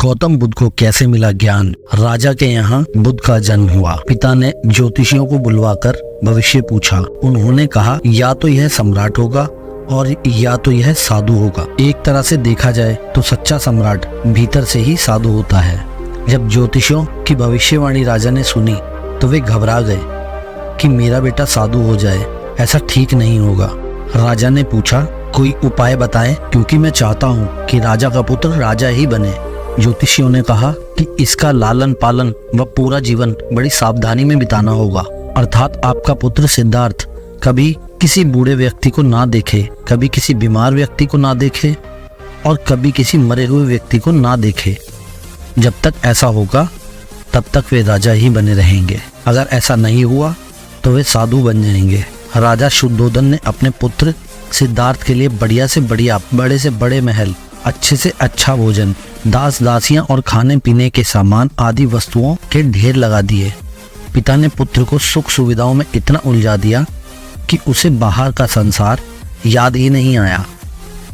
गौतम बुद्ध को कैसे मिला ज्ञान। राजा के यहाँ बुद्ध का जन्म हुआ। पिता ने ज्योतिषियों को बुलवाकर भविष्य पूछा। उन्होंने कहा या तो यह सम्राट होगा और या तो यह साधु होगा। एक तरह से देखा जाए तो सच्चा सम्राट भीतर से ही साधु होता है। जब ज्योतिषियों की भविष्यवाणी राजा ने सुनी तो वे घबरा गए कि मेरा बेटा साधु हो जाए, ऐसा ठीक नहीं होगा। राजा ने पूछा कोई उपाय बताएं, क्योंकि मैं चाहता हूँ कि राजा का पुत्र राजा ही बने। ज्योतिषियों ने कहा कि इसका लालन पालन व पूरा जीवन बड़ी सावधानी में बिताना होगा, अर्थात आपका पुत्र सिद्धार्थ कभी किसी बूढ़े व्यक्ति को ना देखे, कभी किसी बीमार व्यक्ति को ना देखे और कभी किसी मरे हुए व्यक्ति को ना देखे। जब तक ऐसा होगा तब तक वे राजा ही बने रहेंगे। अगर ऐसा नहीं हुआ तो वे साधु बन जाएंगे। राजा शुद्धोधन ने अपने पुत्र सिद्धार्थ के लिए बढ़िया से बढ़िया, बड़े से बड़े महल, अच्छे से अच्छा भोजन, दास दासियां और खाने पीने के सामान आदि वस्तुओं के ढेर लगा दिए। पिता ने पुत्र को सुख सुविधाओं में इतना उलझा दिया कि उसे बाहर का संसार याद ही नहीं आया।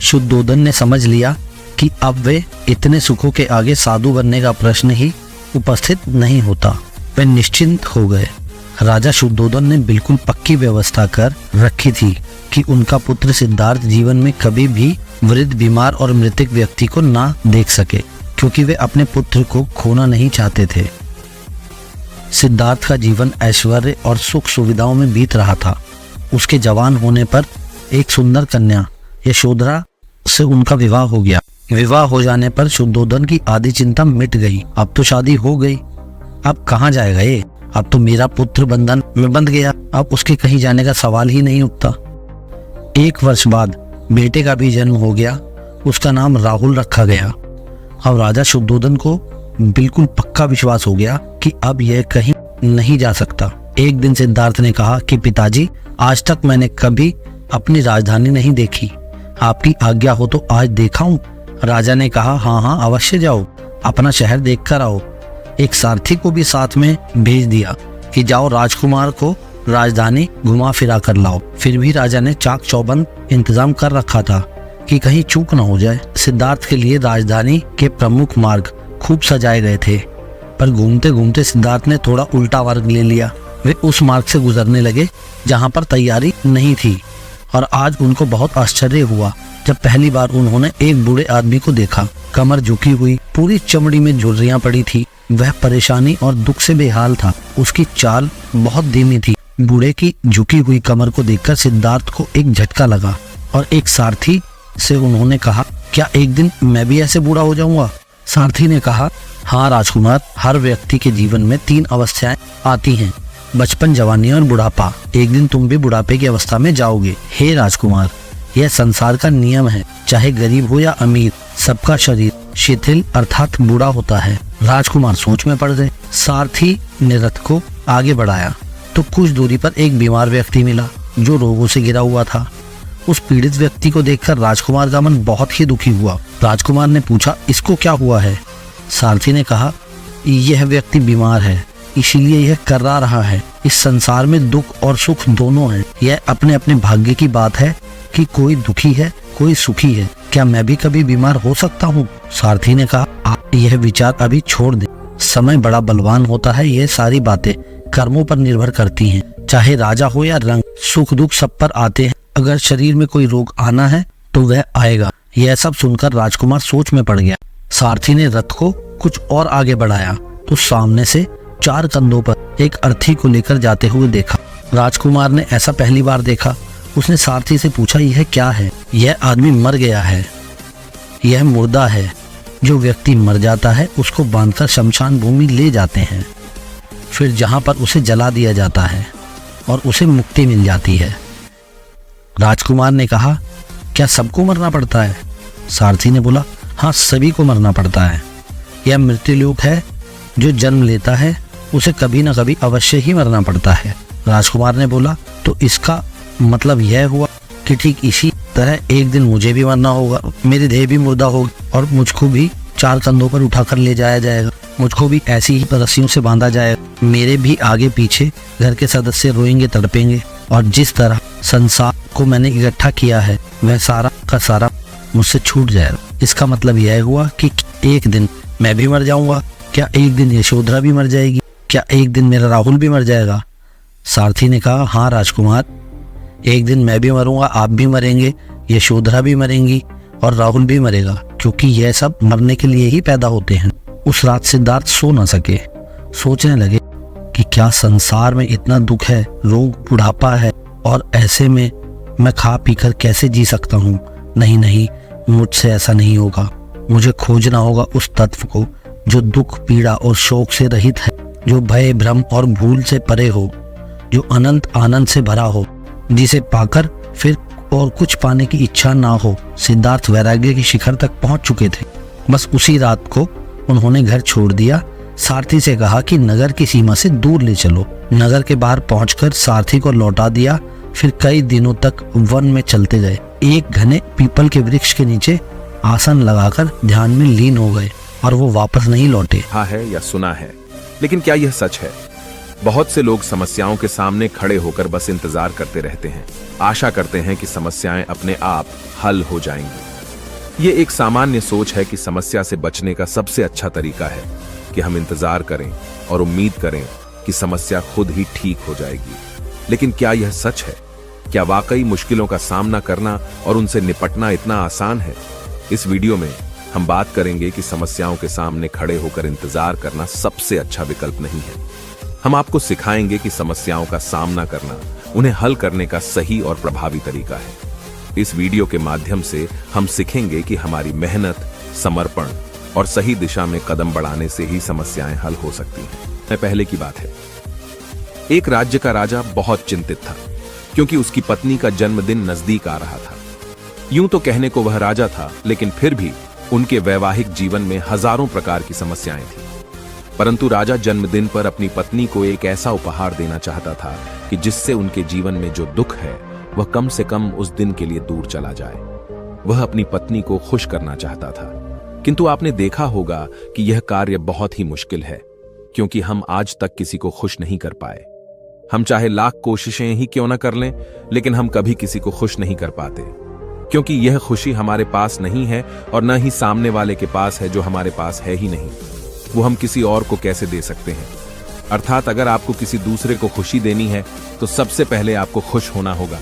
शुद्धोधन ने समझ लिया कि अब वे इतने सुखों के आगे साधु बनने का प्रश्न ही उपस्थित नहीं होता। वे निश्चिंत हो गए। राजा शुद्धोधन ने बिल्कुल पक्की व्यवस्था कर रखी थी कि उनका पुत्र सिद्धार्थ जीवन में कभी भी वृद्ध, बीमार और मृतक व्यक्ति को ना देख सके, क्योंकि वे अपने पुत्र को खोना नहीं चाहते थे। सिद्धार्थ का जीवन ऐश्वर्य और सुख सुविधाओं में बीत रहा था। उसके जवान होने पर एक सुंदर कन्या यशोधरा से उनका विवाह हो गया। विवाह हो जाने पर शुद्धोधन की आधी चिंता मिट गई। अब तो शादी हो गई, अब कहाँ जाएगा ये? अब तो मेरा पुत्र बंधन में बंध गया, अब उसके कहीं जाने का सवाल ही नहीं उठता। 1 वर्ष बाद बेटे का भी जन्म हो गया। उसका नाम राहुल रखा गया। अब राजा शुद्धोधन को बिल्कुल पक्का विश्वास हो गया कि अब यह कहीं नहीं जा सकता। एक दिन सिद्धार्थ ने कहा कि पिताजी, आज तक मैंने कभी अपनी राजधानी नहीं देखी, आपकी आज्ञा हो तो आज दिखाऊं। राजा ने कहा हाँ हाँ अवश्य जाओ, अपना शहर देख कर आओ। एक सारथी को भी साथ में भेज दिया कि जाओ राजकुमार को राजधानी घुमा फिरा कर लाओ। फिर भी राजा ने चाक चौबंद इंतजाम कर रखा था कि कहीं चूक न हो जाए। सिद्धार्थ के लिए राजधानी के प्रमुख मार्ग खूब सजाए गए थे, पर घूमते घूमते सिद्धार्थ ने थोड़ा उल्टा मार्ग ले लिया। वे उस मार्ग से गुजरने लगे जहाँ पर तैयारी नहीं थी, और आज उनको बहुत आश्चर्य हुआ जब पहली बार उन्होंने एक बूढ़े आदमी को देखा। कमर झुकी हुई, पूरी चमड़ी में झुर्रियां पड़ी थी। वह परेशानी और दुख से बेहाल था। उसकी चाल बहुत धीमी थी। बूढ़े की झुकी हुई कमर को देखकर सिद्धार्थ को एक झटका लगा और एक सारथी से उन्होंने कहा, क्या एक दिन मैं भी ऐसे बूढ़ा हो जाऊंगा? सारथी ने कहा, हाँ राजकुमार, हर व्यक्ति के जीवन में 3 अवस्थाएं आती हैं, बचपन, जवानी और बुढ़ापा। एक दिन तुम भी बुढ़ापे की अवस्था में जाओगे। हे राजकुमार, यह संसार का नियम है, चाहे गरीब हो या अमीर, सबका शरीर शिथिल अर्थात बूढ़ा होता है। राजकुमार सोच में पड़ गए। सारथी ने रथ को आगे बढ़ाया तो कुछ दूरी पर एक बीमार व्यक्ति मिला जो रोगों से घिरा हुआ था। उस पीड़ित व्यक्ति को देखकर राजकुमार का मन बहुत ही दुखी हुआ। राजकुमार ने पूछा, इसको क्या हुआ है? सारथी ने कहा, यह व्यक्ति बीमार है, इसीलिए यह कर्रा रहा है। इस संसार में दुख और सुख दोनों हैं। यह अपने अपने भाग्य की बात है कि कोई दुखी है, कोई सुखी है। क्या मैं भी कभी बीमार हो सकता हूँ? सारथी ने कहा, आप यह विचार अभी छोड़ दें। समय बड़ा बलवान होता है। यह सारी बातें कर्मों पर निर्भर करती हैं। चाहे राजा हो या रंग, सुख दुख सब पर आते हैं। अगर शरीर में कोई रोग आना है तो वह आएगा। यह सब सुनकर राजकुमार सोच में पड़ गया। सारथी ने रथ को कुछ और आगे बढ़ाया तो सामने से 4 कंधों पर एक अर्थी को लेकर जाते हुए देखा। राजकुमार ने ऐसा पहली बार देखा। उसने सारथी से पूछा, यह क्या है? यह आदमी मर गया है, यह मुर्दा है। जो व्यक्ति मर जाता है उसको बांधकर शमशान भूमि ले जाते हैं, फिर जहां पर उसे जला दिया जाता है और उसे मुक्ति मिल जाती है। राजकुमार ने कहा, क्या सबको मरना पड़ता है? सारथी ने बोला, हाँ, सभी को मरना पड़ता है। यह मृत्युलोक है। जो जन्म लेता है उसे कभी न कभी अवश्य ही मरना पड़ता है। राजकुमार ने बोला, तो इसका मतलब यह हुआ कि ठीक इसी तरह एक दिन मुझे भी मरना होगा, मेरी देह भी मुर्दा होगी और मुझको भी 4 कंधों पर उठाकर ले जाया जाएगा। मुझको भी ऐसी ही रस्सियों से बांधा जाएगा। मेरे भी आगे पीछे घर के सदस्य रोएंगे, तड़पेंगे, और जिस तरह संसार को मैंने इकट्ठा किया है वह सारा का सारा मुझसे छूट जाएगा। इसका मतलब यह हुआ कि एक दिन मैं भी मर जाऊंगा? क्या एक दिन यशोधरा भी मर जाएगी? क्या एक दिन मेरा राहुल भी मर जाएगा? सारथी ने कहा, हाँ राजकुमार, एक दिन मैं भी मरूंगा, आप भी मरेंगे, यशोधरा भी मरेंगी और राहुल भी मरेगा, क्योंकि यह सब मरने के लिए ही पैदा होते हैं। उस रात सिद्धार्थ सो न सके। सोचने लगे कि क्या संसार में इतना दुख है, रोग, बुढ़ापा है, और ऐसे में मैं खा पीकर कैसे जी सकता हूँ? नहीं नहीं, मुझसे ऐसा नहीं होगा। मुझे खोजना होगा उस तत्व को जो दुख, पीड़ा और शोक से रहित है, जो भय, भ्रम और भूल से परे हो, जो अनंत आनंद से भरा हो, जिसे पाकर फिर और कुछ पाने की इच्छा ना हो। सिद्धार्थ वैराग्य की शिखर तक पहुंच चुके थे। बस उसी रात को उन्होंने घर छोड़ दिया। सारथी से कहा कि नगर की सीमा से दूर ले चलो। नगर के बाहर पहुंचकर सारथी को लौटा दिया। फिर कई दिनों तक वन में चलते गए। एक घने पीपल के वृक्ष के नीचे आसन लगाकर ध्यान में लीन हो गए और वो वापस नहीं लौटे। हाँ है या सुना है, लेकिन क्या यह सच है? बहुत से लोग समस्याओं के सामने खड़े होकर बस इंतजार करते रहते हैं, आशा करते हैं कि समस्याएं अपने आप हल हो जाएंगी। ये एक सामान्य सोच है कि समस्या से बचने का सबसे अच्छा तरीका है कि हम इंतजार करें और उम्मीद करें कि समस्या खुद ही ठीक हो जाएगी। लेकिन क्या यह सच है? क्या वाकई मुश्किलों का सामना करना और उनसे निपटना इतना आसान है? इस वीडियो में हम बात करेंगे कि समस्याओं के सामने खड़े होकर इंतजार करना सबसे अच्छा विकल्प नहीं है। हम आपको सिखाएंगे कि समस्याओं का सामना करना उन्हें हल करने का सही और प्रभावी तरीका है। इस वीडियो के माध्यम से हम सीखेंगे कि हमारी मेहनत, समर्पण और सही दिशा में कदम बढ़ाने से ही समस्याएं हल हो सकती हैं। पहले की बात है, एक राज्य का राजा बहुत चिंतित था क्योंकि उसकी पत्नी का जन्मदिन नजदीक आ रहा था। यूं तो कहने को वह राजा था, लेकिन फिर भी उनके वैवाहिक जीवन में हजारों प्रकार की समस्याएं थी। परंतु राजा जन्मदिन पर अपनी पत्नी को एक ऐसा उपहार देना चाहता था कि जिससे उनके जीवन में जो दुख है वह कम से कम उस दिन के लिए दूर चला जाए। वह अपनी पत्नी को खुश करना चाहता था, किंतु आपने देखा होगा कि यह कार्य बहुत ही मुश्किल है, क्योंकि हम आज तक किसी को खुश नहीं कर पाए। हम चाहे लाख कोशिशें ही क्यों न कर लें, लेकिन हम कभी किसी को खुश नहीं कर पाते, क्योंकि यह खुशी हमारे पास नहीं है और न ही सामने वाले के पास है, जो हमारे पास है ही नहीं। वो हम किसी और को कैसे दे सकते हैं? अर्थात अगर आपको किसी दूसरे को खुशी देनी है तो सबसे पहले आपको खुश होना होगा,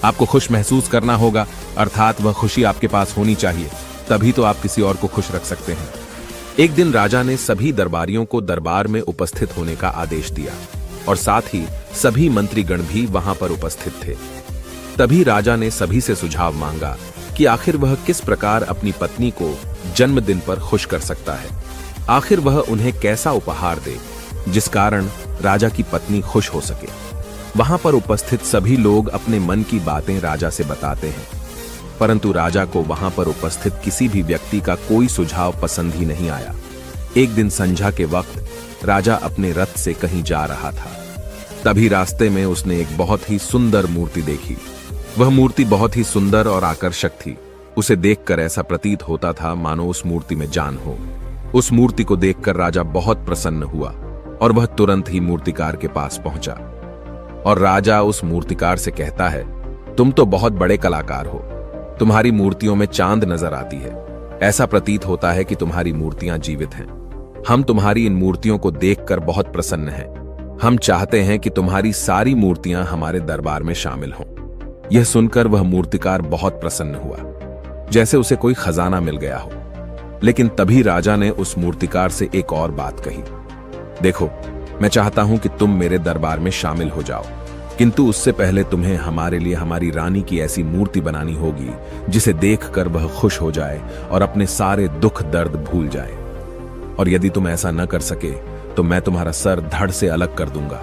आपको खुश महसूस करना होगा, अर्थात वह खुशी आपके पास होनी चाहिए, तभी तो आप किसी और को खुश रख सकते हैं। एक दिन राजा ने सभी दरबारियों को दरबार में उपस्थित होने का आदेश दिया और साथ ही सभी मंत्रीगण भी वहां पर उपस्थित थे। तभी राजा ने सभी से सुझाव मांगा कि आखिर वह किस प्रकार अपनी पत्नी को जन्मदिन पर खुश कर सकता है। आखिर वह उन्हें कैसा उपहार दे जिस कारण राजा की पत्नी खुश हो सके। वहां पर उपस्थित सभी लोग अपने मन की बातें राजा से बताते हैं, परंतु राजा को वहां पर उपस्थित किसी भी व्यक्ति का कोई सुझाव पसंद ही नहीं आया। एक दिन संध्या के वक्त राजा अपने रथ से कहीं जा रहा था। तभी रास्ते में उसने एक बहुत ही सुंदर मूर्ति देखी। वह मूर्ति बहुत ही सुंदर और आकर्षक थी। उसे देखकर ऐसा प्रतीत होता था मानो उस मूर्ति में जान हो। उस मूर्ति को देखकर राजा बहुत प्रसन्न हुआ और वह तुरंत ही मूर्तिकार के पास पहुंचा और राजा उस मूर्तिकार से कहता है, तुम तो बहुत बड़े कलाकार हो, तुम्हारी मूर्तियों में चांद नजर आती है, ऐसा प्रतीत होता है कि तुम्हारी मूर्तियां जीवित हैं। हम तुम्हारी इन मूर्तियों को देखकर बहुत प्रसन्न हैं। हम चाहते हैं कि तुम्हारी सारी मूर्तियां हमारे दरबार में शामिल हों। यह सुनकर वह मूर्तिकार बहुत प्रसन्न हुआ, जैसे उसे कोई खजाना मिल गया हो। लेकिन तभी राजा ने उस मूर्तिकार से एक और बात कही, देखो, मैं चाहता हूं कि तुम मेरे दरबार में शामिल हो जाओ, किंतु उससे पहले तुम्हें हमारे लिए हमारी रानी की ऐसी मूर्ति बनानी होगी जिसे देखकर वह खुश हो जाए और अपने सारे दुख दर्द भूल जाए। और यदि तुम ऐसा न कर सके तो मैं तुम्हारा सर धड़ से अलग कर दूंगा।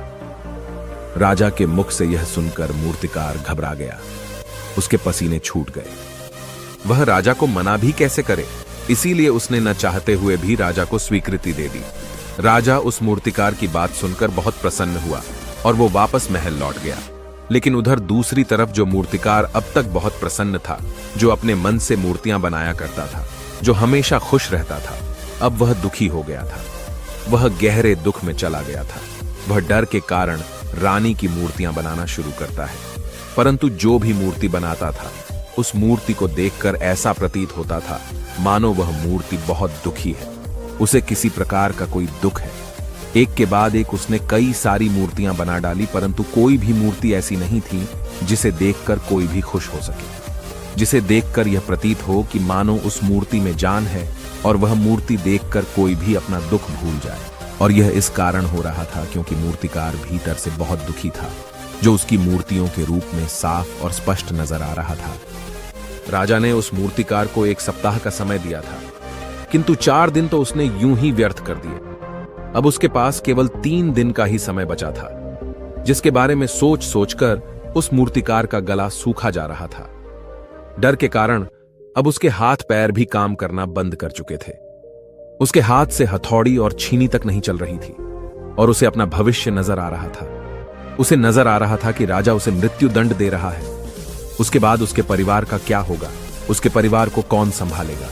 राजा के मुख से यह सुनकर मूर्तिकार घबरा गया, उसके पसीने छूट गए। वह राजा को मना भी कैसे करे, इसीलिए उसने न चाहते हुए भी राजा को स्वीकृति दे दी। राजा उस मूर्तिकार की बात सुनकर बहुत प्रसन्न हुआ और वो वापस महल लौट गया। लेकिन उधर दूसरी तरफ जो मूर्तिकार अब तक बहुत प्रसन्न था, जो अपने मन से मूर्तियां बनाया करता था, जो हमेशा खुश रहता था, अब वह दुखी हो गया था। वह गहरे दुख में चला गया था। वह डर के कारण रानी की मूर्तियां बनाना शुरू करता है, परंतु जो भी मूर्ति बनाता था उस मूर्ति को देखकर ऐसा प्रतीत होता था मानो वह मूर्ति बहुत दुखी है। उसे किसी प्रकार का कोई दुख है। एक के बाद एक उसने कई सारी मूर्तियां बना डाली, परंतु कोई भी मूर्ति ऐसी नहीं थी जिसे देखकर कोई भी खुश हो सके, जिसे देखकर यह प्रतीत हो कि मानो उस मूर्ति में जान है और वह मूर्ति देखकर कोई भी अपना दुख भूल जाए। और यह इस कारण हो रहा था क्योंकि मूर्तिकार भीतर से बहुत दुखी था, जो उसकी मूर्तियों के रूप में साफ और स्पष्ट नजर आ रहा था। राजा ने उस मूर्तिकार को 1 सप्ताह का समय दिया था, किंतु 4 दिन तो उसने यूं ही व्यर्थ कर दिए। अब उसके पास केवल 3 दिन का ही समय बचा था, जिसके बारे में सोच सोचकर उस मूर्तिकार का गला सूखा जा रहा था। डर के कारण अब उसके हाथ पैर भी काम करना बंद कर चुके थे। उसके हाथ से हथौड़ी और छीनी तक नहीं चल रही थी और उसे अपना भविष्य नजर आ रहा था। उसे नजर आ रहा था कि राजा उसे मृत्यु दंड दे रहा है। उसके बाद उसके परिवार का क्या होगा, उसके परिवार को कौन संभालेगा।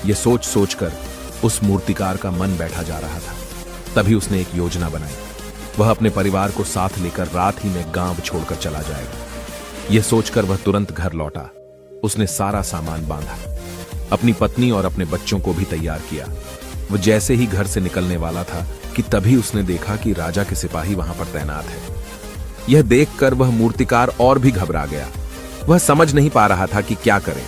यह सोच सोचकर उस मूर्तिकार का मन बैठा जा रहा था। तभी उसने एक योजना बनाई। वह अपने परिवार को साथ लेकर रात ही में गांव छोड़कर चला जाएगा। यह सोचकर वह तुरंत घर लौटा। उसने सारा सामान बांधा, अपनी पत्नी और अपने बच्चों को भी तैयार किया। वह जैसे ही घर से निकलने वाला था कि तभी उसने देखा कि राजा के सिपाही वहां पर तैनात है। यह देखकर वह मूर्तिकार और भी घबरा गया। वह समझ नहीं पा रहा था कि क्या करे।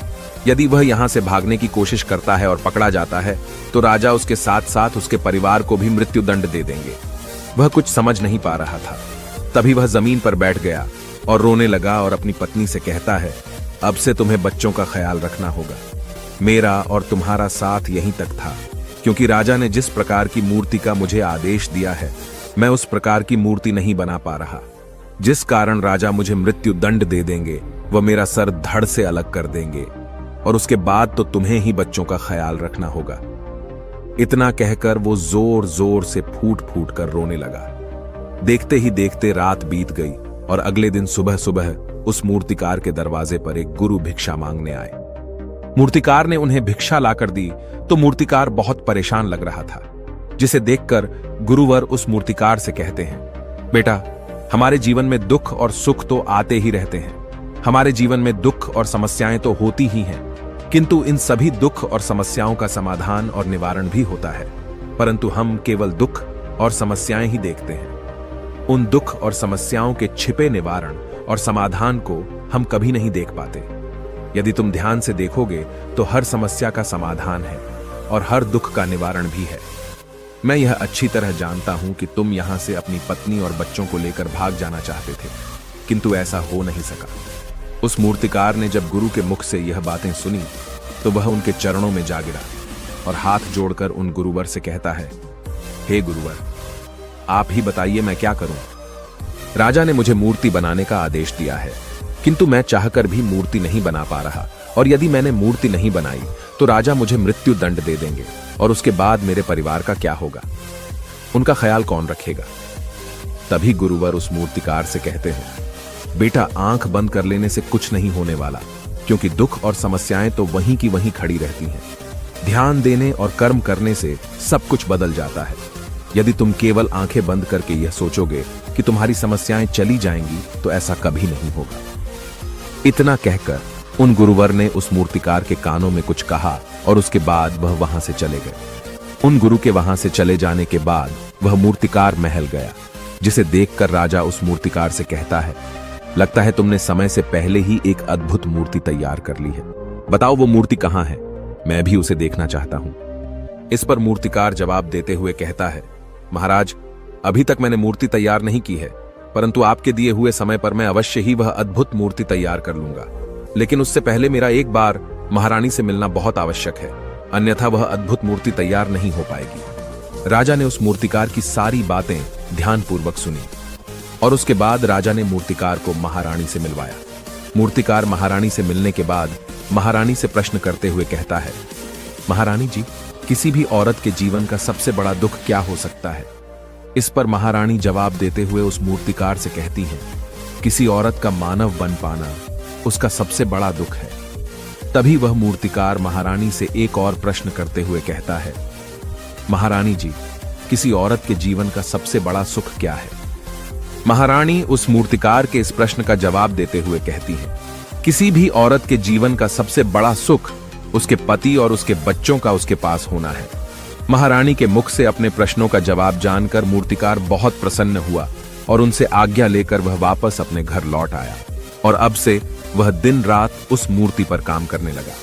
यदि वह यहां से भागने की कोशिश करता है और पकड़ा जाता है तो राजा उसके साथ साथ उसके परिवार को भी मृत्यु दंड दे देंगे। वह कुछ समझ नहीं पा रहा था। तभी वह जमीन पर बैठ गया और रोने लगा और अपनी पत्नी से कहता है, अब से तुम्हें बच्चों का ख्याल रखना होगा। मेरा और तुम्हारा साथ यहीं तक था, क्योंकि राजा ने जिस प्रकार की मूर्ति का मुझे आदेश दिया है, मैं उस प्रकार की मूर्ति नहीं बना पा रहा। जिस कारण राजा मुझे मृत्यु दंड दे देंगे, वह मेरा सर धड़ से अलग कर देंगे और उसके बाद तो तुम्हें ही बच्चों का ख्याल रखना होगा। इतना कहकर वो जोर जोर से फूट फूट कर रोने लगा। देखते ही देखते रात बीत गई और अगले दिन सुबह सुबह उस मूर्तिकार के दरवाजे पर एक गुरु भिक्षा मांगने आए। मूर्तिकार ने उन्हें भिक्षा लाकर दी तो मूर्तिकार बहुत परेशान लग रहा था, जिसे देखकर गुरुवर उस मूर्तिकार से कहते हैं, बेटा, हमारे जीवन में दुख और सुख तो आते ही रहते हैं। हमारे जीवन में दुख और समस्याएं तो होती ही हैं, किंतु इन सभी दुख और समस्याओं का समाधान और निवारण भी होता है, परंतु हम केवल दुख और समस्याएं ही देखते हैं। उन दुख और समस्याओं के छिपे निवारण और समाधान को हम कभी नहीं देख पाते। यदि तुम ध्यान से देखोगे तो हर समस्या का समाधान है और हर दुख का निवारण भी है। मैं यह अच्छी तरह जानता हूं कि तुम यहां से अपनी पत्नी और बच्चों को लेकर भाग जाना चाहते थे, किंतु ऐसा हो नहीं सका। उस मूर्तिकार ने जब गुरु के मुख से यह बातें सुनी तो वह उनके चरणों में जा गिरा और हाथ जोड़कर उन गुरुवर से कहता है, हे गुरुवर, आप ही बताइए मैं क्या करूं। राजा ने मुझे मूर्ति बनाने का आदेश दिया है, किंतु मैं चाहकर भी मूर्ति नहीं बना पा रहा, और यदि मैंने मूर्ति नहीं बनाई तो राजा मुझे मृत्यु दंड दे देंगे और उसके बाद मेरे परिवार का क्या होगा, उनका ख्याल कौन रखेगा। तभी गुरुवर उस मूर्तिकार से कहते हैं, बेटा, आंख बंद कर लेने से कुछ नहीं होने वाला, क्योंकि दुख और समस्याएं तो वहीं की वहीं खड़ी रहती हैं। ध्यान देने और कर्म करने से सब कुछ बदल जाता है। यदि तुम केवल आंखें बंद करके यह सोचोगे कि तुम्हारी समस्याएं चली जाएंगी तो ऐसा कभी नहीं होगा। इतना कहकर उन गुरुवर ने उस मूर्तिकार के कानों में कुछ कहा और उसके बाद वह वहां से चले गए। उन गुरु के वहां से चले जाने के बाद वह मूर्तिकार महल गया, जिसे देखकर राजा उस मूर्तिकार से कहता है, लगता है तुमने समय से पहले ही एक अद्भुत मूर्ति तैयार कर ली है। बताओ वो मूर्ति कहां है, मैं भी उसे देखना चाहता हूं। इस पर मूर्तिकार जवाब देते हुए कहता है, महाराज, अभी तक मैंने मूर्ति तैयार नहीं की है, परंतु आपके दिए हुए समय पर मैं अवश्य ही वह अद्भुत मूर्ति तैयार कर लूंगा। लेकिन उससे पहले मेरा एक बार महारानी से मिलना बहुत आवश्यक है, अन्यथा वह अद्भुत मूर्ति तैयार नहीं हो पाएगी। राजा ने उस मूर्तिकार की सारी बातें ध्यानपूर्वक सुनी और उसके बाद राजा ने मूर्तिकार को महारानी से मिलवाया। मूर्तिकार महारानी से मिलने के बाद महारानी से प्रश्न करते हुए कहता है, महारानी जी, किसी भी औरत के जीवन का सबसे बड़ा दुख क्या हो सकता है। इस पर महारानी जवाब देते हुए उस मूर्तिकार से कहती हैं, किसी औरत का मानव बन पाना उसका सबसे बड़ा दुख है। तभी वह मूर्तिकार महारानी से एक और प्रश्न करते हुए कहता है, महारानी जी, किसी औरत के जीवन का सबसे बड़ा सुख क्या है। महारानी उस मूर्तिकार के इस प्रश्न का जवाब देते हुए कहती है, किसी भी औरत के जीवन का सबसे बड़ा सुख उसके पति और उसके बच्चों का उसके पास होना है। महारानी के मुख से अपने प्रश्नों का जवाब जानकर मूर्तिकार बहुत प्रसन्न हुआ और उनसे आज्ञा लेकर वह वापस अपने घर लौट आया और अब से वह दिन रात उस मूर्ति पर काम करने लगा।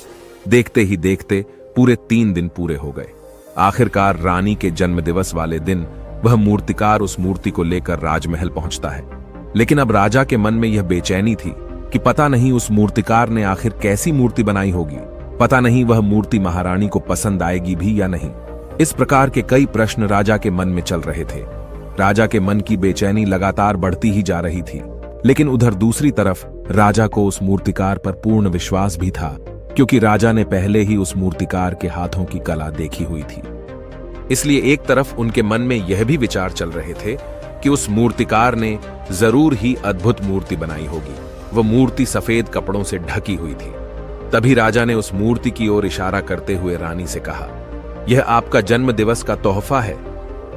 देखते ही देखते पूरे 3 दिन पूरे हो गए। आखिरकार रानी के जन्मदिवस वाले दिन वह मूर्तिकार उस मूर्ति को लेकर राजमहल पहुंचता है। लेकिन अब राजा के मन में यह बेचैनी थी कि पता नहीं उस मूर्तिकार ने आखिर कैसी मूर्ति बनाई होगी, पता नहीं वह मूर्ति महारानी को पसंद आएगी भी या नहीं। इस प्रकार के कई प्रश्न राजा के मन में चल रहे थे। राजा के मन की बेचैनी लगातार बढ़ती ही जा रही थी। लेकिन उधर दूसरी तरफ राजा को उस मूर्तिकार पर पूर्ण विश्वास भी था, क्योंकि राजा ने पहले ही उस मूर्तिकार के हाथों की कला देखी हुई थी। इसलिए एक तरफ उनके मन में यह भी विचार चल रहे थे कि उस मूर्तिकार ने जरूर ही अद्भुत मूर्ति बनाई होगी। वह मूर्ति सफेद कपड़ों से ढकी हुई थी। तभी राजा ने उस मूर्ति की ओर इशारा करते हुए रानी से कहा, यह आपका जन्म दिवस का तोहफा है,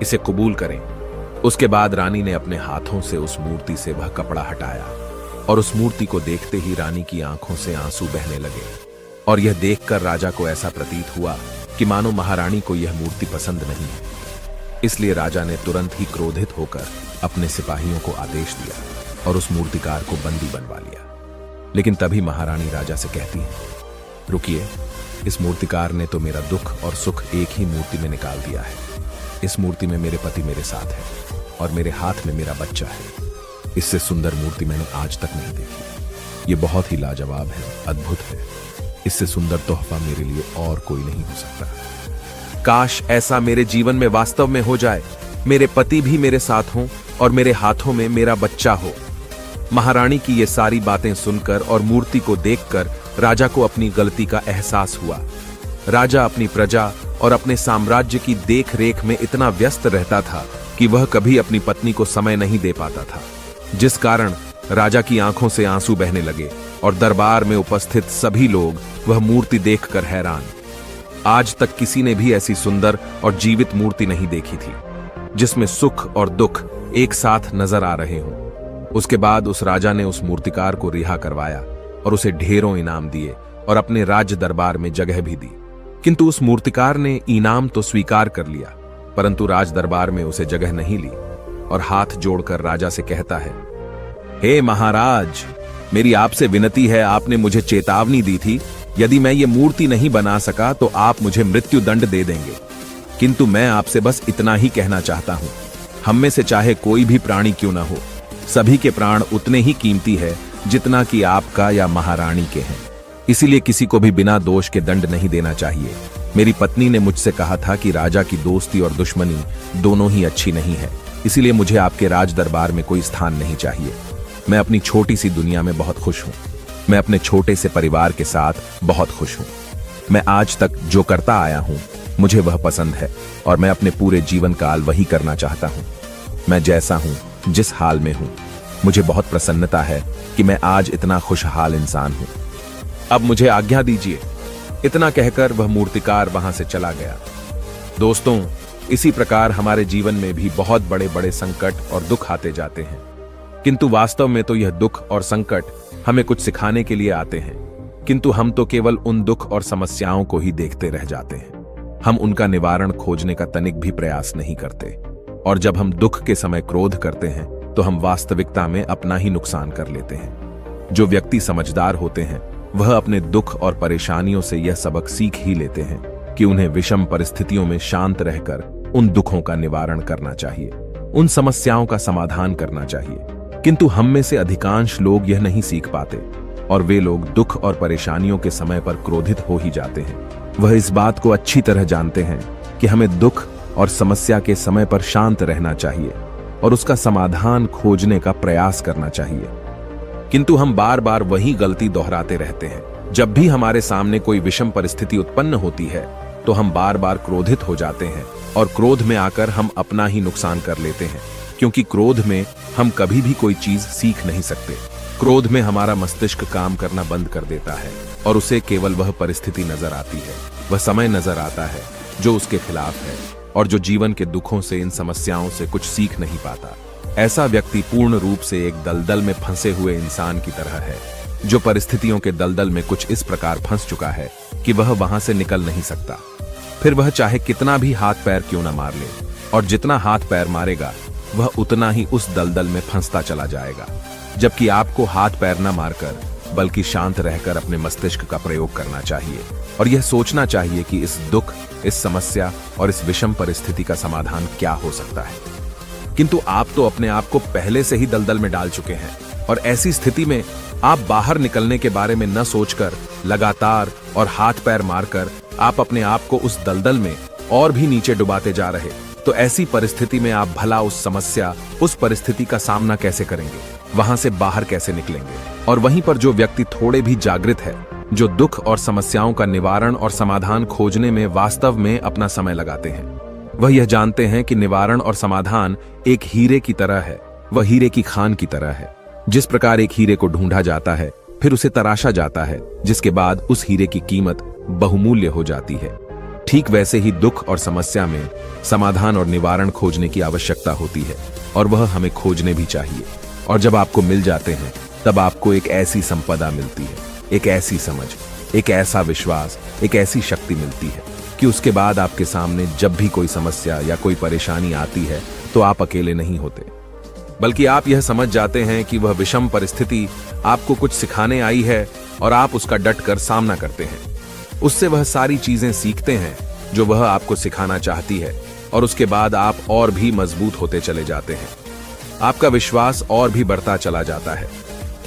इसे कबूल करें। उसके बाद रानी ने अपने हाथों से उस मूर्ति से वह कपड़ा हटाया और उस मूर्ति को देखते ही रानी की आंखों से आंसू बहने लगे। और यह देखकर राजा को ऐसा प्रतीत हुआ कि मानो महारानी को यह मूर्ति पसंद नहीं है। इसलिए राजा ने तुरंत ही क्रोधित होकर अपने सिपाहियों को आदेश दिया और उस मूर्तिकार को बंदी बनवा लिया। लेकिन तभी महारानी राजा से कहती है, रुकिए, इस मूर्तिकार ने तो मेरा दुख और सुख एक ही मूर्ति में निकाल दिया है। इस मूर्ति में मेरे पति मेरे साथ है और मेरे हाथ में मेरा बच्चा है। इससे सुंदर मूर्ति मैंने आज तक नहीं देखी। ये बहुत ही लाजवाब है, अद्भुत है। इससे सुंदर तोहफा मेरे लिए और कोई नहीं हो सकता। काश ऐसा मेरे जीवन में वास्तव में हो जाए, मेरे पति भी मेरे साथ हों और मेरे हाथों में मेरा बच्चा हो। महारानी की ये सारी बातें सुनकर और मूर्ति को देखकर राजा को अपनी गलती का एहसास हुआ। राजा अपनी प्रजा और अपने साम्राज्य की देख रेख में इतना व्यस्त रहता था कि वह कभी अपनी पत्नी को समय नहीं दे पाता था, जिस कारण राजा की आंखों से आंसू बहने लगे और दरबार में उपस्थित सभी लोग वह मूर्ति देखकर हैरान। आज तक किसी ने भी ऐसी सुंदर और जीवित मूर्ति नहीं देखी थी, जिसमें सुख और दुख एक साथ नजर आ रहे हों। उसके बाद उस राजा ने उस मूर्तिकार को रिहा करवाया और उसे ढेरों इनाम दिए और अपने राज्य दरबार में जगह भी दी। किंतु उस मूर्तिकार ने इनाम तो स्वीकार कर लिया, परंतु राज दरबार में उसे जगह नहीं ली और हाथ जोड़कर राजा से कहता है, हे महाराज, मेरी आपसे विनती है, आपने मुझे चेतावनी दी थी, यदि मैं ये मूर्ति नहीं बना सका तो आप मुझे मृत्यु दंड दे देंगे। किंतु मैं आपसे बस इतना ही कहना चाहता हूं, हम में से चाहे कोई भी प्राणी क्यों ना हो, सभी के प्राण उतने ही कीमती है जितना कि आपका या महारानी के हैं। इसीलिए किसी को भी बिना दोष के दंड नहीं देना चाहिए। मेरी पत्नी ने मुझसे कहा था कि राजा की दोस्ती और दुश्मनी दोनों ही अच्छी नहीं है, इसीलिए मुझे आपके राज दरबार में कोई स्थान नहीं चाहिए। मैं अपनी छोटी सी दुनिया में बहुत खुश हूं। मैं अपने छोटे से परिवार के साथ बहुत खुश हूं। मैं आज तक जो करता आया हूं मुझे वह पसंद है और मैं अपने पूरे जीवन काल वही करना चाहता हूं। मैं जैसा हूं, जिस हाल में हूं, मुझे बहुत प्रसन्नता है कि मैं आज इतना खुशहाल इंसान हूं। अब मुझे आज्ञा दीजिए। इतना कहकर वह मूर्तिकार वहां से चला गया। दोस्तों, इसी प्रकार हमारे जीवन में भी बहुत बड़े बड़े संकट और दुख आते जाते हैं, किंतु वास्तव में तो यह दुख और संकट हमें कुछ सिखाने के लिए आते हैं, किंतु हम तो केवल उन दुख और समस्याओं को ही देखते रह जाते हैं। हम उनका निवारण खोजने का तनिक भी प्रयास नहीं करते और जब हम दुख के समय क्रोध करते हैं तो हम वास्तविकता में अपना ही नुकसान कर लेते हैं। जो व्यक्ति समझदार होते हैं वह अपने दुख और परेशानियों से यह सबक सीख ही लेते हैं कि उन्हें विषम परिस्थितियों में शांत रहकर उन दुखों का निवारण करना चाहिए, उन समस्याओं का समाधान करना चाहिए। किंतु हम में से अधिकांश लोग यह नहीं सीख पाते और वे लोग दुख और परेशानियों के समय पर क्रोधित हो ही जाते हैं। वह इस बात को अच्छी तरह जानते हैं कि हमें दुख और समस्या के समय पर शांत रहना चाहिए और उसका समाधान खोजने का प्रयास करना चाहिए, किंतु हम बार बार वही गलती दोहराते रहते हैं। जब भी हमारे सामने कोई विषम परिस्थिति उत्पन्न होती है तो हम बार बार क्रोधित हो जाते हैं और क्रोध में आकर हम अपना ही नुकसान कर लेते हैं, क्योंकि क्रोध में हम कभी भी कोई चीज सीख नहीं सकते। क्रोध में हमारा मस्तिष्क काम करना बंद कर देता है और उसे केवल वह परिस्थिति नजर आती है, वह समय नजर आता है जो उसके खिलाफ है और जो जीवन के दुखों से, इन समस्याओं से कुछ सीख नहीं पाता। ऐसा व्यक्ति पूर्ण रूप से एक दलदल में फंसे हुए इंसान की तरह है, जो परिस्थितियों के दलदल में कुछ इस प्रकार फंस चुका है कि वह वहां से निकल नहीं सकता। फिर वह चाहे कितना भी हाथ पैर क्यों ना मार ले, और जितना हाथ पैर मारेगा वह उतना ही उस दलदल में फंसता चला जाएगा। जबकि आपको हाथ पैर न मारकर बल्कि शांत रहकर अपने मस्तिष्क का प्रयोग करना चाहिए और यह सोचना चाहिए कि इस दुख, इस समस्या और इस विषम परिस्थिति का समाधान क्या हो सकता है। किंतु आप तो अपने आप को पहले से ही दलदल में डाल चुके हैं और ऐसी स्थिति में आप बाहर निकलने के बारे में न सोचकर लगातार और हाथ पैर मारकर आप अपने आप को उस दलदल में और भी नीचे डुबाते जा रहे। तो ऐसी परिस्थिति में आप भला उस समस्या, उस परिस्थिति का सामना कैसे करेंगे, वहां से बाहर कैसे निकलेंगे? और वहीं पर जो व्यक्ति थोड़े भी जागृत है, जो दुख और समस्याओं का निवारण और समाधान खोजने में वास्तव में अपना समय लगाते हैं, वह यह जानते हैं कि निवारण और समाधान एक हीरे की तरह है, वह हीरे की खान की तरह है। जिस प्रकार एक हीरे को ढूंढा जाता है, फिर उसे तराशा जाता है, जिसके बाद उस हीरे की कीमत बहुमूल्य हो जाती है, ठीक वैसे ही दुख और समस्या में समाधान और निवारण खोजने की आवश्यकता होती है और वह हमें खोजने भी चाहिए। और जब आपको मिल जाते हैं तब आपको एक ऐसी संपदा मिलती है, एक ऐसी समझ, एक ऐसा विश्वास, एक ऐसी शक्ति मिलती है कि उसके बाद आपके सामने जब भी कोई समस्या या कोई परेशानी आती है तो आप अकेले नहीं होते, बल्कि आप यह समझ जाते हैं कि वह विषम परिस्थिति आपको कुछ सिखाने आई है और आप उसका डटकर सामना करते हैं। उससे वह सारी चीजें सीखते हैं जो वह आपको सिखाना चाहती है और उसके बाद आप और भी मजबूत होते चले जाते हैं। आपका विश्वास और भी बढ़ता चला जाता है,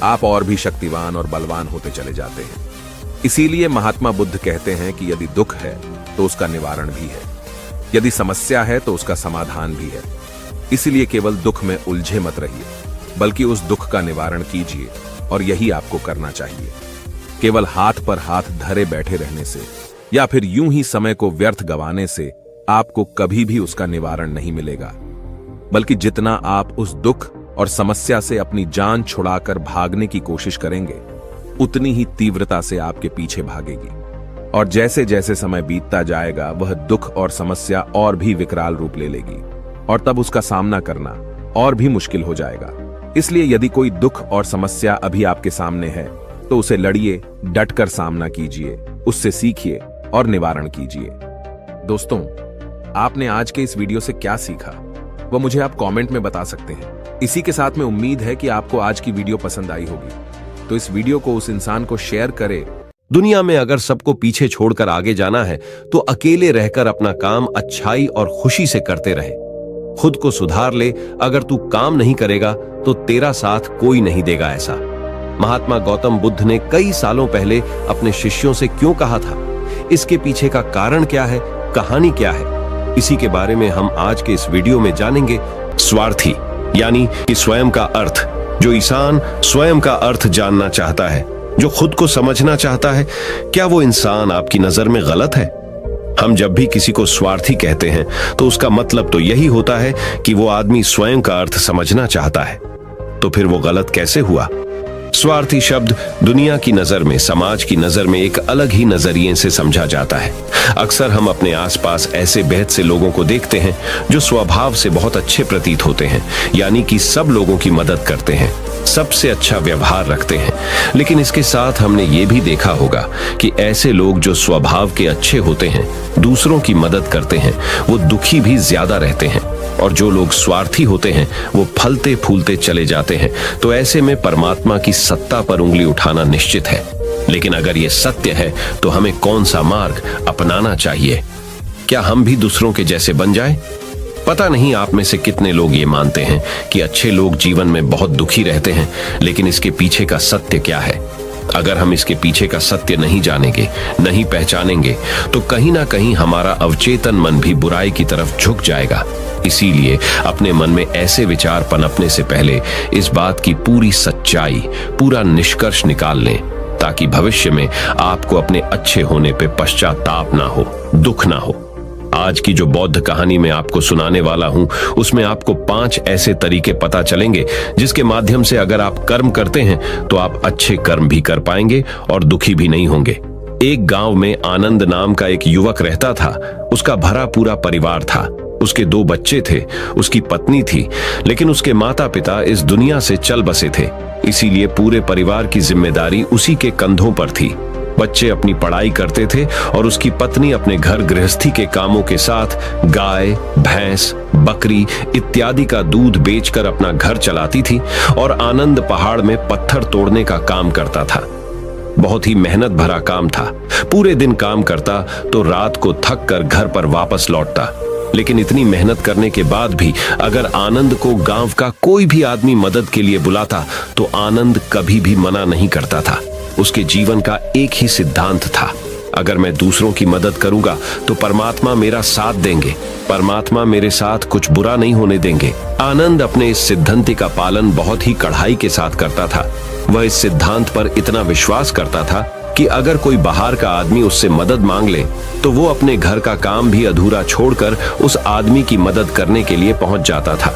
आप और भी शक्तिवान और बलवान होते चले जाते हैं। इसीलिए महात्मा बुद्ध कहते हैं कि यदि दुख है तो उसका निवारण भी है, यदि समस्या है तो उसका समाधान भी है। इसलिए केवल दुख में उलझे मत रहिए, बल्कि उस दुख का निवारण कीजिए और यही आपको करना चाहिए। केवल हाथ पर हाथ धरे बैठे रहने से या फिर यूं ही समय को व्यर्थ गंवाने से आपको कभी भी उसका निवारण नहीं मिलेगा, बल्कि जितना आप उस दुख और समस्या से अपनी जान छुड़ाकर भागने की कोशिश करेंगे, उतनी ही तीव्रता से आपके पीछे भागेगी। और जैसे जैसे समय बीतता जाएगा वह दुख और समस्या और भी विकराल रूप ले लेगी और तब उसका सामना करना और भी मुश्किल हो जाएगा। इसलिए यदि कोई दुख और समस्या अभी आपके सामने है तो उसे लड़िए, डटकर सामना कीजिए, उससे सीखिए और निवारण कीजिए। दोस्तों, आपने आज के इस वीडियो से क्या सीखा वो मुझे आप कमेंट में बता सकते हैं। इसी के साथ में उम्मीद है कि आपको आज की वीडियो पसंद आई होगी, तो इस वीडियो को उस इंसान को शेयर करें। दुनिया में अगर सबको पीछे छोड़कर आगे जाना है तो अकेले रहकर अपना काम अच्छाई और खुशी से करते रहे। खुद को सुधार ले, अगर तू काम नहीं करेगा तो तेरा साथ कोई नहीं देगा। ऐसा महात्मा गौतम बुद्ध ने कई सालों पहले अपने शिष्यों से क्यों कहा था? इसके पीछे का कारण क्या है, कहानी क्या है? इसी के बारे में हम आज के इस वीडियो में जानेंगे। स्वार्थी यानी कि स्वयं का अर्थ। जो इंसान स्वयं का अर्थ जानना चाहता है, जो खुद को समझना चाहता है, क्या वो इंसान आपकी नजर में गलत है? हम जब भी किसी को स्वार्थी कहते हैं तो उसका मतलब तो यही होता है कि वो आदमी स्वयं का अर्थ समझना चाहता है। तो फिर वो गलत कैसे हुआ? स्वार्थी शब्द दुनिया की नजर में, समाज की नजर में एक अलग ही नजरिए से समझा जाता है। अक्सर हम अपने आसपास ऐसे बेहद से लोगों को देखते हैं जो स्वभाव से बहुत अच्छे प्रतीत होते हैं, यानी कि सब लोगों की मदद करते हैं, सबसे अच्छा व्यवहार रखते हैं। लेकिन इसके साथ हमने ये भी देखा होगा कि ऐसे लोग जो स्वभाव के अच्छे होते हैं, दूसरों की मदद करते हैं, वो दुखी भी ज्यादा रहते हैं। और जो लोग स्वार्थी होते हैं वो फलते फूलते चले जाते हैं। तो ऐसे में परमात्मा की सत्ता पर उंगली उठाना निश्चित है। लेकिन अगर ये सत्य है तो हमें कौन सा मार्ग अपनाना चाहिए? क्या हम भी दूसरों के जैसे बन जाएं? पता नहीं आप में से कितने लोग ये मानते हैं कि अच्छे लोग जीवन में बहुत दुखी रहते हैं, लेकिन इसके पीछे का सत्य क्या है? अगर हम इसके पीछे का सत्य नहीं जानेंगे, नहीं पहचानेंगे, तो कहीं ना कहीं हमारा अवचेतन मन भी बुराई की तरफ झुक जाएगा। इसीलिए अपने मन में ऐसे विचार पनपने से पहले इस बात की पूरी सच्चाई, पूरा निष्कर्ष निकाल लें, ताकि भविष्य में आपको अपने अच्छे होने पे पश्चाताप ना हो, दुख ना हो। आज की जो बौद्ध कहानी मैं आपको सुनाने वाला हूं, उसमें आपको 5 ऐसे तरीके पता चलेंगे जिसके माध्यम से अगर आप कर्म करते हैं तो आप अच्छे कर्म भी कर पाएंगे और दुखी भी नहीं होंगे। एक गांव में आनंद नाम का एक युवक रहता था। उसका भरा पूरा परिवार था। उसके 2 बच्चे थे, उसकी पत्नी थी, लेकिन उसके माता पिता इस दुनिया से चल बसे थे। इसीलिए पूरे परिवार की जिम्मेदारी उसी के कंधों पर थी। बच्चे अपनी पढ़ाई करते थे और उसकी पत्नी अपने घर गृहस्थी के कामों के साथ गाय, भैंस, बकरी इत्यादि का दूध बेचकर अपना घर चलाती थी और आनंद पहाड़ में पत्थर तोड़ने का काम करता था। बहुत ही मेहनत भरा काम था। पूरे दिन काम करता तो रात को थक कर घर पर वापस लौटता। लेकिन इतनी मेहनत करने के बाद भी अगर आनंद को गांव का कोई भी आदमी मदद के लिए बुलाता तो आनंद कभी भी मना नहीं करता था। उसके जीवन का एक ही सिद्धांत था, अगर मैं दूसरों की मदद करूंगा तो परमात्मा मेरा साथ देंगे, परमात्मा मेरे साथ कुछ बुरा नहीं होने देंगे। आनंद अपने इस सिद्धांत का पालन बहुत ही कड़ाई के साथ करता था। वह इस सिद्धांत पर इतना विश्वास करता था कि अगर कोई बाहर का आदमी उससे मदद मांग ले तो वो अपने घर का काम भी अधूरा छोड़कर उस आदमी की मदद करने के लिए पहुंच जाता था,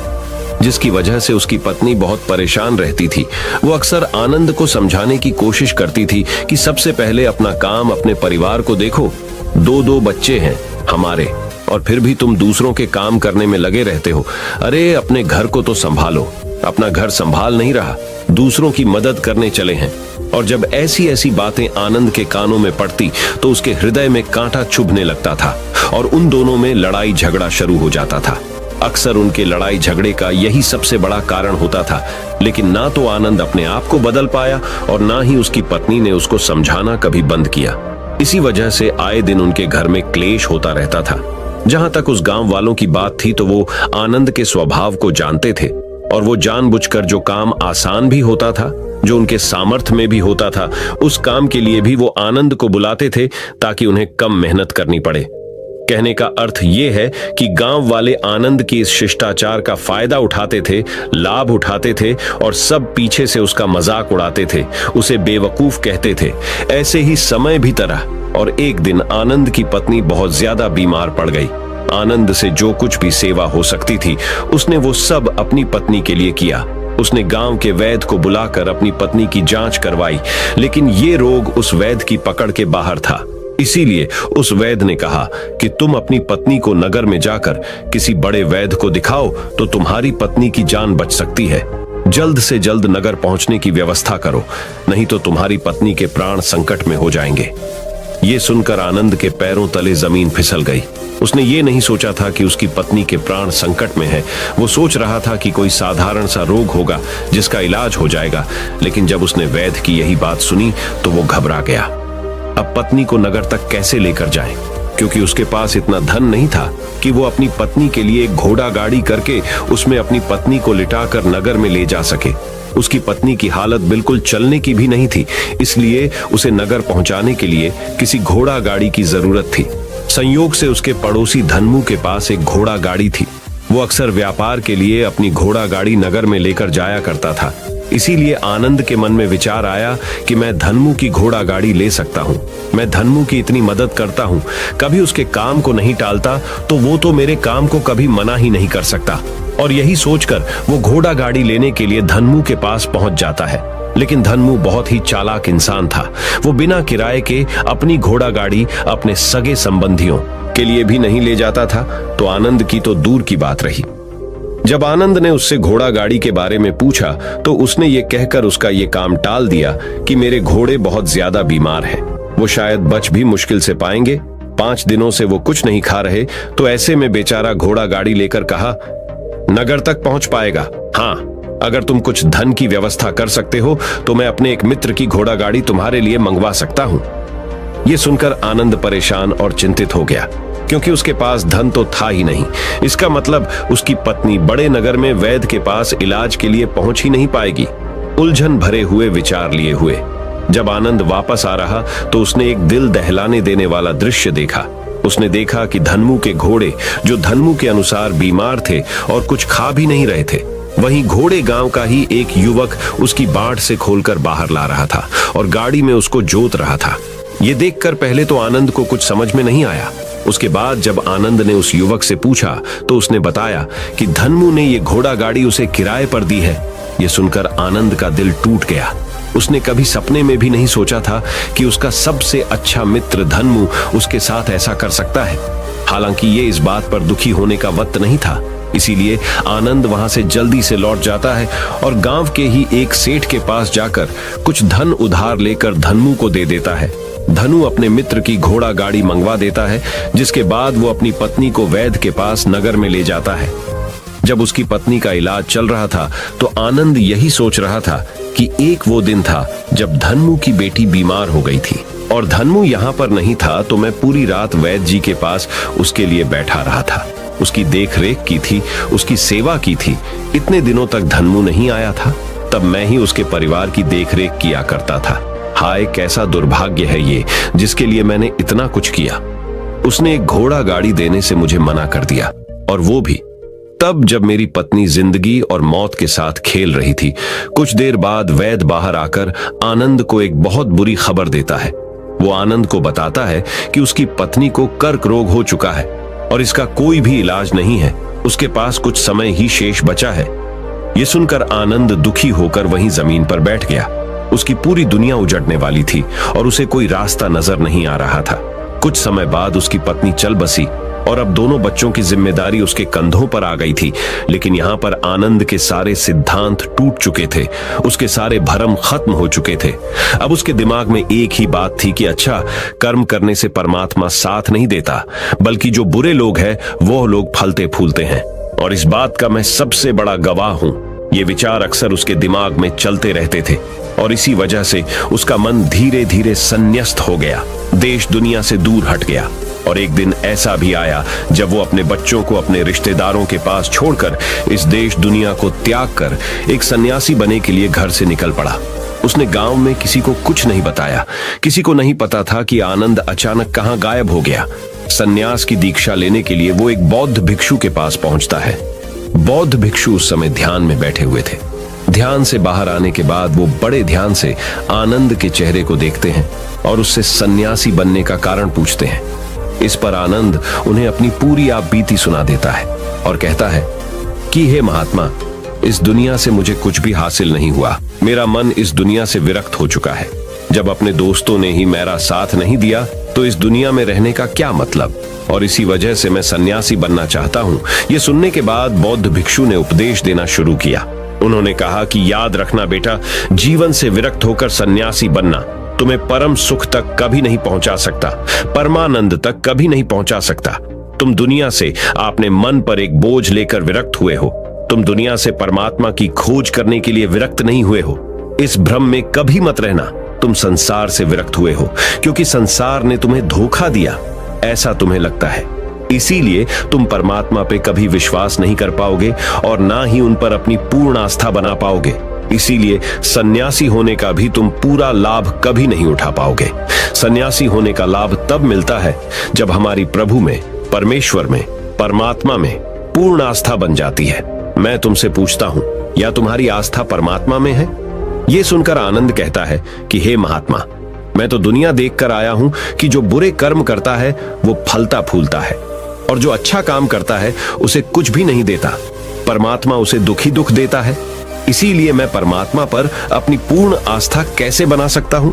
जिसकी वजह से उसकी पत्नी बहुत परेशान रहती थी। वो अक्सर आनंद को समझाने की कोशिश करती थी कि सबसे पहले अपना काम, अपने परिवार को देखो। 2 बच्चे हैं हमारे और फिर भी तुम दूसरों के काम करने में लगे रहते हो। अरे अपने घर को तो संभालो। अपना घर संभाल नहीं रहा, दूसरों की मदद करने चले हैं। और जब ऐसी ऐसी बातें आनंद के कानों में पड़ती तो उसके हृदय में कांटा चुभने लगता था और उन दोनों में लड़ाई झगड़ा शुरू हो जाता था। अक्सर उनके लड़ाई झगड़े का यही सबसे बड़ा कारण होता था। लेकिन ना तो आनंद अपने आप को बदल पाया और ना ही उसकी पत्नी ने उसको समझाना कभी बंद किया। इसी वजह से आए दिन उनके घर में क्लेश होता रहता था। जहां तक उस गांव वालों की बात थी तो वो आनंद के स्वभाव को जानते थे और वो जानबूझकर जो काम आसान भी होता था, जो उनके सामर्थ्य में भी होता था, उस काम के लिए भी वो आनंद को बुलाते थे ताकि उन्हें कम मेहनत करनी पड़े। कहने का अर्थ ये है कि गांव वाले आनंद की इस शिष्टाचार का फायदा उठाते थे, लाभ उठाते थे और सब पीछे से उसका मजाक उड़ाते थे, उसे बेवकूफ कहते थे। ऐसे ही समय भी तरह और एक दिन आनंद की पत्नी बहुत ज्यादा बीमार पड़ गई। आनंद से जो कुछ भी सेवा हो सकती थी उसने वो सब अपनी पत्नी के लिए किया। उसने गांव के वैद्य को बुलाकर अपनी पत्नी की जांच करवाई, लेकिन ये रोग उस वैद्य की पकड़ के बाहर था। इसीलिए उस वैद्य ने कहा कि तुम अपनी पत्नी को नगर में जाकर किसी बड़े वैद्य को दिखाओ तो तुम्हारी पत्नी की जान बच सकती है। जल्द से जल्द नगर पहुंचने की व्यवस्था करो, नहीं तो तुम्हारी पत्नी के प्राण संकट में हो जाएंगे। ये सुनकर आनंद के पैरों तले जमीन फिसल गई। उसने ये नहीं सोचा था कि उसकी पत्नी के प्राण संकट में है। वो सोच रहा था कि कोई साधारण सा रोग होगा जिसका इलाज हो जाएगा। लेकिन जब उसने वैद्य की यही बात सुनी तो वो घबरा गया। अब पत्नी को नगर तक कैसे लेकर जाएं? क्योंकि उसके पास इतना धन नहीं था कि वो अपनी पत्नी के लिए एक घोड़ा गाड़ी करके उसमें अपनी पत्नी को लिटाकर नगर में ले जा सके। उसकी पत्नी की हालत बिल्कुल चलने की भी नहीं थी, इसलिए उसे नगर पहुंचाने के लिए किसी घोड़ा गाड़ी की जरूरत थी। संयोग से उसके पड़ोसी धन्मू के पास एक घोड़ा गाड़ी थी। वो अक्सर व्यापार के लिए अपनी घोड़ा गाड़ी नगर में लेकर जाया करता था। इसीलिए आनंद के मन में विचार आया कि मैं धन्मू की घोड़ा गाड़ी ले सकता हूँ। मैं धन्मू की इतनी मदद करता हूँ, कभी उसके काम को नहीं टालता, तो वो तो मेरे काम को कभी मना ही नहीं कर सकता। और यही सोचकर वो घोड़ा गाड़ी लेने के लिए धन्मू के पास पहुंच जाता है। लेकिन धन्मू बहुत ही चालाक इंसान था। वो बिना किराए के अपनी घोड़ा गाड़ी अपने सगे संबंधियों के लिए भी नहीं ले जाता था, तो आनंद की तो दूर की बात रही। जब आनंद ने उससे घोड़ा गाड़ी के बारे में पूछा तो उसने ये कहकर उसका ये काम टाल दिया कि मेरे घोड़े बहुत ज्यादा बीमार हैं, वो शायद बच भी मुश्किल से पाएंगे। 5 दिनों से वो कुछ नहीं खा रहे, तो ऐसे में बेचारा घोड़ा गाड़ी लेकर कहा, नगर तक पहुंच पाएगा। हाँ, अगर तुम कुछ धन की व्यवस्था कर सकते हो तो मैं अपने एक मित्र की घोड़ा गाड़ी तुम्हारे लिए मंगवा सकता हूं। यह सुनकर आनंद परेशान और चिंतित हो गया, क्योंकि उसके पास धन तो था ही नहीं। इसका मतलब उसकी पत्नी बड़े नगर में वैद्य के पास इलाज के लिए पहुंच ही नहीं पाएगी। उलझन भरे हुए विचार लिए हुए जब आनंद वापस आ रहा तो उसने एक दिल दहलाने देने वाला दृश्य देखा। उसने देखा कि धन्मू के घोड़े, जो धन्मू के अनुसार बीमार थे और कुछ खा भी नहीं रहे थे, वहीं घोड़े गांव का ही एक युवक उसकी बाट से खोलकर बाहर ला रहा था और गाड़ी में उसको जोत रहा था। ये देखकर पहले तो आनंद को कुछ समझ में नहीं आया। उसके बाद जब आनंद ने उस युवक से पूछा तो उसने बताया कि धन्मू ने ये घोड़ा गाड़ी उसे किराए पर दी है। ये सुनकर आनंद का दिल टूट गया। उसने कभी सपने में भी नहीं सोचा था कि उसका सबसे अच्छा मित्र धन्मू उसके साथ ऐसा कर सकता है। हालांकि ये इस बात पर दुखी होने का वक्त नहीं था, इसीलिए आनंद वहां से जल्दी से लौट जाता है और गांव के ही एक सेठ के पास जाकर कुछ धन उधार लेकर धन्मू को दे देता है। धनु अपने मित्र की घोड़ा गाड़ी मंगवा देता है, जिसके बाद वो अपनी पत्नी को वैद्य के पास नगर में ले जाता है। जब उसकी पत्नी का इलाज चल रहा था तो आनंद यही सोच रहा था कि एक वो दिन था जब धन्मु की बेटी बीमार हो गई थी और धन्मु यहाँ पर नहीं था, तो मैं पूरी रात वैद्य जी के पास उसके लिए बैठा रहा था, उसकी देख रेख की थी, उसकी सेवा की थी। इतने दिनों तक धन्मु नहीं आया था, तब मैं ही उसके परिवार की देख रेख किया करता था। हाय कैसा दुर्भाग्य है ये, जिसके लिए मैंने इतना कुछ किया। उसने एक घोड़ा गाड़ी देने से मुझे मना कर दिया, और वो भी तब जब मेरी पत्नी जिंदगी और मौत के साथ खेल रही थी। कुछ देर बाद वैद्य बाहर आकर आनंद को एक बहुत बुरी खबर देता है। वो आनंद को बताता है कि उसकी पत्नी को कर्क रोग हो चुका है और इसका कोई भी इलाज नहीं है, उसके पास कुछ समय ही शेष बचा है। ये सुनकर आनंद दुखी होकर वहीं जमीन पर बैठ गया। उसकी पूरी दुनिया उजड़ने वाली थी और उसे कोई रास्ता नजर नहीं आ रहा था। कुछ समय बाद उसकी पत्नी चल बसी और अब दोनों बच्चों की जिम्मेदारी उसके कंधों पर आ गई थी। लेकिन यहाँ पर आनंद के सारे सिद्धांत टूट चुके थे, उसके सारे भरम खत्म हो चुके थे। अब उसके दिमाग में एक ही बात थी कि अच्छा, कर्म करने से परमात्मा साथ नहीं देता, बल्कि जो बुरे लोग हैं वो लोग फलते फूलते हैं, और इस बात का मैं सबसे बड़ा गवाह हूं। ये विचार अक्सर उसके दिमाग में चलते रहते थे और इसी वजह से उसका मन धीरे धीरे संन्यस्त हो गया, देश दुनिया से दूर हट गया। और एक दिन ऐसा भी आया जब वो अपने बच्चों को अपने रिश्तेदारों के पास छोड़कर इस देश दुनिया को त्याग कर एक सन्यासी बनने के लिए घर से निकल पड़ा। उसने गांव में किसी को कुछ नहीं बताया, किसी को नहीं पता था कि आनंद अचानक कहां गायब हो गया। सन्यास की दीक्षा लेने के लिए वो एक बौद्ध भिक्षु के पास पहुंचता है। बौद्ध भिक्षु उस समय ध्यान में बैठे हुए थे। ध्यान से बाहर आने के बाद वो बड़े ध्यान से आनंद के चेहरे को देखते हैं और उससे सन्यासी बनने का कारण पूछते हैं। इस पर आनंद उन्हें अपनी पूरी आप बीती सुना देता है और कहता है कि हे महात्मा, इस दुनिया से मुझे कुछ भी हासिल नहीं हुआ। मेरा मन इस दुनिया से विरक्त हो चुका है। जब अपने दोस्तों ने ही मेरा साथ नहीं दिया तो इस दुनिया में रहने का क्या मतलब, और इसी वजह से मैं सन्यासी बनना चाहता हूँ। ये सुनने के बाद बौद्ध भिक्षु ने उपदेश देना शुरू किया। उन्होंने कहा कि याद रखना बेटा, जीवन से विरक्त होकर सन्यासी बनना तुम्हें परम सुख तक कभी नहीं पहुंचा सकता, परमानंद तक कभी नहीं पहुंचा सकता। तुम दुनिया से आपने मन पर एक बोझ लेकर विरक्त हुए हो। तुम दुनिया से परमात्मा की खोज करने के लिए विरक्त नहीं हुए हो। इस भ्रम में कभी मत रहना तुम संसार से विरक्त हुए हो, क्योंकि संसार ने तुम्हें धोखा दिया, ऐसा तुम्हें लगता है। इसीलिए तुम परमात्मा पे कभी विश्वास नहीं कर पाओगे और ना ही उन पर अपनी पूर्ण आस्था बना पाओगे। इसीलिए सन्यासी होने का भी तुम पूरा लाभ कभी नहीं उठा पाओगे। सन्यासी होने का लाभ तब मिलता है जब हमारी प्रभु में, परमेश्वर में, परमात्मा में पूर्ण आस्था बन जाती है। मैं तुमसे पूछता हूं, या तुम्हारी आस्था परमात्मा में है? ये सुनकर आनंद कहता है कि हे महात्मा, मैं तो दुनिया देखकर आया हूं कि जो बुरे कर्म करता है वो फलता फूलता है, और जो अच्छा काम करता है उसे कुछ भी नहीं देता। परमात्मा उसे दुखी दुख देता है। इसीलिए मैं परमात्मा पर अपनी पूर्ण आस्था कैसे बना सकता हूं?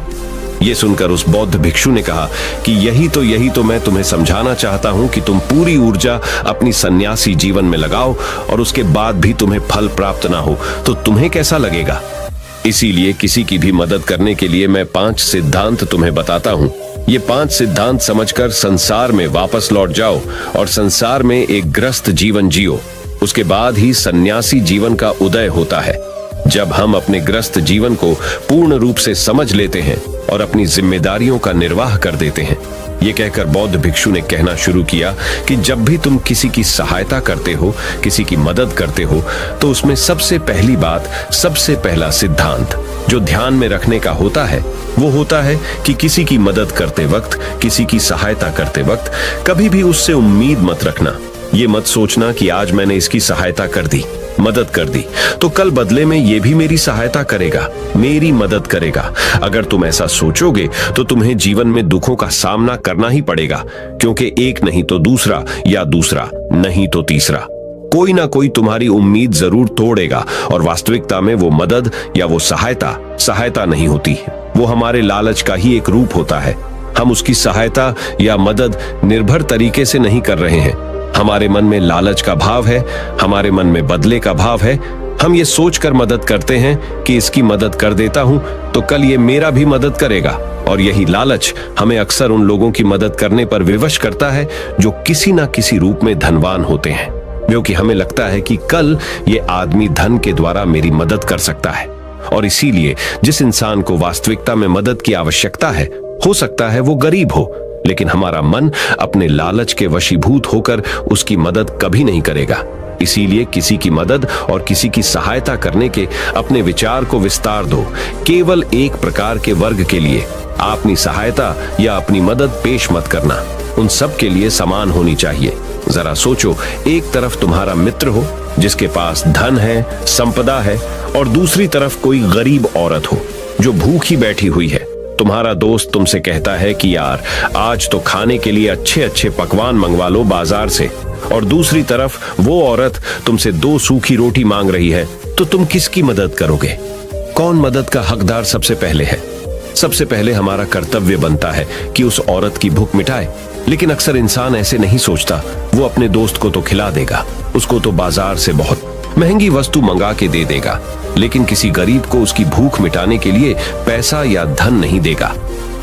यह सुनकर उस बौद्ध भिक्षु ने कहा कि यही तो मैं तुम्हें समझाना चाहता हूं कि तुम पूरी ऊर्जा अपनी सन्यासी जीवन में लगाओ और उसके बाद भी तुम्हें फल प्राप्त ना हो तो तुम्हें कैसा लगेगा। इसीलिए किसी की भी मदद करने के लिए मैं 5 सिद्धांत तुम्हें बताता हूं। ये 5 सिद्धांत समझकर संसार में वापस लौट जाओ और संसार में एक ग्रस्त जीवन जियो। उसके बाद ही सन्यासी जीवन का उदय होता है। जब हम अपने ग्रस्त जीवन को पूर्ण रूप से समझ लेते हैं और अपनी जिम्मेदारियों का निर्वाह कर देते हैं। ये कहकर बौद्ध भिक्षु ने कहना शुरू किया कि जब भी तुम किसी की सहायता करते हो, किसी की मदद करते हो, तो उसमें सबसे पहली बात, सबसे पहला सिद्धांत जो ध्यान में रखने का होता है वो होता है कि किसी की मदद करते वक्त, किसी की सहायता करते वक्त कभी भी उससे उम्मीद मत रखना। ये मत सोचना कि आज मैंने इसकी सहायता कर दी, मदद कर दी, तो कल बदले में ये भी मेरी सहायता करेगा, मेरी मदद करेगा। अगर तुम ऐसा सोचोगे तो तुम्हें जीवन में दुखों का सामना करना ही पड़ेगा, क्योंकि एक नहीं तो दूसरा, या दूसरा नहीं तो तीसरा, कोई ना कोई तुम्हारी उम्मीद जरूर तोड़ेगा। और वास्तविकता में वो मदद या वो सहायता नहीं होती, वो हमारे लालच का ही एक रूप होता है। हम उसकी सहायता या मदद निर्भर तरीके से नहीं कर रहे हैं। हमारे मन में लालच का भाव है, हमारे मन में बदले का भाव है, हम ये सोचकर मदद करते हैं कि इसकी मदद कर देता हूं तो कल ये मेरा भी मदद करेगा, और यही लालच हमें अक्सर उन लोगों की मदद करने पर विवश करता है जो किसी ना किसी रूप में धनवान होते हैं, क्योंकि हमें लगता है कि कल ये आदमी धन के द्वारा मेरी मदद कर सकता है। और इसीलिए जिस इंसान को वास्तविकता में मदद की आवश्यकता है, हो सकता है वो गरीब हो, लेकिन हमारा मन अपने लालच के वशीभूत होकर उसकी मदद कभी नहीं करेगा। इसीलिए किसी की मदद और किसी की सहायता करने के अपने विचार को विस्तार दो। केवल एक प्रकार के वर्ग के लिए अपनी सहायता या अपनी मदद पेश मत करना, उन सब के लिए समान होनी चाहिए। जरा सोचो, एक तरफ तुम्हारा मित्र हो जिसके पास धन है, संपदा है, और दूसरी तरफ कोई गरीब औरत हो जो भूखी बैठी हुई है। तुम्हारा दोस्त तुमसे कहता है कि यार आज तो खाने के लिए अच्छे अच्छे पकवान मंगवा लो बाजार से, और दूसरी तरफ वो औरत तुमसे 2 सूखी रोटी मांग रही है, तो तुम किसकी मदद करोगे? कौन मदद का हकदार सबसे पहले है? सबसे पहले हमारा कर्तव्य बनता है कि उस औरत की भूख मिटाए, लेकिन अक्सर इंसान ऐसे नहीं सोचता। वो अपने दोस्त को तो खिला देगा, उसको तो बाजार से बहुत महंगी वस्तु मंगा के दे देगा, लेकिन किसी गरीब को उसकी भूख मिटाने के लिए पैसा या धन नहीं देगा।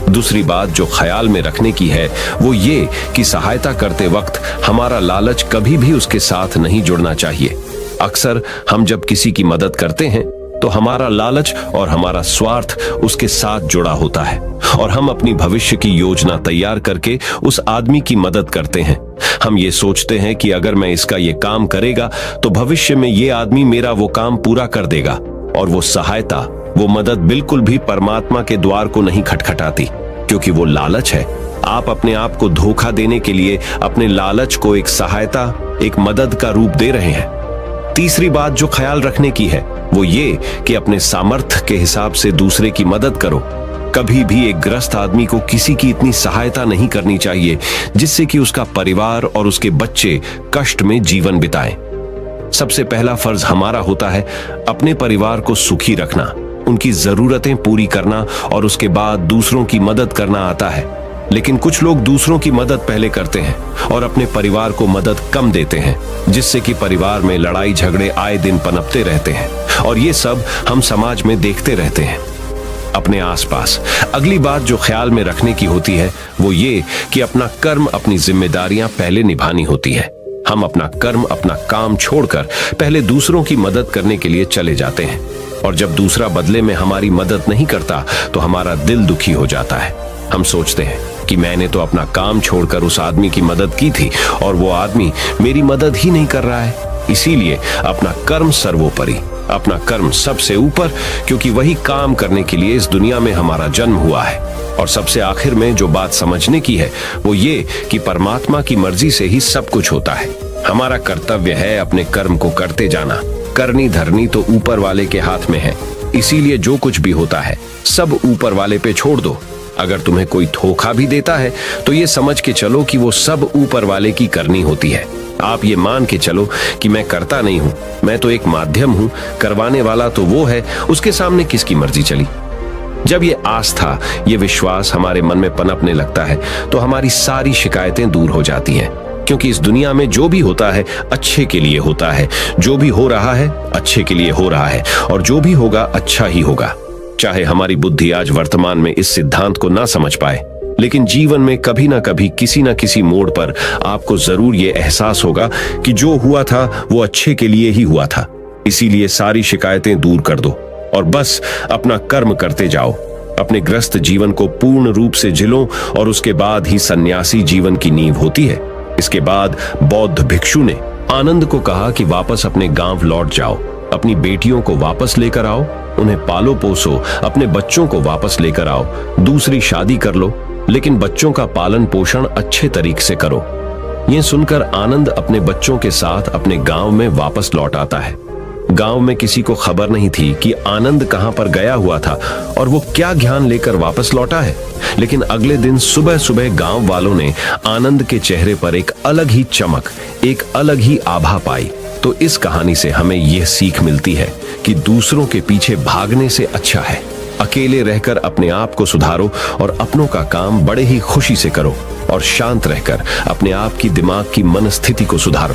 दूसरी बात जो ख्याल में रखने की है वो ये कि सहायता करते वक्त हमारा लालच कभी भी उसके साथ नहीं जुड़ना चाहिए। अक्सर हम जब किसी की मदद करते हैं तो हमारा लालच और हमारा स्वार्थ उसके साथ जुड़ा होता है, और हम अपनी भविष्य की योजना तैयार करके उस आदमी की मदद करते हैं। हम ये सोचते हैं कि अगर मैं इसका ये काम करेगा तो भविष्य में ये आदमी मेरा वो काम पूरा कर देगा, और वो सहायता, वो मदद बिल्कुल भी परमात्मा के द्वार को नहीं खटखटाती, क्योंकि वो लालच है। आप अपने आप को धोखा देने के लिए अपने लालच को एक सहायता, एक मदद का रूप दे रहे हैं। तीसरी बात जो ख्याल रखने की है वो ये कि अपने सामर्थ्य के हिसाब से दूसरे की मदद करो। कभी भी एक ग्रस्त आदमी को किसी की इतनी सहायता नहीं करनी चाहिए जिससे कि उसका परिवार और उसके बच्चे कष्ट में जीवन बिताएं। सबसे पहला फर्ज हमारा होता है अपने परिवार को सुखी रखना, उनकी जरूरतें पूरी करना, और उसके बाद दूसरों की मदद करना आता है। लेकिन कुछ लोग दूसरों की मदद पहले करते हैं और अपने परिवार को मदद कम देते हैं, जिससे कि परिवार में लड़ाई झगड़े आए दिन पनपते रहते हैं, और ये सब हम समाज में देखते रहते हैं अपने आसपास। अगली बात जो ख्याल में रखने की होती है वो ये कि अपना कर्म, अपनी जिम्मेदारियां पहले निभानी होती है। हम अपना कर्म, अपना काम छोड़कर पहले दूसरों की मदद करने के लिए चले जाते हैं, और जब दूसरा बदले में हमारी मदद नहीं करता तो हमारा दिल दुखी हो जाता है। हम सोचते हैं कि मैंने तो अपना काम छोड़कर उस आदमी की मदद की थी और वो आदमी मेरी मदद ही नहीं कर रहा है। इसीलिए अपना कर्म सर्वोपरि, अपना कर्म सबसे ऊपर, क्योंकि वही काम करने के लिए इस दुनिया में हमारा जन्म हुआ है। और सबसे आखिर में जो बात समझने की है वो ये कि परमात्मा की मर्जी से ही सब कुछ होता है। हमारा कर्तव्य है अपने कर्म को करते जाना। करनी धरनी तो ऊपर वाले के हाथ में है, इसीलिए जो कुछ भी होता है सब ऊपर वाले पे छोड़ दो। अगर तुम्हें कोई धोखा भी देता है तो ये समझ के चलो कि वो सब ऊपर वाले की करनी होती है। आप ये मान के चलो कि मैं करता नहीं हूँ, मैं तो एक माध्यम हूँ, करवाने वाला तो वो है, उसके सामने किसकी मर्जी चली। जब ये आस्था, ये विश्वास हमारे मन में पनपने लगता है तो हमारी सारी शिकायतें दूर हो जाती हैं, क्योंकि इस दुनिया में जो भी होता है अच्छे के लिए होता है, जो भी हो रहा है अच्छे के लिए हो रहा है, और जो भी होगा अच्छा ही होगा। चाहे हमारी बुद्धि आज वर्तमान में इस सिद्धांत को ना समझ पाए, लेकिन जीवन में कभी ना कभी किसी ना किसी मोड़ पर आपको जरूर ये एहसास होगा कि जो हुआ था वो अच्छे के लिए ही हुआ था। इसीलिए सारी शिकायतें दूर कर दो और बस अपना कर्म करते जाओ। अपने ग्रस्त जीवन को पूर्ण रूप से जिलो, और उसके बाद ही सन्यासी जीवन की नींव होती है। इसके बाद बौद्ध भिक्षु ने आनंद को कहा कि वापस अपने गांव लौट जाओ, अपनी बेटियों को वापस लेकर आओ, उन्हें पालो पोसो, अपने बच्चों को वापस लेकर आओ, दूसरी शादी कर लो, लेकिन बच्चों का पालन पोषण अच्छे तरीके से करो। यह सुनकर आनंद अपने बच्चों के साथ अपने गांव में वापस लौट आता है। गांव में किसी को खबर नहीं थी कि आनंद कहां पर गया हुआ था और वो क्या ज्ञान लेकर वापस लौटा है। लेकिन अगले दिन सुबह सुबह गांव वालों ने आनंद के चेहरे पर एक अलग ही चमक, एक अलग ही आभा पाई। तो इस कहानी से हमें यह सीख मिलती है कि दूसरों के पीछे भागने से अच्छा है अकेले रहकर अपने आप को सुधारो और अपनों का काम बड़े ही खुशी से करो, और शांत रहकर अपने आप की दिमाग की मनस्थिति को सुधारो।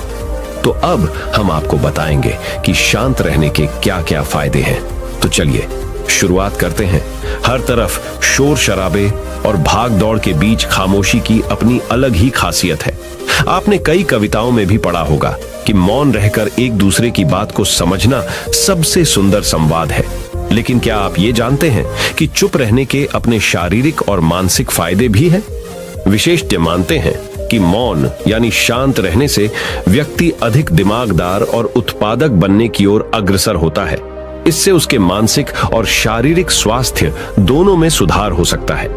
तो अब हम आपको बताएंगे कि शांत रहने के क्या क्या फायदे हैं। तो चलिए शुरुआत करते हैं। हर तरफ शोर शराबे और भाग दौड़ के बीच खामोशी की अपनी अलग ही खासियत है। आपने कई कविताओं में भी पढ़ा होगा कि मौन रहकर एक दूसरे की बात को समझना सबसे सुंदर संवाद है। लेकिन क्या आप ये जानते हैं कि चुप रहने के अपने शारीरिक और मानसिक फायदे भी हैं? विशेषज्ञ मानते हैं कि मौन यानी शांत रहने से व्यक्ति अधिक दिमागदार और उत्पादक बनने की ओर अग्रसर होता है। इससे उसके मानसिक और शारीरिक स्वास्थ्य दोनों में सुधार हो सकता है।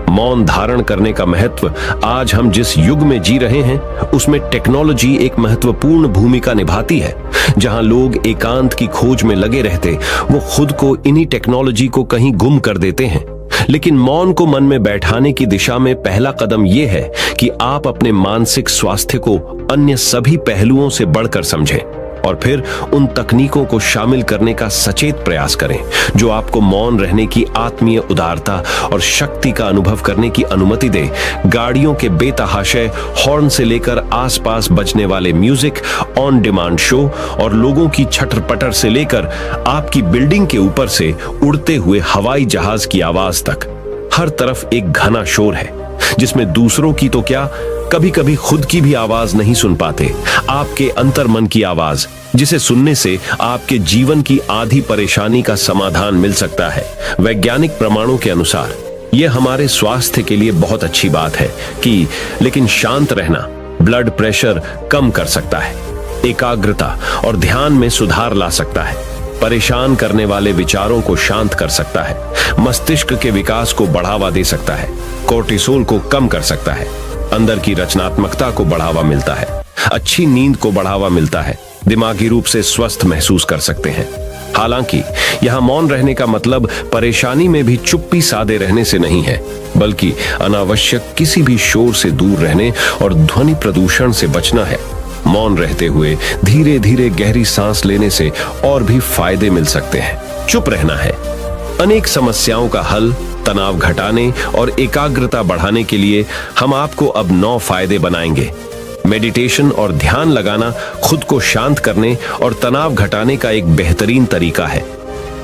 मौन धारण करने का महत्व आज हम जिस युग में जी रहे हैं उसमें टेक्नोलॉजी एक महत्वपूर्ण भूमिका निभाती है। जहां लोग एकांत की खोज में लगे रहते, वो खुद को इन्हीं टेक्नोलॉजी को कहीं गुम कर देते हैं। लेकिन मौन को मन में बैठाने की दिशा में पहला कदम यह है कि आप अपने मानसिक स्वास्थ्य को अन्य सभी पहलुओं से बढ़कर समझें और फिर उन तकनीकों को शामिल करने का सचेत प्रयास करें जो आपको मौन रहने की आत्मीय उदारता और शक्ति का अनुभव करने की अनुमति दे। गाड़ियों के बेतहाशा हॉर्न से लेकर आसपास बजने वाले म्यूजिक, ऑन डिमांड शो और लोगों की छटर-पटर से लेकर आपकी बिल्डिंग के ऊपर से उड़ते हुए हवाई जहाज की आवाज तक, हर तरफ एक घना शोर है जिसमें दूसरों की तो क्या, कभी कभी खुद की भी आवाज नहीं सुन पाते। आपके अंतर्मन की आवाज, जिसे सुनने से आपके जीवन की आधी परेशानी का समाधान मिल सकता है। वैज्ञानिक प्रमाणों के अनुसार यह हमारे स्वास्थ्य के लिए बहुत अच्छी बात है लेकिन शांत रहना ब्लड प्रेशर कम कर सकता है, एकाग्रता और ध्यान में सुधार ला सकता है, परेशान करने वाले विचारों को शांत कर सकता है, मस्तिष्क के विकास को बढ़ावा दे सकता है, कोर्टिसोल को कम कर सकता है, अंदर की रचनात्मकता को बढ़ावा मिलता है, अच्छी नींद को बढ़ावा मिलता है, दिमागी रूप से स्वस्थ महसूस कर सकते हैं। हालांकि यहां मौन रहने का मतलब परेशानी में भी चुप्पी साधे रहने से नहीं है, बल्कि अनावश्यक किसी भी शोर से दूर रहने और ध्वनि प्रदूषण से बचना है। मौन रहते हुए धीरे धीरे गहरी सांस लेने से और भी फायदे मिल सकते हैं। चुप रहना है अनेक समस्याओं का हल। तनाव घटाने और एकाग्रता बढ़ाने के लिए हम आपको अब 9 फायदे बनाएंगे। मेडिटेशन और ध्यान लगाना खुद को शांत करने और तनाव घटाने का एक बेहतरीन तरीका है।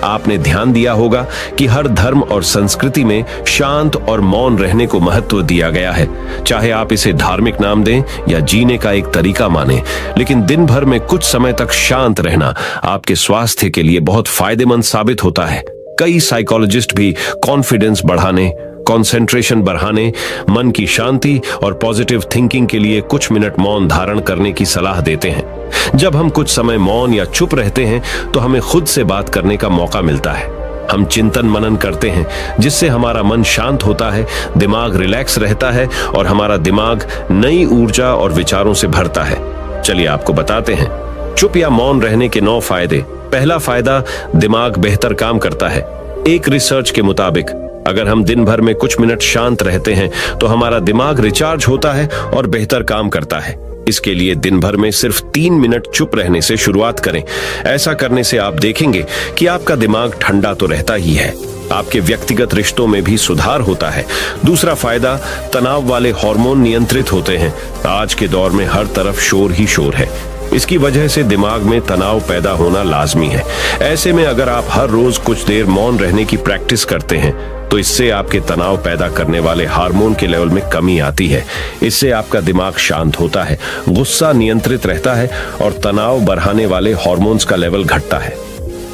आपने ध्यान दिया होगा कि हर धर्म और संस्कृति में शांत और मौन रहने को महत्व दिया गया है। चाहे आप इसे धार्मिक नाम दें या जीने का एक तरीका माने, लेकिन दिन भर में कुछ समय तक शांत रहना आपके स्वास्थ्य के लिए बहुत फायदेमंद साबित होता है। कई साइकोलॉजिस्ट भी कॉन्फिडेंस बढ़ाने, कंसंट्रेशन बढ़ाने, मन की शांति और पॉजिटिव थिंकिंग के लिए कुछ मिनट मौन धारण करने की सलाह देते हैं। जब हम कुछ समय मौन या चुप रहते हैं तो हमें खुद से बात करने का मौका मिलता है। हम चिंतन मनन करते हैं जिससे हमारा मन शांत होता है, दिमाग रिलैक्स रहता है और हमारा दिमाग नई ऊर्जा और विचारों से भरता है। चलिए आपको बताते हैं चुप या मौन रहने के 9 फायदे। पहला फायदा, दिमाग बेहतर काम करता है। एक रिसर्च के मुताबिक अगर हम दिन भर में कुछ मिनट शांत रहते हैं तो हमारा दिमाग रिचार्ज होता है और बेहतर काम करता है। इसके लिए दिन भर में सिर्फ 3 मिनट चुप रहने से शुरुआत करें। ऐसा करने से आप देखेंगे कि आपका दिमाग ठंडा तो रहता ही है, आपके व्यक्तिगत रिश्तों में भी सुधार होता है। दूसरा फायदा, तनाव वाले हार्मोन नियंत्रित होते हैं। आज के दौर में हर तरफ शोर ही शोर है। इसकी वजह से दिमाग में तनाव पैदा होना लाजमी है। ऐसे में अगर आप हर रोज कुछ देर मौन रहने की प्रैक्टिस करते हैं तो इससे आपके तनाव पैदा करने वाले हार्मोन के लेवल में कमी आती है। इससे आपका दिमाग शांत होता है, गुस्सा नियंत्रित रहता है और तनाव बढ़ाने वाले हार्मोन्स का लेवल घटता है।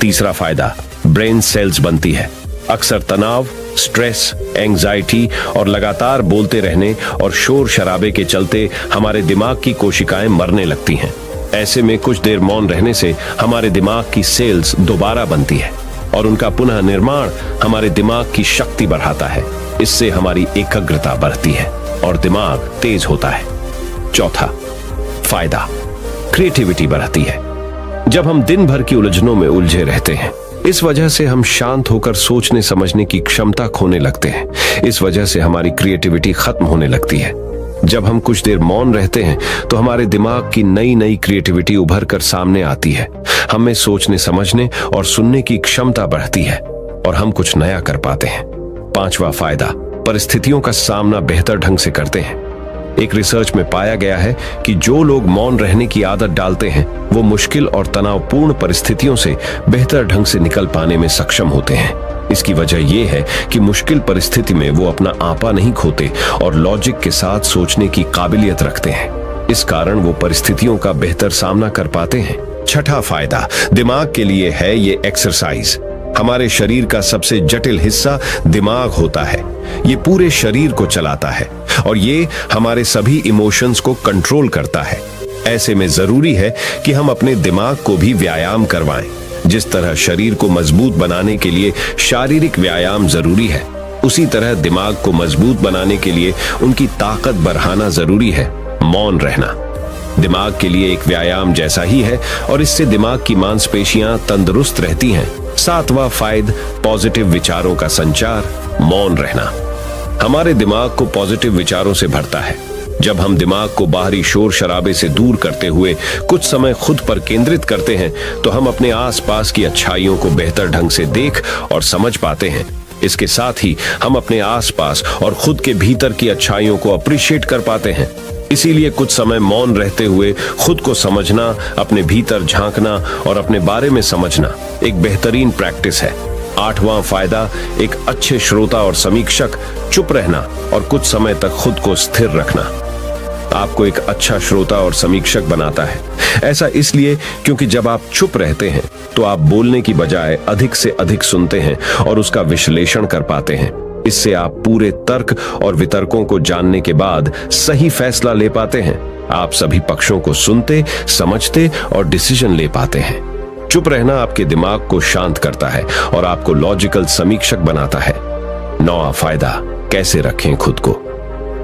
तीसरा फायदा, ब्रेन सेल्स बनती है। अक्सर तनाव, स्ट्रेस, एंजाइटी और लगातार बोलते रहने और शोर शराबे के चलते हमारे दिमाग की कोशिकाएं मरने लगती हैं। ऐसे में कुछ देर मौन रहने से हमारे दिमाग की सेल्स दोबारा बनती है और उनका पुनः निर्माण हमारे दिमाग की शक्ति बढ़ाता है। इससे हमारी एकाग्रता बढ़ती है और दिमाग तेज होता है। चौथा फायदा, क्रिएटिविटी बढ़ती है। जब हम दिन भर की उलझनों में उलझे रहते हैं, इस वजह से हम शांत होकर सोचने समझने की क्षमता खोने लगते हैं। इस वजह से हमारी क्रिएटिविटी खत्म होने लगती है। जब हम कुछ देर मौन रहते हैं तो हमारे दिमाग की नई नई क्रिएटिविटी उभर कर सामने आती है। हमें सोचने समझने और सुनने की क्षमता बढ़ती है और हम कुछ नया कर पाते हैं। पांचवा फायदा, परिस्थितियों का सामना बेहतर ढंग से करते हैं। एक रिसर्च में पाया गया है कि जो लोग मौन रहने की आदत डालते हैं वो मुश्किल और तनावपूर्ण परिस्थितियों से बेहतर ढंग से निकल पाने में सक्षम होते हैं। इसकी वजह यह है कि मुश्किल परिस्थिति में वो अपना आपा नहीं खोते और लॉजिक के साथ सोचने की काबिलियत रखते हैं। इस कारण वो परिस्थितियों का बेहतर सामना कर पाते हैं। छठा फायदा दिमाग के लिए है ये एक्सरसाइज। हमारे शरीर का सबसे जटिल हिस्सा दिमाग होता है। ये पूरे शरीर को चलाता है और ये हमारे सभी इमोशंस को कंट्रोल करता है। ऐसे में जरूरी है कि हम अपने दिमाग को भी व्यायाम करवाएं। जिस तरह शरीर को मजबूत बनाने के लिए शारीरिक व्यायाम जरूरी है, उसी तरह दिमाग को मजबूत बनाने के लिए उनकी ताकत बढ़ाना जरूरी है। मौन रहना दिमाग के लिए एक व्यायाम जैसा ही है और इससे दिमाग की मांसपेशियां तंदुरुस्त रहती हैं। सातवां फायदा पॉजिटिव विचारों का संचार। मौन रहना हमारे दिमाग को पॉजिटिव विचारों से भरता है। जब हम दिमाग को बाहरी शोर शराबे से दूर करते हुए कुछ समय खुद पर केंद्रित करते हैं तो हम अपने आसपास की अच्छाइयों को बेहतर ढंग से देख और समझ पाते हैं। इसके साथ ही हम अपने आसपास और खुद के भीतर की अच्छाइयों को अप्रिशिएट कर पाते हैं। इसीलिए कुछ समय मौन रहते हुए खुद को समझना, अपने भीतर झांकना और अपने बारे में समझना एक बेहतरीन प्रैक्टिस है। आठवां फायदा एक अच्छे श्रोता और समीक्षक। चुप रहना और कुछ समय तक खुद को स्थिर रखना आपको एक अच्छा श्रोता और समीक्षक बनाता है। ऐसा इसलिए क्योंकि जब आप चुप रहते हैं तो आप बोलने की बजाय अधिक से अधिक सुनते हैं और उसका विश्लेषण कर पाते हैं। इससे आप पूरे तर्क और वितर्कों को जानने के बाद सही फैसला ले पाते हैं। आप सभी पक्षों को सुनते, समझते और डिसीजन ले पाते हैं। चुप रहना आपके दिमाग को शांत करता है और आपको लॉजिकल समीक्षक बनाता है। नौवां फायदा कैसे रखें खुद को।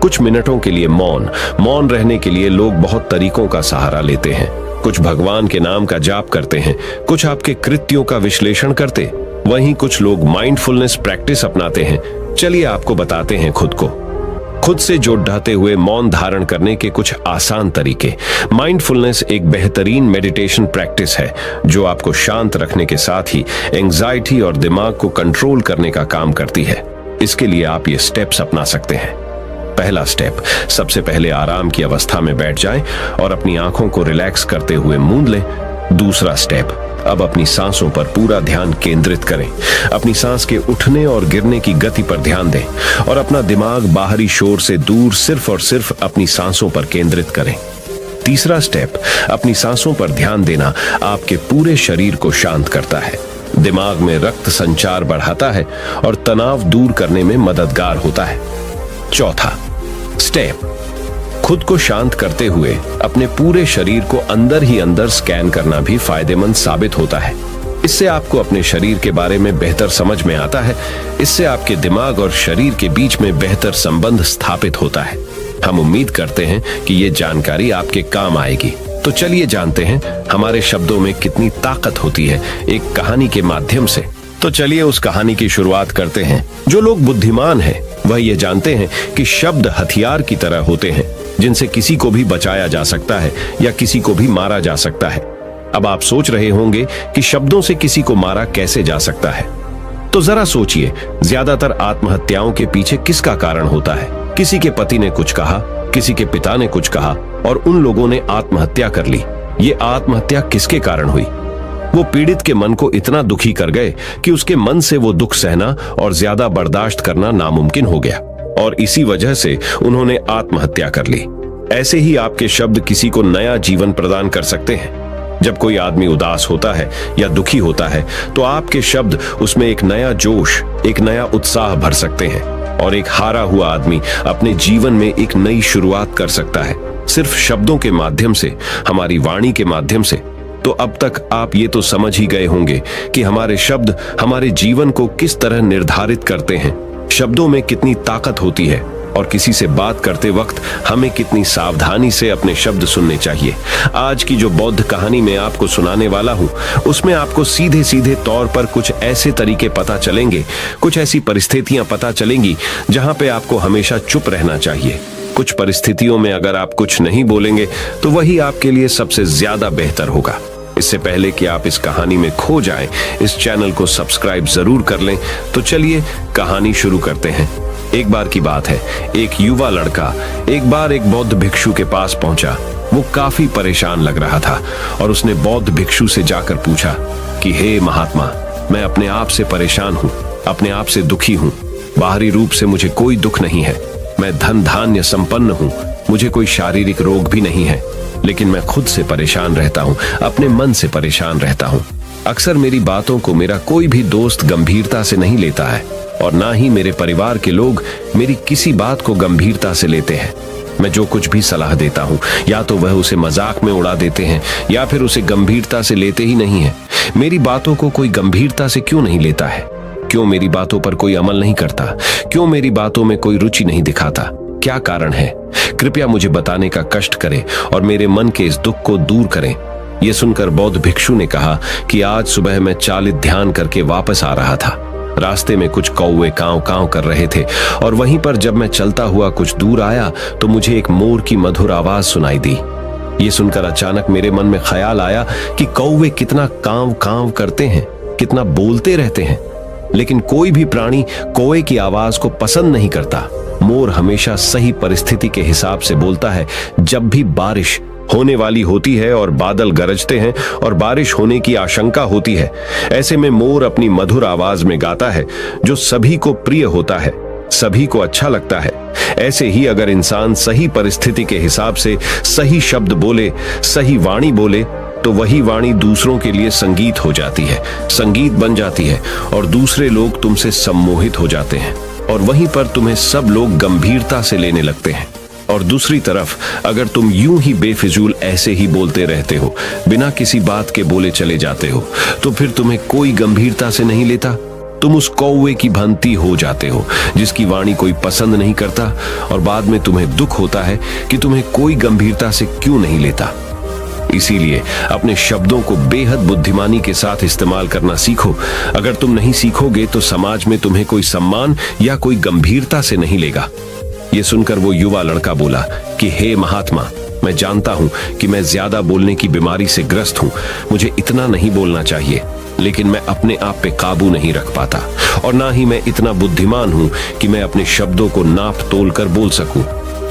कुछ मिनटों के लिए मौन रहने के लिए लोग बहुत तरीकों का सहारा लेते हैं। कुछ भगवान के नाम का जाप करते हैं, कुछ आपके कृत्यों का विश्लेषण करते, वहीं कुछ लोग माइंडफुलनेस प्रैक्टिस अपनाते हैं। चलिए आपको बताते हैं खुद से जोड़ते हुए मौन धारण करने के कुछ आसान तरीके। माइंडफुलनेस एक बेहतरीन मेडिटेशन प्रैक्टिस है जो आपको शांत रखने के साथ ही एंजाइटी और दिमाग को कंट्रोल करने का काम करती है। इसके लिए आप ये स्टेप्स अपना सकते हैं। पहला स्टेप, सबसे पहले आराम की अवस्था में बैठ जाएं और अपनी आंखों को रिलैक्स करते हुए मूंद लें। दूसरा स्टेप, अब अपनी सांसों पर पूरा ध्यान केंद्रित करें। अपनी सांस के उठने और गिरने की गति पर ध्यान दें और अपना दिमाग बाहरी शोर से दूर सिर्फ और सिर्फ अपनी सांसों पर केंद्रित करें। तीसरा स्टेप, अपनी सांसों पर ध्यान देना आपके पूरे शरीर को शांत करता है, दिमाग में रक्त संचार बढ़ाता है और तनाव दूर करने में मददगार होता है। चौथा स्टेप, खुद को शांत करते हुए अपने पूरे शरीर को अंदर ही अंदर स्कैन करना भी फायदेमंद साबित होता है। इससे आपको अपने शरीर के बारे में बेहतर समझ में आता है। इससे आपके दिमाग और शरीर के बीच में बेहतर संबंध स्थापित होता है। हम उम्मीद करते हैं कि ये जानकारी आपके काम आएगी। तो चलिए जानते हैं हमारे शब्दों में कितनी ताकत होती है एक कहानी के माध्यम से। तो चलिए उस कहानी की शुरुआत करते हैं। जो लोग बुद्धिमान हैं वह ये जानते हैं कि शब्द हथियार की तरह होते हैं जिनसे किसी को भी बचाया जा सकता है या किसी को भी मारा जा सकता है। अब आप सोच रहे होंगे कि शब्दों से किसी को मारा कैसे जा सकता है, तो जरा सोचिए, ज्यादातर आत्महत्याओं के पीछे किसका कारण होता है? किसी के पति ने कुछ कहा, किसी के पिता ने कुछ कहा और उन लोगों ने आत्महत्या कर ली। ये आत्महत्या किसके कारण हुई? वो पीड़ित के मन को इतना दुखी कर गए कि उसके मन से वो दुख सहना और ज्यादा बर्दाश्त करना नामुमकिन हो गया और इसी वजह से उन्होंने आत्महत्या कर ली। ऐसे ही आपके शब्द किसी को नया जीवन प्रदान कर सकते हैं। जब कोई आदमी उदास होता है या दुखी होता है तो आपके शब्द उसमें एक नया जोश, एक नया उत्साह भर सकते हैं और एक हारा हुआ आदमी अपने जीवन में एक नई शुरुआत कर सकता है, सिर्फ शब्दों के माध्यम से, हमारी वाणी के माध्यम से। तो अब तक आप ये तो समझ ही गए होंगे कि हमारे शब्द हमारे जीवन को किस तरह निर्धारित करते हैं। शब्दों में कितनी ताकत होती है और किसी से बात करते वक्त हमें कितनी सावधानी से अपने शब्द सुनने चाहिए। आज की जो बौद्ध कहानी मैं आपको सुनाने वाला हूँ उसमें आपको सीधे सीधे तौर पर कुछ ऐसे तरीके पता चलेंगे, कुछ ऐसी परिस्थितियां पता चलेंगी जहां पे आपको हमेशा चुप रहना चाहिए। कुछ परिस्थितियों में अगर आप कुछ नहीं बोलेंगे तो वही आपके लिए सबसे ज्यादा बेहतर होगा। इससे पहले कि आप इस कहानी में खो जाएं, इस चैनल को सब्सक्राइब जरूर कर लें। तो चलिए कहानी शुरू करते हैं। एक बार की बात है, एक युवा लड़का एक बार एक बौद्ध भिक्षु के पास पहुंचा। वो काफी परेशान लग रहा था और उसने बौद्ध भिक्षु से जाकर पूछा कि हे महात्मा, मैं अपने आप से परेशान हूँ, अपने आप से दुखी हूँ। बाहरी रूप से मुझे कोई दुख नहीं है, मैं धन धान्य संपन्न हूँ, मुझे कोई शारीरिक रोग भी नहीं है, लेकिन मैं खुद से परेशान रहता हूँ, अपने मन से परेशान रहता हूँ। अक्सर मेरी बातों को मेरा कोई भी दोस्त गंभीरता से नहीं लेता है और ना ही मेरे परिवार के लोग मेरी किसी बात को गंभीरता से लेते हैं। मैं जो कुछ भी सलाह देता हूँ या तो वह उसे मजाक में उड़ा देते हैं या फिर उसे गंभीरता से लेते ही नहीं है। मेरी बातों को कोई गंभीरता से क्यों नहीं लेता है? क्यों मेरी बातों पर कोई अमल नहीं करता? क्यों मेरी बातों में कोई रुचि नहीं दिखाता? क्या कारण है? कृपया मुझे बताने का कष्ट करें और मेरे मन के इस दुख को दूर करें। यह सुनकर बौद्ध भिक्षु ने कहा कि आज सुबह मैं चालित ध्यान करके वापस आ रहा था। रास्ते में कुछ कौवे कांव कांव कर रहे थे और वहीं पर जब मैं चलता हुआ कुछ दूर आया तो मुझे एक मोर की मधुर आवाज सुनाई दी। ये सुनकर अचानक मेरे मन में ख्याल आया कि कौवे कितना कांव कांव करते हैं, कितना बोलते रहते हैं, लेकिन कोई भी प्राणी कौवे की आवाज को पसंद नहीं करता। मोर हमेशा सही परिस्थिति के हिसाब से बोलता है। जब भी बारिश होने वाली होती है और बादल गरजते हैं और बारिश होने की आशंका होती है, ऐसे में मोर अपनी मधुर आवाज में गाता है जो सभी को प्रिय होता है, सभी को अच्छा लगता है। ऐसे ही अगर इंसान सही परिस्थिति के हिसाब से सही शब्द बोले, सही वाणी बोले, तो वही वाणी दूसरों के लिए संगीत हो जाती है, संगीत बन जाती है और दूसरे लोग तुमसे सम्मोहित हो जाते हैं और वहीं पर तुम्हें सब लोग गंभीरता से लेने लगते हैं। और दूसरी तरफ अगर तुम यूं ही बेफिजूल ऐसे ही बोलते रहते हो, बिना किसी बात के बोले चले जाते हो, तो फिर तुम्हें कोई गंभीरता से नहीं लेता। तुम उस कौवे की भांति हो जाते हो जिसकी वाणी कोई पसंद नहीं करता और बाद में तुम्हें दुख होता है कि तुम्हें कोई गंभीरता से क्यों नहीं लेता। इसीलिए अपने शब्दों को बेहद बुद्धिमानी के साथ इस्तेमाल करना सीखो। अगर तुम नहीं सीखोगे तो समाज में तुम्हें कोई सम्मान या कोई गंभीरता से नहीं लेगा। ये सुनकर वो युवा लड़का बोला कि हे महात्मा, मैं जानता हूं कि मैं ज्यादा बोलने की बीमारी से ग्रस्त हूं, मुझे इतना नहीं बोलना चाहिए, लेकिन मैं अपने आप पे काबू नहीं रख पाता और ना ही मैं इतना बुद्धिमान हूं कि मैं अपने शब्दों को नाप तोल कर बोल सकूं।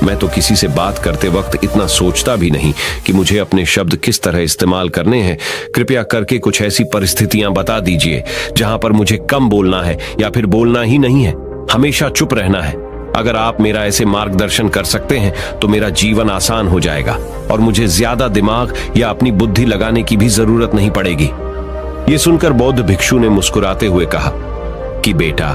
मैं तो किसी से बात करते वक्त इतना सोचता भी नहीं कि मुझे अपने शब्द किस तरह इस्तेमाल करने हैं। कृपया करके कुछ ऐसी परिस्थितियां बता दीजिए जहां पर मुझे कम बोलना है या फिर बोलना ही नहीं है, हमेशा चुप रहना है। अगर आप मेरा ऐसे मार्गदर्शन कर सकते हैं तो मेरा जीवन आसान हो जाएगा और मुझे ज्यादा दिमाग या अपनी बुद्धि लगाने की भी जरूरत नहीं पड़ेगी। ये सुनकर बौद्ध भिक्षु ने मुस्कुराते हुए कहा कि बेटा,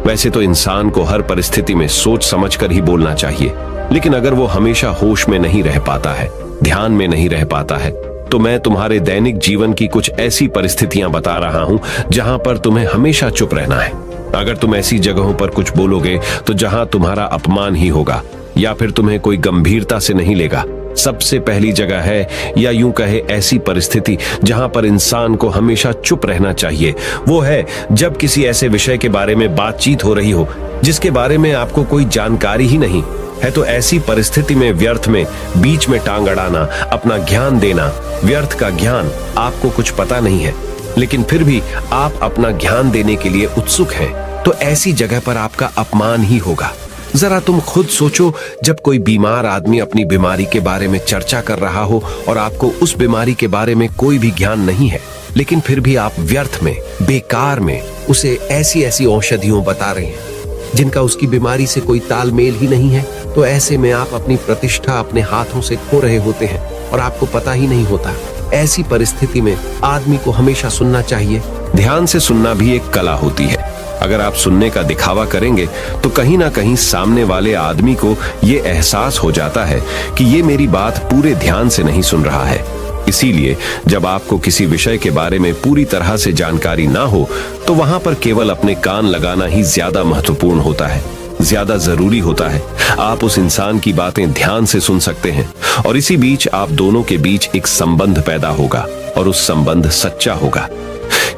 वैसे तो इंसान को हर परिस्थिति में सोच समझकर ही बोलना चाहिए, लेकिन अगर वो हमेशा होश में नहीं रह पाता है, ध्यान में नहीं रह पाता है, तो मैं तुम्हारे दैनिक जीवन की कुछ ऐसी परिस्थितियां बता रहा हूं जहां पर तुम्हें हमेशा चुप रहना है। अगर तुम ऐसी जगहों पर कुछ बोलोगे तो जहां तुम्हारा अपमान ही होगा या फिर तुम्हें कोई गंभीरता से नहीं लेगा। सबसे पहली जगह है, या यूं कहे ऐसी परिस्थिति जहां पर इंसान को हमेशा चुप रहना चाहिए, वो है जब किसी ऐसे विषय के बारे में बातचीत हो रही हो जिसके बारे में आपको कोई जानकारी ही नहीं है। तो ऐसी परिस्थिति में व्यर्थ में बीच में टांग अड़ाना, अपना ज्ञान देना, व्यर्थ का ज्ञान, आपको कुछ पता नहीं है लेकिन फिर भी आप अपना ज्ञान देने के लिए उत्सुक हैं, तो ऐसी जगह पर आपका अपमान ही होगा। जरा तुम खुद सोचो, जब कोई बीमार आदमी अपनी बीमारी के बारे में चर्चा कर रहा हो और आपको उस बीमारी के बारे में कोई भी ज्ञान नहीं है, लेकिन फिर भी आप व्यर्थ में, बेकार में उसे ऐसी ऐसी औषधियों बता रहे हैं जिनका उसकी बीमारी से कोई तालमेल ही नहीं है, तो ऐसे में आप अपनी प्रतिष्ठा अपने हाथों से खो रहे होते हैं और आपको पता ही नहीं होता। ऐसी परिस्थिति में आदमी को हमेशा सुनना चाहिए। ध्यान से सुनना भी एक कला होती है। अगर आप सुनने का दिखावा करेंगे तो कहीं ना कहीं सामने वाले आदमी को ये एहसास हो जाता है कि ये मेरी बात पूरे ध्यान से नहीं सुन रहा है। इसीलिए जब आपको किसी विषय के बारे में पूरी तरह से जानकारी ना हो तो वहां पर केवल अपने कान लगाना ही ज्यादा महत्वपूर्ण होता है, ज्यादा जरूरी होता है। आप उस इंसान की बातें ध्यान से सुन सकते हैं और इसी बीच आप दोनों के बीच एक संबंध पैदा होगा और उस संबंध सच्चा होगा,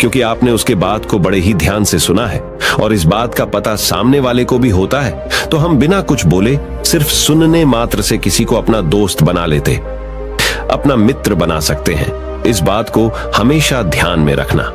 क्योंकि आपने उसके बात को बड़े ही ध्यान से सुना है और इस बात का पता सामने वाले को भी होता है। तो हम बिना कुछ बोले, सिर्फ सुनने मात्र से किसी को अपना दोस्त बना लेते, अपना मित्र बना सकते हैं। इस बात को हमेशा ध्यान में रखना।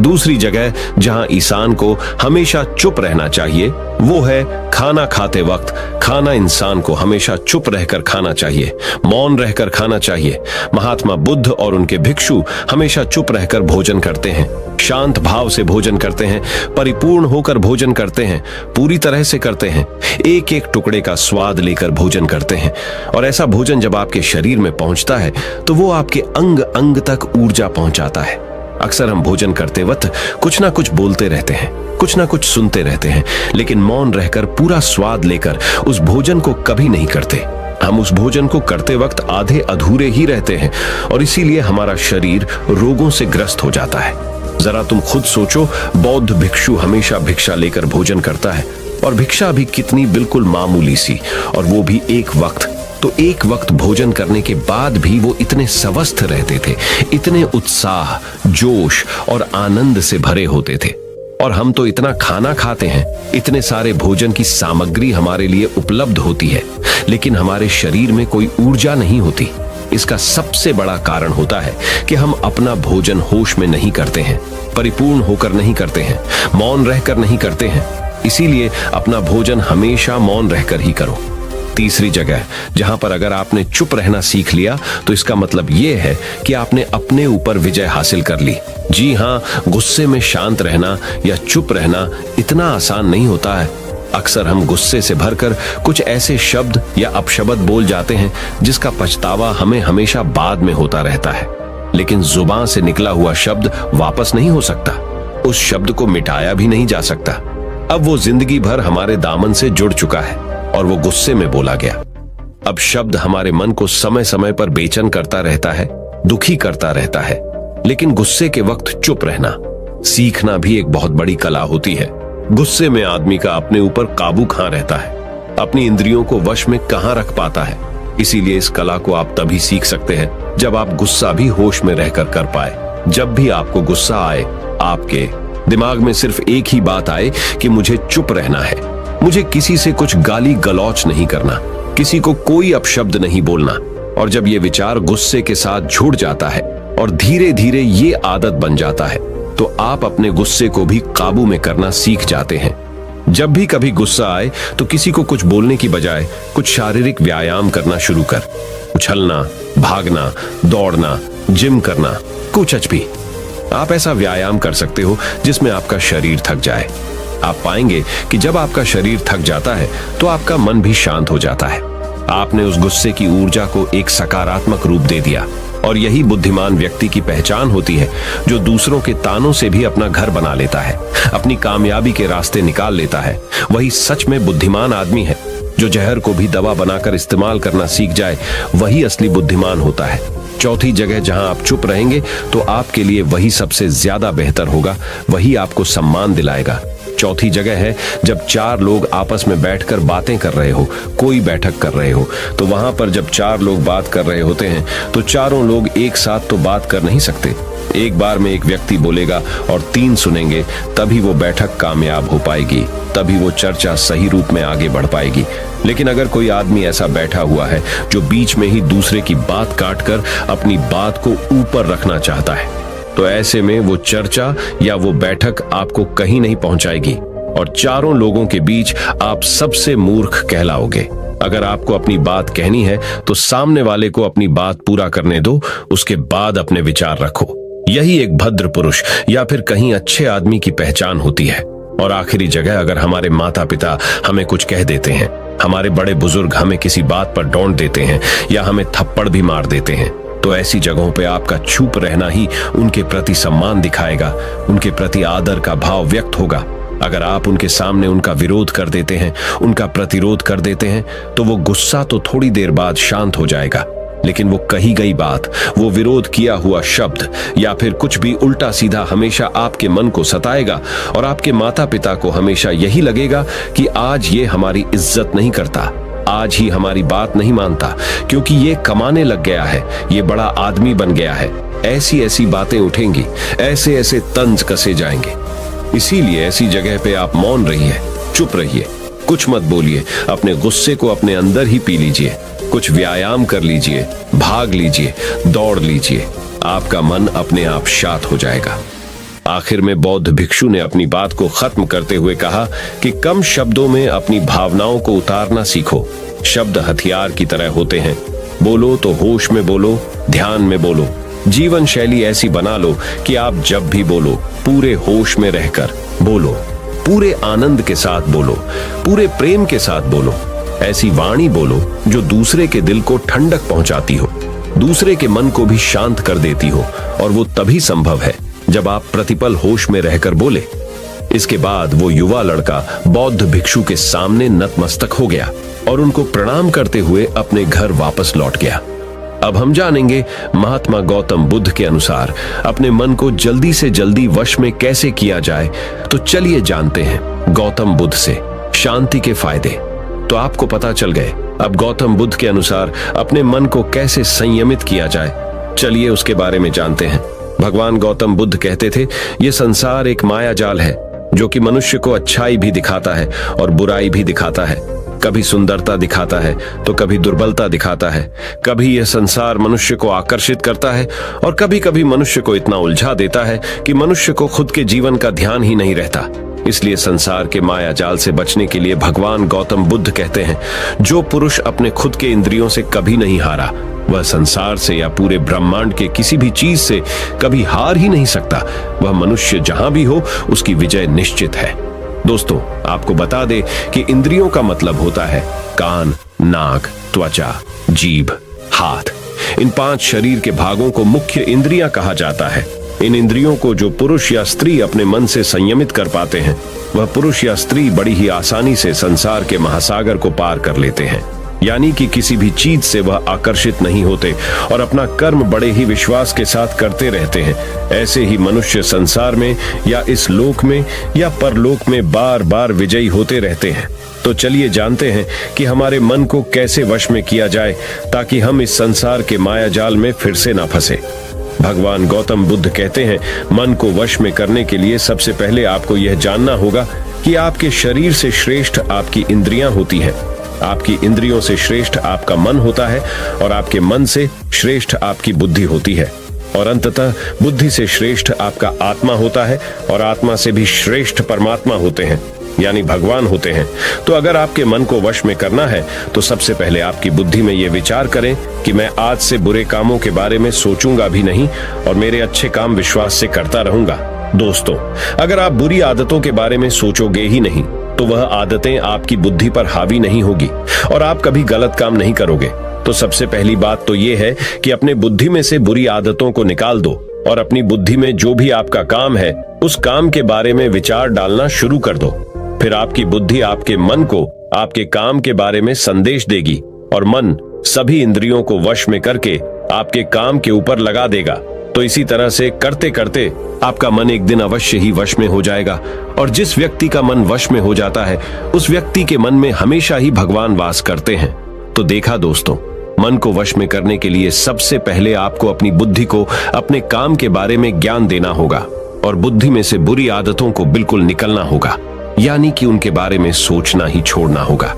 दूसरी जगह जहां इंसान को हमेशा चुप रहना चाहिए वो है खाना खाते वक्त। खाना इंसान को हमेशा चुप रहकर खाना चाहिए, मौन रहकर खाना चाहिए। महात्मा बुद्ध और उनके भिक्षु हमेशा चुप रहकर भोजन करते हैं, शांत भाव से भोजन करते हैं, परिपूर्ण होकर भोजन करते हैं, पूरी तरह से करते हैं, एक एक टुकड़े का स्वाद लेकर भोजन करते हैं। और ऐसा भोजन जब आपके शरीर में पहुंचता है तो वो आपके अंग अंग तक ऊर्जा पहुंचाता है। अक्सर हम भोजन करते वक्त कुछ ना कुछ बोलते रहते हैं, कुछ ना कुछ सुनते रहते हैं, लेकिन मौन रहकर पूरा स्वाद लेकर उस भोजन को कभी नहीं करते। हम उस भोजन को करते वक्त आधे अधूरे ही रहते हैं और इसीलिए हमारा शरीर रोगों से ग्रस्त हो जाता है। जरा तुम खुद सोचो, बौद्ध भिक्षु हमेशा भिक्षा लेकर भोजन करता है और भिक्षा भी कितनी बिल्कुल मामूली सी, और वो भी एक वक्त। तो एक वक्त भोजन करने के बाद भी वो इतने स्वस्थ रहते थे, इतने उत्साह, जोश और आनंद से भरे होते थे। और हम तो इतना खाना खाते हैं, इतने सारे भोजन की सामग्री हमारे लिए उपलब्ध होती है, लेकिन हमारे शरीर में कोई ऊर्जा नहीं होती। इसका सबसे बड़ा कारण होता है कि हम अपना भोजन होश में नहीं करते हैं, परिपूर्ण होकर नहीं करते हैं, मौन रहकर नहीं करते हैं। इसीलिए अपना भोजन हमेशा मौन रहकर ही करो। तीसरी जगह जहां पर अगर आपने चुप रहना सीख लिया तो इसका मतलब यह है कि आपने अपने ऊपर विजय हासिल कर ली। जी हां, गुस्से में शांत रहना या चुप रहना इतना आसान नहीं होता है। अक्सर हम गुस्से से भरकर कुछ ऐसे शब्द या अपशब्द बोल जाते हैं जिसका पछतावा हमें हमेशा बाद में होता रहता है। लेकिन जुबान से निकला हुआ शब्द वापस नहीं हो सकता, उस शब्द को मिटाया भी नहीं जा सकता। अब वो जिंदगी भर हमारे दामन से जुड़ चुका है और वो गुस्से में बोला गया। अब शब्द हमारे मन को समय समय पर बेचैन करता रहता है, दुखी करता रहता है। लेकिन गुस्से के वक्त चुप रहना सीखना भी एक बहुत बड़ी कला होती है। गुस्से में आदमी का अपने ऊपर काबू कहां रहता है, अपनी इंद्रियों को वश में कहां रख पाता है। इसीलिए इस कला को आप तभी सीख सकते हैं जब आप गुस्सा भी होश में रहकर कर पाए। जब भी आपको गुस्सा आए, आपके दिमाग में सिर्फ एक ही बात आए कि मुझे चुप रहना है, मुझे किसी से कुछ गाली गलौच नहीं करना, किसी को कोई अपशब्द नहीं बोलना। और जब ये विचार गुस्से के साथ जुड़ जाता है और धीरे धीरे ये आदत बन जाता है तो आप अपने गुस्से को भी काबू में करना सीख जाते हैं। जब भी कभी गुस्सा आए तो किसी को कुछ बोलने की बजाय कुछ शारीरिक व्यायाम करना शुरू कर, उछलना, भागना, दौड़ना, जिम करना, कुछ भी। आप ऐसा व्यायाम कर सकते हो जिसमें आपका शरीर थक जाए। आप पाएंगे कि जब आपका शरीर थक जाता है तो आपका मन भी शांत हो जाता है। आपने उस गुस्से की ऊर्जा को एक सकारात्मक रूप दे दिया। और यही बुद्धिमान व्यक्ति की पहचान होती है, जो दूसरों के तानों से भी अपना घर बना लेता है, अपनी कामयाबी के रास्ते निकाल लेता है। वही सच में बुद्धिमान आदमी है। जो जहर को भी दवा बनाकर इस्तेमाल करना सीख जाए, वही असली बुद्धिमान होता है। चौथी जगह जहां आप चुप रहेंगे तो आपके लिए वही सबसे ज्यादा बेहतर होगा, वही आपको सम्मान दिलाएगा। चौथी जगह है जब चार लोग आपस में बैठकर बातें कर रहे हो, कोई बैठक कर रहे हो, तो वहां पर जब चार लोग बात कर रहे होते हैं तो चारों लोग एक साथ तो बात कर नहीं सकते। एक बार में एक व्यक्ति बोलेगा और तीन सुनेंगे, तभी वो बैठक कामयाब हो पाएगी, तभी वो चर्चा सही रूप में आगे बढ़ पाएगी। लेकिन अगर कोई आदमी ऐसा बैठा हुआ है जो बीच में ही दूसरे की बात काटकर अपनी बात को ऊपर रखना चाहता है, तो ऐसे में वो चर्चा या वो बैठक आपको कहीं नहीं पहुंचाएगी और चारों लोगों के बीच आप सबसे मूर्ख कहलाओगे। अगर आपको अपनी बात कहनी है तो सामने वाले को अपनी बात पूरा करने दो, उसके बाद अपने विचार रखो। यही एक भद्र पुरुष या फिर कहीं अच्छे आदमी की पहचान होती है। और आखिरी जगह, अगर हमारे माता पिता हमें कुछ कह देते हैं, हमारे बड़े बुजुर्ग हमें किसी बात पर डांट देते हैं या हमें थप्पड़ भी मार देते हैं, तो ऐसी जगहों पे आपका चुप रहना ही उनके प्रति सम्मान दिखाएगा, उनके प्रति आदर का भाव व्यक्त होगा। अगर आप उनके सामने उनका विरोध कर देते हैं, उनका प्रतिरोध कर देते हैं, तो वो गुस्सा तो थोड़ी देर बाद शांत हो जाएगा, लेकिन वो कही गई बात, वो विरोध किया हुआ शब्द या फिर कुछ भी उल्टा सीधा हमेशा आपके मन को सताएगा और आपके माता पिता को हमेशा यही लगेगा कि आज ये हमारी इज्जत नहीं करता, आज ही हमारी बात नहीं मानता, क्योंकि ये कमाने लग गया है, ये बड़ा आदमी बन गया है। ऐसी ऐसी बातें उठेंगी, ऐसे ऐसे तंज कसे जाएंगे। इसीलिए ऐसी जगह पे आप मौन रहिए, चुप रहिए, कुछ मत बोलिए, अपने गुस्से को अपने अंदर ही पी लीजिए, कुछ व्यायाम कर लीजिए, भाग लीजिए, दौड़ लीजिए, आपका मन अपने आप शांत हो जाएगा। आखिर में बौद्ध भिक्षु ने अपनी बात को खत्म करते हुए कहा कि कम शब्दों में अपनी भावनाओं को उतारना सीखो। शब्द हथियार की तरह होते हैं। बोलो तो होश में बोलो, ध्यान में बोलो। जीवन शैली ऐसी बना लो कि आप जब भी बोलो पूरे होश में रहकर बोलो, पूरे आनंद के साथ बोलो, पूरे प्रेम के साथ बोलो। ऐसी वाणी बोलो जो दूसरे के दिल को ठंडक पहुंचाती हो, दूसरे के मन को भी शांत कर देती हो, और वो तभी संभव है जब आप प्रतिपल होश में रहकर बोले। इसके बाद वो युवा लड़का बौद्ध भिक्षु के सामने नतमस्तक हो गया और उनको प्रणाम करते हुए अपने घर वापस लौट गया। अब हम जानेंगे महात्मा गौतम बुद्ध के अनुसार अपने मन को जल्दी से जल्दी वश में कैसे किया जाए। तो चलिए जानते हैं गौतम बुद्ध से शांति के फायदे। तो आपको पता चल गए अब गौतम बुद्ध के अनुसार अपने मन को कैसे संयमित किया जाए। चलिए उसके बारे में जानते हैं। भगवान गौतम बुद्ध कहते थे, ये संसार एक माया जाल है जो कि मनुष्य को अच्छाई भी दिखाता है और बुराई भी दिखाता है। कभी सुंदरता दिखाता है तो कभी दुर्बलता दिखाता है। कभी यह संसार मनुष्य को आकर्षित करता है और कभी कभी मनुष्य को इतना उलझा देता है कि मनुष्य को खुद के जीवन का ध्यान ही नहीं रहता। इसलिए संसार के माया जाल से बचने के लिए भगवान गौतम बुद्ध कहते हैं, जो पुरुष अपने खुद के इंद्रियों से कभी नहीं हारा वह संसार से या पूरे ब्रह्मांड के किसी भी चीज से कभी हार ही नहीं सकता। वह मनुष्य जहां भी हो उसकी विजय निश्चित है। दोस्तों, आपको बता दे कि इंद्रियों का मतलब होता है कान, नाक, त्वचा, जीभ, हाथ। इन 5 शरीर के भागों को मुख्य इंद्रियां कहा जाता है। इन इंद्रियों को जो पुरुष या स्त्री अपने मन से संयमित कर पाते हैं वह पुरुष या स्त्री बड़ी ही आसानी से संसार के महासागर को पार कर लेते हैं। यानी कि किसी भी चीज से वह आकर्षित नहीं होते और अपना कर्म बड़े ही विश्वास के साथ करते रहते हैं। ऐसे ही मनुष्य संसार में या इस लोक में या परलोक में बार बार विजयी होते रहते हैं। तो चलिए जानते हैं कि हमारे मन को कैसे वश में किया जाए ताकि हम इस संसार के माया जाल में फिर से ना फंसे। भगवान गौतम बुद्ध कहते हैं, मन को वश में करने के लिए सबसे पहले आपको यह जानना होगा कि आपके शरीर से श्रेष्ठ आपकी इंद्रियां होती हैं। आपकी इंद्रियों से श्रेष्ठ आपका मन होता है और आपके मन से श्रेष्ठ आपकी बुद्धि होती है और अंततः बुद्धि से श्रेष्ठ आपका आत्मा होता है और आत्मा से भी श्रेष्ठ परमात्मा होते हैं, यानी भगवान होते हैं। तो अगर आपके मन को वश में करना है तो सबसे पहले आपकी बुद्धि में यह विचार करें कि मैं आज से बुरे कामों के बारे में सोचूंगा भी नहीं और मेरे अच्छे काम विश्वास से करता रहूंगा। दोस्तों, अगर आप बुरी आदतों के बारे में सोचोगे ही नहीं तो वह आदतें आपकी बुद्धि पर हावी नहीं होगी और आप कभी गलत काम नहीं करोगे। तो सबसे पहली बात तो यह है कि अपने बुद्धि में से बुरी आदतों को निकाल दो और अपनी बुद्धि में जो भी आपका काम है उस काम के बारे में विचार डालना शुरू कर दो। फिर आपकी बुद्धि आपके मन को आपके काम के बारे में संदेश देगी और मन सभी इंद्रियों को वश में करके आपके काम के ऊपर लगा देगा। तो इसी तरह से करते करते आपका मन एक दिन अवश्य ही वश में हो जाएगा और जिस व्यक्ति का मन वश में हो जाता है उस व्यक्ति के मन में हमेशा ही भगवान वास करते हैं। तो देखा दोस्तों, मन को वश में करने के लिए सबसे पहले आपको अपनी बुद्धि को अपने काम के बारे में ज्ञान देना होगा और बुद्धि में से बुरी आदतों को बिल्कुल निकलना होगा, यानी कि उनके बारे में सोचना ही छोड़ना होगा।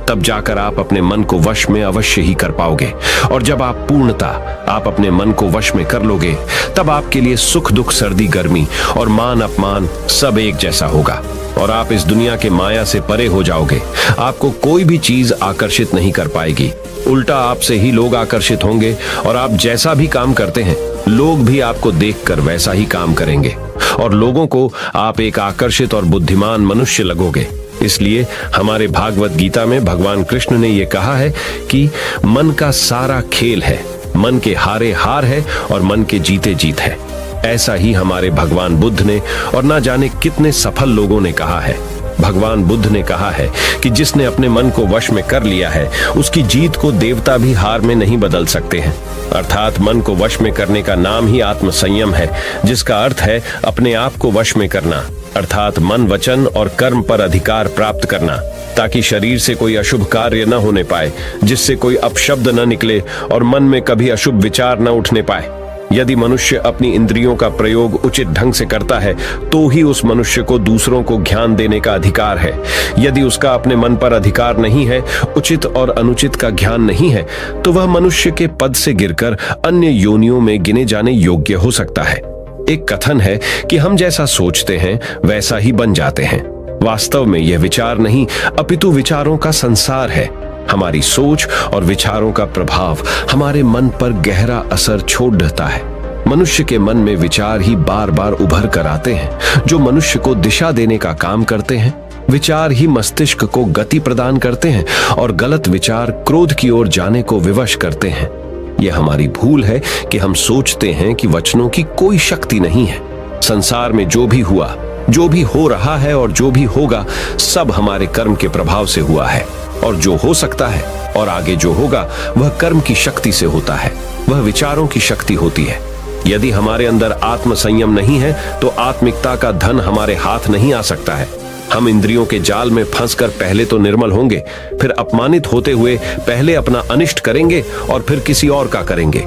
तब जाकर आप अपने मन को वश में अवश्य ही कर पाओगे और जब आप पूर्णता आप अपने मन को वश में कर लोगे तब आपके लिए सुख दुख सर्दी गर्मी और मान अपमान सब एक जैसा होगा और आप इस दुनिया के माया से परे हो जाओगे। आपको कोई भी चीज आकर्षित नहीं कर पाएगी, उल्टा आपसे ही लोग आकर्षित होंगे और आप जैसा भी काम करते हैं लोग भी आपको देखकर वैसा ही काम करेंगे और लोगों को आप एक आकर्षित और बुद्धिमान मनुष्य लगोगे। इसलिए हमारे भागवत गीता में भगवान कृष्ण ने यह कहा है कि मन का सारा खेल है, मन के हारे हार है और मन के जीते जीत है। ऐसा ही हमारे भगवान बुद्ध ने और ना जाने कितने सफल लोगों ने कहा है। भगवान बुद्ध ने कहा है कि जिसने अपने मन को वश में कर लिया है उसकी जीत को देवता भी हार में नहीं बदल सकते हैं। अर्थात मन को वश में करने का नाम ही आत्म संयम है, जिसका अर्थ है अपने आप को वश में करना, अर्थात मन, वचन और कर्म पर अधिकार प्राप्त करना, ताकि शरीर से कोई अशुभ कार्य न होने पाए, जिससे कोई अपशब्द न निकले और मन में कभी अशुभ विचार न उठने पाए। यदि मनुष्य अपनी इंद्रियों का प्रयोग उचित ढंग से करता है तो ही उस मनुष्य को दूसरों को ज्ञान देने का अधिकार है। यदि उसका अपने मन पर अधिकार नहीं है, उचित और अनुचित का ज्ञान नहीं है, तो वह मनुष्य के पद से गिरकर अन्य योनियों में गिने जाने योग्य हो सकता है। एक कथन है कि हम जैसा सोचते हैं वैसा ही बन जाते हैं। वास्तव में यह विचार नहीं, अपितु विचारों का संसार है। हमारी सोच और विचारों का प्रभाव हमारे मन पर गहरा असर छोड़ देता है। मनुष्य के मन में विचार ही बार बार उभर कर आते हैं, जो मनुष्य को दिशा देने का काम करते हैं। विचार ही मस्तिष्क को गति प्रदान करते हैं और गलत विचार क्रोध की ओर जाने को विवश करते हैं। यह हमारी भूल है कि हम सोचते हैं कि वचनों की कोई शक्ति नहीं है। संसार में जो भी हुआ, जो भी हो रहा है और जो भी होगा, सब हमारे कर्म के प्रभाव से हुआ है। और जो हो सकता है और आगे जो होगा वह कर्म की शक्ति से होता है, वह विचारों की शक्ति होती है। यदि हमारे अंदर आत्म संयम नहीं है तो आत्मिकता का धन हमारे हाथ नहीं आ सकता है। हम इंद्रियों के जाल में फंसकर पहले तो निर्मल होंगे, फिर अपमानित होते हुए पहले अपना अनिष्ट करेंगे और फिर किसी और का करेंगे।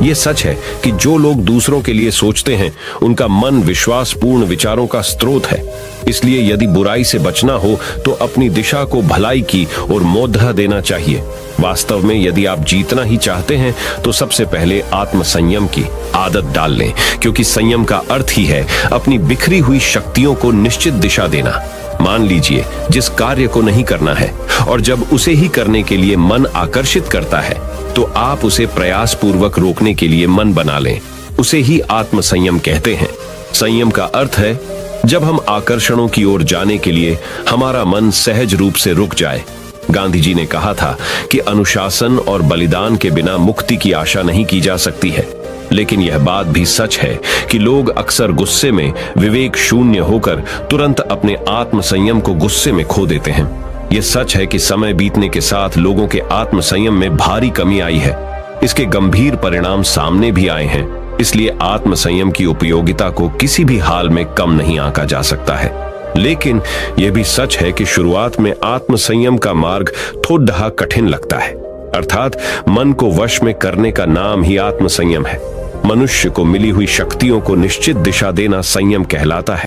यह सच है कि जो लोग दूसरों के लिए सोचते हैं उनका मन विश्वासपूर्ण विचारों का स्रोत है। इसलिए यदि बुराई से बचना हो तो अपनी दिशा को भलाई की और मोद्धा देना चाहिए। वास्तव में यदि आप जीतना ही चाहते हैं तो सबसे पहले आत्म संयम की आदत डाल लें, क्योंकि संयम का अर्थ ही है अपनी बिखरी हुई शक्तियों को निश्चित दिशा देना। मान लीजिए जिस कार्य को नहीं करना है और जब उसे ही करने के लिए मन आकर्षित करता है तो आप उसे प्रयास पूर्वक रोकने के लिए मन बना लें। उसे ही आत्म संयम कहते हैं। संयम का अर्थ है जब हम आकर्षणों की ओर जाने के लिए हमारा मन सहज रूप से रुक जाए। गांधी जी ने कहा था कि अनुशासन और बलिदान के बिना मुक्ति की आशा नहीं की जा सकती है। लेकिन यह बात भी सच है कि लोग अक्सर गुस्से में विवेक शून्य होकर तुरंत अपने आत्म संयम को गुस्से में खो देते हैं। यह सच है कि समय बीतने के साथ लोगों के आत्म संयम में भारी कमी आई है। इसके गंभीर परिणाम सामने भी आए हैं। इसलिए आत्म संयम की उपयोगिता को किसी भी हाल में कम नहीं आंका जा सकता है। लेकिन यह भी सच है कि शुरुआत में आत्म संयम का मार्ग थोड़ा कठिन लगता है। अर्थात मन को वश में करने का नाम ही आत्म संयम है। मनुष्य को मिली हुई शक्तियों को निश्चित दिशा देना संयम कहलाता है।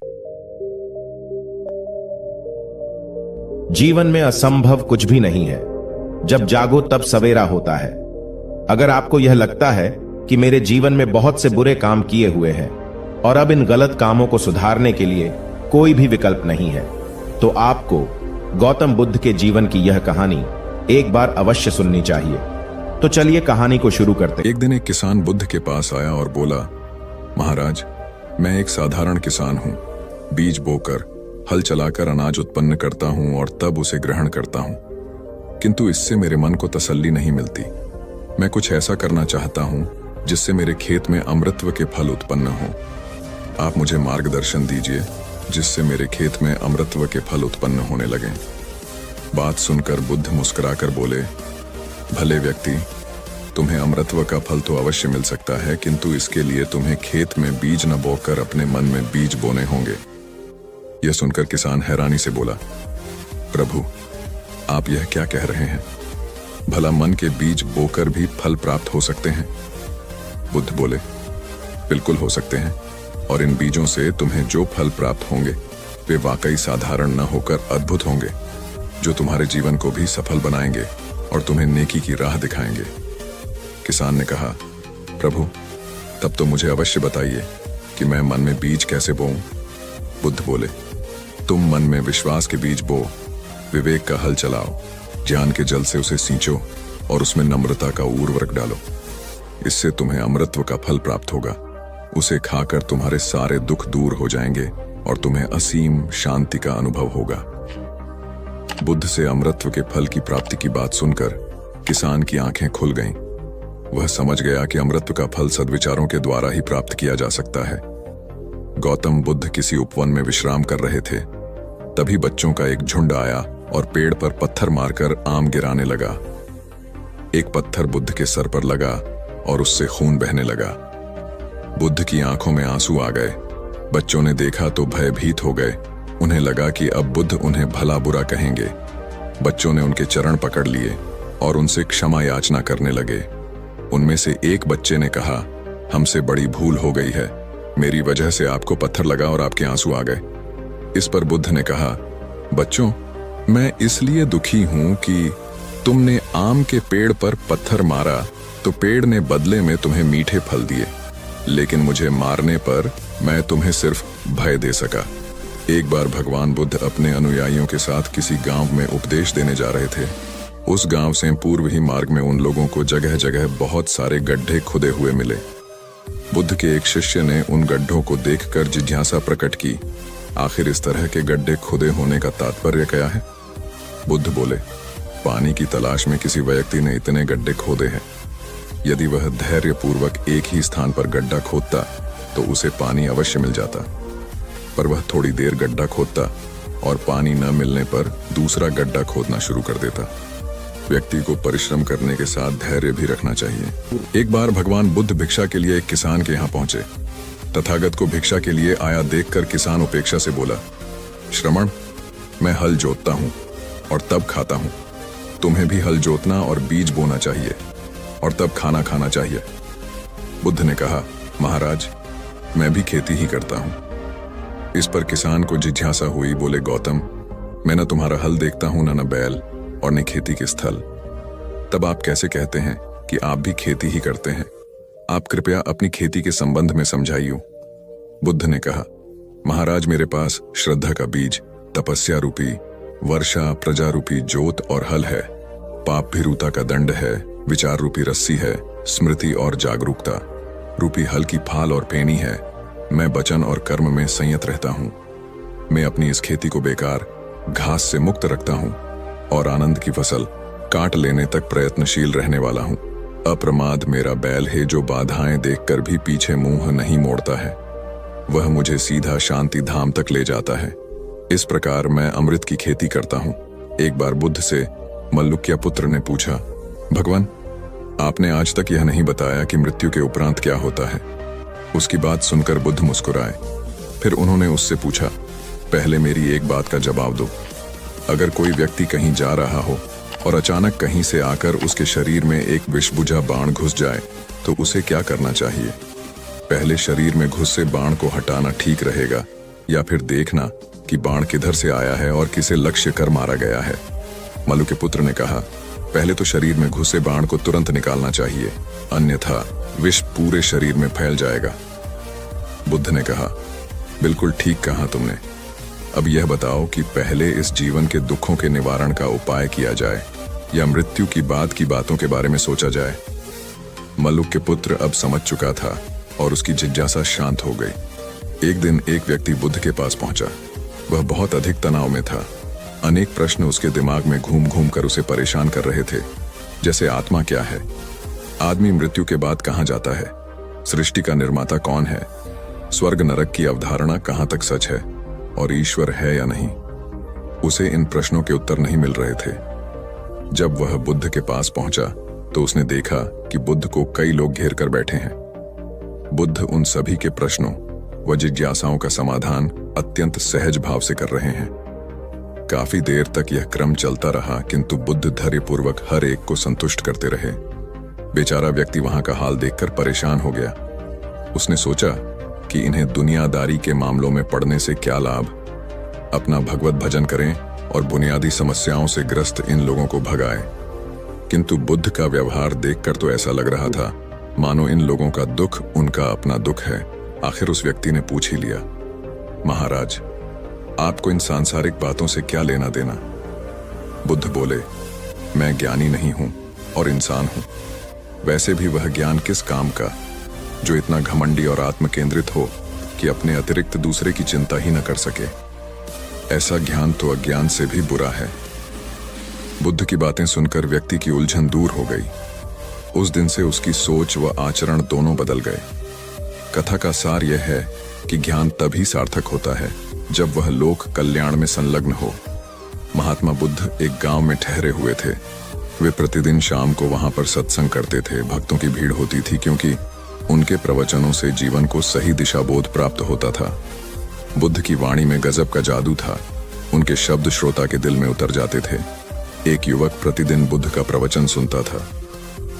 जीवन में असंभव कुछ भी नहीं है। जब जागो तब सवेरा होता है। अगर आपको यह लगता है कि मेरे जीवन में बहुत से बुरे काम किए हुए हैं और अब इन गलत कामों को सुधारने के लिए कोई भी विकल्प नहीं है, तो आपको गौतम बुद्ध के जीवन की यह कहानी एक बार अवश्य सुननी चाहिए। तो चलिए कहानी को शुरू करते हैं। एक दिन एक किसान बुद्ध के पास आया और बोला, महाराज, मैं एक साधारण किसान हूँ। बीज बोकर, हल चलाकर अनाज उत्पन्न करता हूँ और तब उसे ग्रहण करता हूँ, किंतु इससे मेरे मन को तसल्ली नहीं मिलती। मैं कुछ ऐसा करना चाहता हूँ जिससे मेरे खेत में अमृतत्व के फल उत्पन्न हो। आप मुझे मार्गदर्शन दीजिए जिससे मेरे खेत में अमृतत्व के फल उत्पन्न होने लगें। बात सुनकर बुद्ध मुस्कुराकर बोले, भले व्यक्ति, तुम्हें अमृतत्व का फल तो अवश्य मिल सकता है, किंतु इसके लिए तुम्हें खेत में बीज न बोकर अपने मन में बीज बोने होंगे। यह सुनकर किसान हैरानी से बोला, प्रभु, आप यह क्या कह रहे हैं? भला मन के बीज बोकर भी फल प्राप्त हो सकते हैं? बुद्ध बोले, बिल्कुल हो सकते हैं, और इन बीजों से तुम्हें जो फल प्राप्त होंगे वे वाकई साधारण न होकर अद्भुत होंगे, जो तुम्हारे जीवन को भी सफल बनाएंगे और तुम्हें नेकी की राह दिखाएंगे। किसान ने कहा, प्रभु, तब तो मुझे अवश्य बताइए कि मैं मन में बीज कैसे बोऊं? बुद्ध बोले, तुम मन में विश्वास के बीज बो, विवेक का हल चलाओ, ज्ञान के जल से उसे सींचो और उसमें नम्रता का उर्वरक डालो। इससे तुम्हें अमृतत्व का फल प्राप्त होगा। उसे खाकर तुम्हारे सारे दुख दूर हो जाएंगे और तुम्हें असीम शांति का अनुभव होगा। बुद्ध से अमृतत्व के फल की प्राप्ति की बात सुनकर किसान की आंखें खुल गईं। वह समझ गया कि अमृतत्व का फल सद्विचारों के द्वारा ही प्राप्त किया जा सकता है। गौतम बुद्ध किसी उपवन में विश्राम कर रहे थे। तभी बच्चों का एक झुंड आया और पेड़ पर पत्थर मारकर आम गिराने लगा। एक पत्थर बुद्ध के सर पर लगा और उससे खून बहने लगा। बुद्ध की आंखों में आंसू आ गए। बच्चों ने देखा तो भयभीत हो गए। उन्हें लगा कि अब बुद्ध उन्हें भला बुरा कहेंगे। बच्चों ने उनके चरण पकड़ लिए और उनसे क्षमा याचना करने लगे। उनमें से एक बच्चे ने कहा, हमसे बड़ी भूल हो गई है, मेरी वजह से आपको पत्थर लगा और आपके आंसू आ गए। इस पर बुद्ध ने कहा, बच्चों, मैं इसलिए दुखी हूं कि तुमने आम के पेड़ पर पत्थर मारा तो पेड़ ने बदले में तुम्हें मीठे फल दिए। लेकिन मुझे मारने पर मैं तुम्हें सिर्फ भय दे सका। एक बार भगवान बुद्ध अपने अनुयायियों के साथ किसी गांव में उपदेश देने जा रहे थे। उस गांव से पूर्व ही मार्ग में उन लोगों को जगह जगह बहुत सारे गड्ढे खुदे हुए मिले। बुद्ध के एक शिष्य ने उन गड्ढों को देखकर जिज्ञासा प्रकट की, आखिर इस तरह के गड्ढे खुदे होने का तात्पर्य क्या है? बुद्ध बोले, पानी की तलाश में किसी व्यक्ति ने इतने गड्ढे खोदे हैं। यदि वह धैर्यपूर्वक एक ही स्थान पर गड्ढा खोदता तो उसे पानी अवश्य मिल जाता, पर वह थोड़ी देर गड्ढा खोदता और पानी न मिलने पर दूसरा गड्ढा खोदना शुरू कर देता। व्यक्ति को परिश्रम करने के साथ धैर्य भी रखना चाहिए। एक बार भगवान बुद्ध भिक्षा के लिए एक किसान के यहाँ पहुंचे। तथागत को भिक्षा के लिए आया देखकर किसान उपेक्षा से बोला, श्रमण, मैं हल जोतता हूँ और तब खाता हूँ। तुम्हें भी हल जोतना और बीज बोना चाहिए और तब खाना खाना चाहिए। बुद्ध ने कहा, महाराज, मैं भी खेती ही करता हूँ। इस पर किसान को जिज्ञासा हुई। बोले, गौतम, मैं न तुम्हारा हल देखता हूँ, न बैल और न खेती के स्थल। तब आप कैसे कहते हैं कि आप भी खेती ही करते हैं? आप कृपया अपनी खेती के संबंध में समझाइए। बुद्ध ने कहा, महाराज, मेरे पास श्रद्धा का बीज, तपस्या रूपी वर्षा, प्रजा रूपी जोत और हल है। पाप भीरुता का दंड है, विचार रूपी रस्सी है, स्मृति और जागरूकता रूपी हल की फाल और पेनी है। मैं वचन और कर्म में संयत रहता हूँ। मैं अपनी इस खेती को बेकार घास से मुक्त रखता हूँ और आनंद की फसल काट लेने तक प्रयत्नशील रहने वाला हूँ। अप्रमाद मेरा बैल है जो बाधाएं देखकर भी पीछे मुंह नहीं मोड़ता है। वह मुझे सीधा शांति धाम तक ले जाता है। इस प्रकार मैं अमृत की खेती करता हूँ। एक बार बुद्ध से मल्लुक्य पुत्र ने पूछा, भगवान, आपने आज तक यह नहीं बताया कि मृत्यु के उपरांत क्या होता है। उसकी बात सुनकर बुद्ध मुस्कुराए। फिर उन्होंने उससे पूछा, पहले मेरी एक बात का जवाब दो। अगर कोई व्यक्ति कहीं जा रहा हो और अचानक कहीं से आकर उसके शरीर में एक विषबुझा बाण घुस जाए तो उसे क्या करना चाहिए? पहले शरीर में घुसे बाण को हटाना ठीक रहेगा या फिर देखना कि बाण किधर से आया है और किसे लक्ष्य कर मारा गया है? मल्लु के पुत्र ने कहा, पहले तो शरीर में घुसे बाण को तुरंत निकालना चाहिए, अन्यथा विष पूरे शरीर में फैल जाएगा। बुद्ध ने कहा, बिल्कुल ठीक कहा तुमने। अब यह बताओ कि पहले इस जीवन के दुखों के निवारण का उपाय किया जाए या मृत्यु की बाद की बातों के बारे में सोचा जाए? मल्लुक के पुत्र अब समझ चुका था और उसकी जिज्ञासा शांत हो गई। एक दिन एक व्यक्ति बुद्ध के पास पहुंचा। वह बहुत अधिक तनाव में था। अनेक प्रश्न उसके दिमाग में घूम घूम कर उसे परेशान कर रहे थे, जैसे आत्मा क्या है, आदमी मृत्यु के बाद कहां जाता है, सृष्टि का निर्माता कौन है, स्वर्ग नरक की अवधारणा कहां तक सच है और ईश्वर है या नहीं। उसे इन प्रश्नों के उत्तर नहीं मिल रहे थे। जब वह बुद्ध के पास पहुंचा तो उसने देखा कि बुद्ध को कई लोग घेर कर बैठे हैं। बुद्ध उन सभी के प्रश्नों व जिज्ञासाओं का समाधान अत्यंत सहज भाव से कर रहे हैं। काफी देर तक यह क्रम चलता रहा, किंतु बुद्ध धैर्यपूर्वक हर एक को संतुष्ट करते रहे। बेचारा व्यक्ति वहां का हाल देखकर परेशान हो गया। उसने सोचा कि इन्हें दुनियादारी के मामलों में पड़ने से क्या लाभ, अपना भगवत भजन करें और बुनियादी समस्याओं से ग्रस्त इन लोगों को भगाएं। किंतु बुद्ध का व्यवहार देखकर तो ऐसा लग रहा था मानो इन लोगों का दुख उनका अपना दुख है। आखिर उस व्यक्ति ने पूछ ही लिया, महाराज, आपको इन सांसारिक बातों से क्या लेना देना? बुद्ध बोले, मैं ज्ञानी नहीं हूं और इंसान हूं। वैसे भी वह ज्ञान किस काम का जो इतना घमंडी और आत्मकेंद्रित हो कि अपने अतिरिक्त दूसरे की चिंता ही न कर सके। ऐसा ज्ञान तो अज्ञान से भी बुरा है। बुद्ध की बातें सुनकर व्यक्ति की उलझन दूर हो गई। उस दिन से उसकी सोच व आचरण दोनों बदल गए। कथा का सार यह है कि ज्ञान तभी सार्थक होता है जब वह लोक कल्याण में संलग्न हो। महात्मा बुद्ध एक गांव में ठहरे हुए थे। वे प्रतिदिन शाम को वहां पर सत्संग करते थे। भक्तों की भीड़ होती थी क्योंकि उनके प्रवचनों से जीवन को सही दिशा बोध प्राप्त होता था। बुद्ध की वाणी में गजब का जादू था। उनके शब्द श्रोता के दिल में उतर जाते थे। एक युवक प्रतिदिन बुद्ध का प्रवचन सुनता था।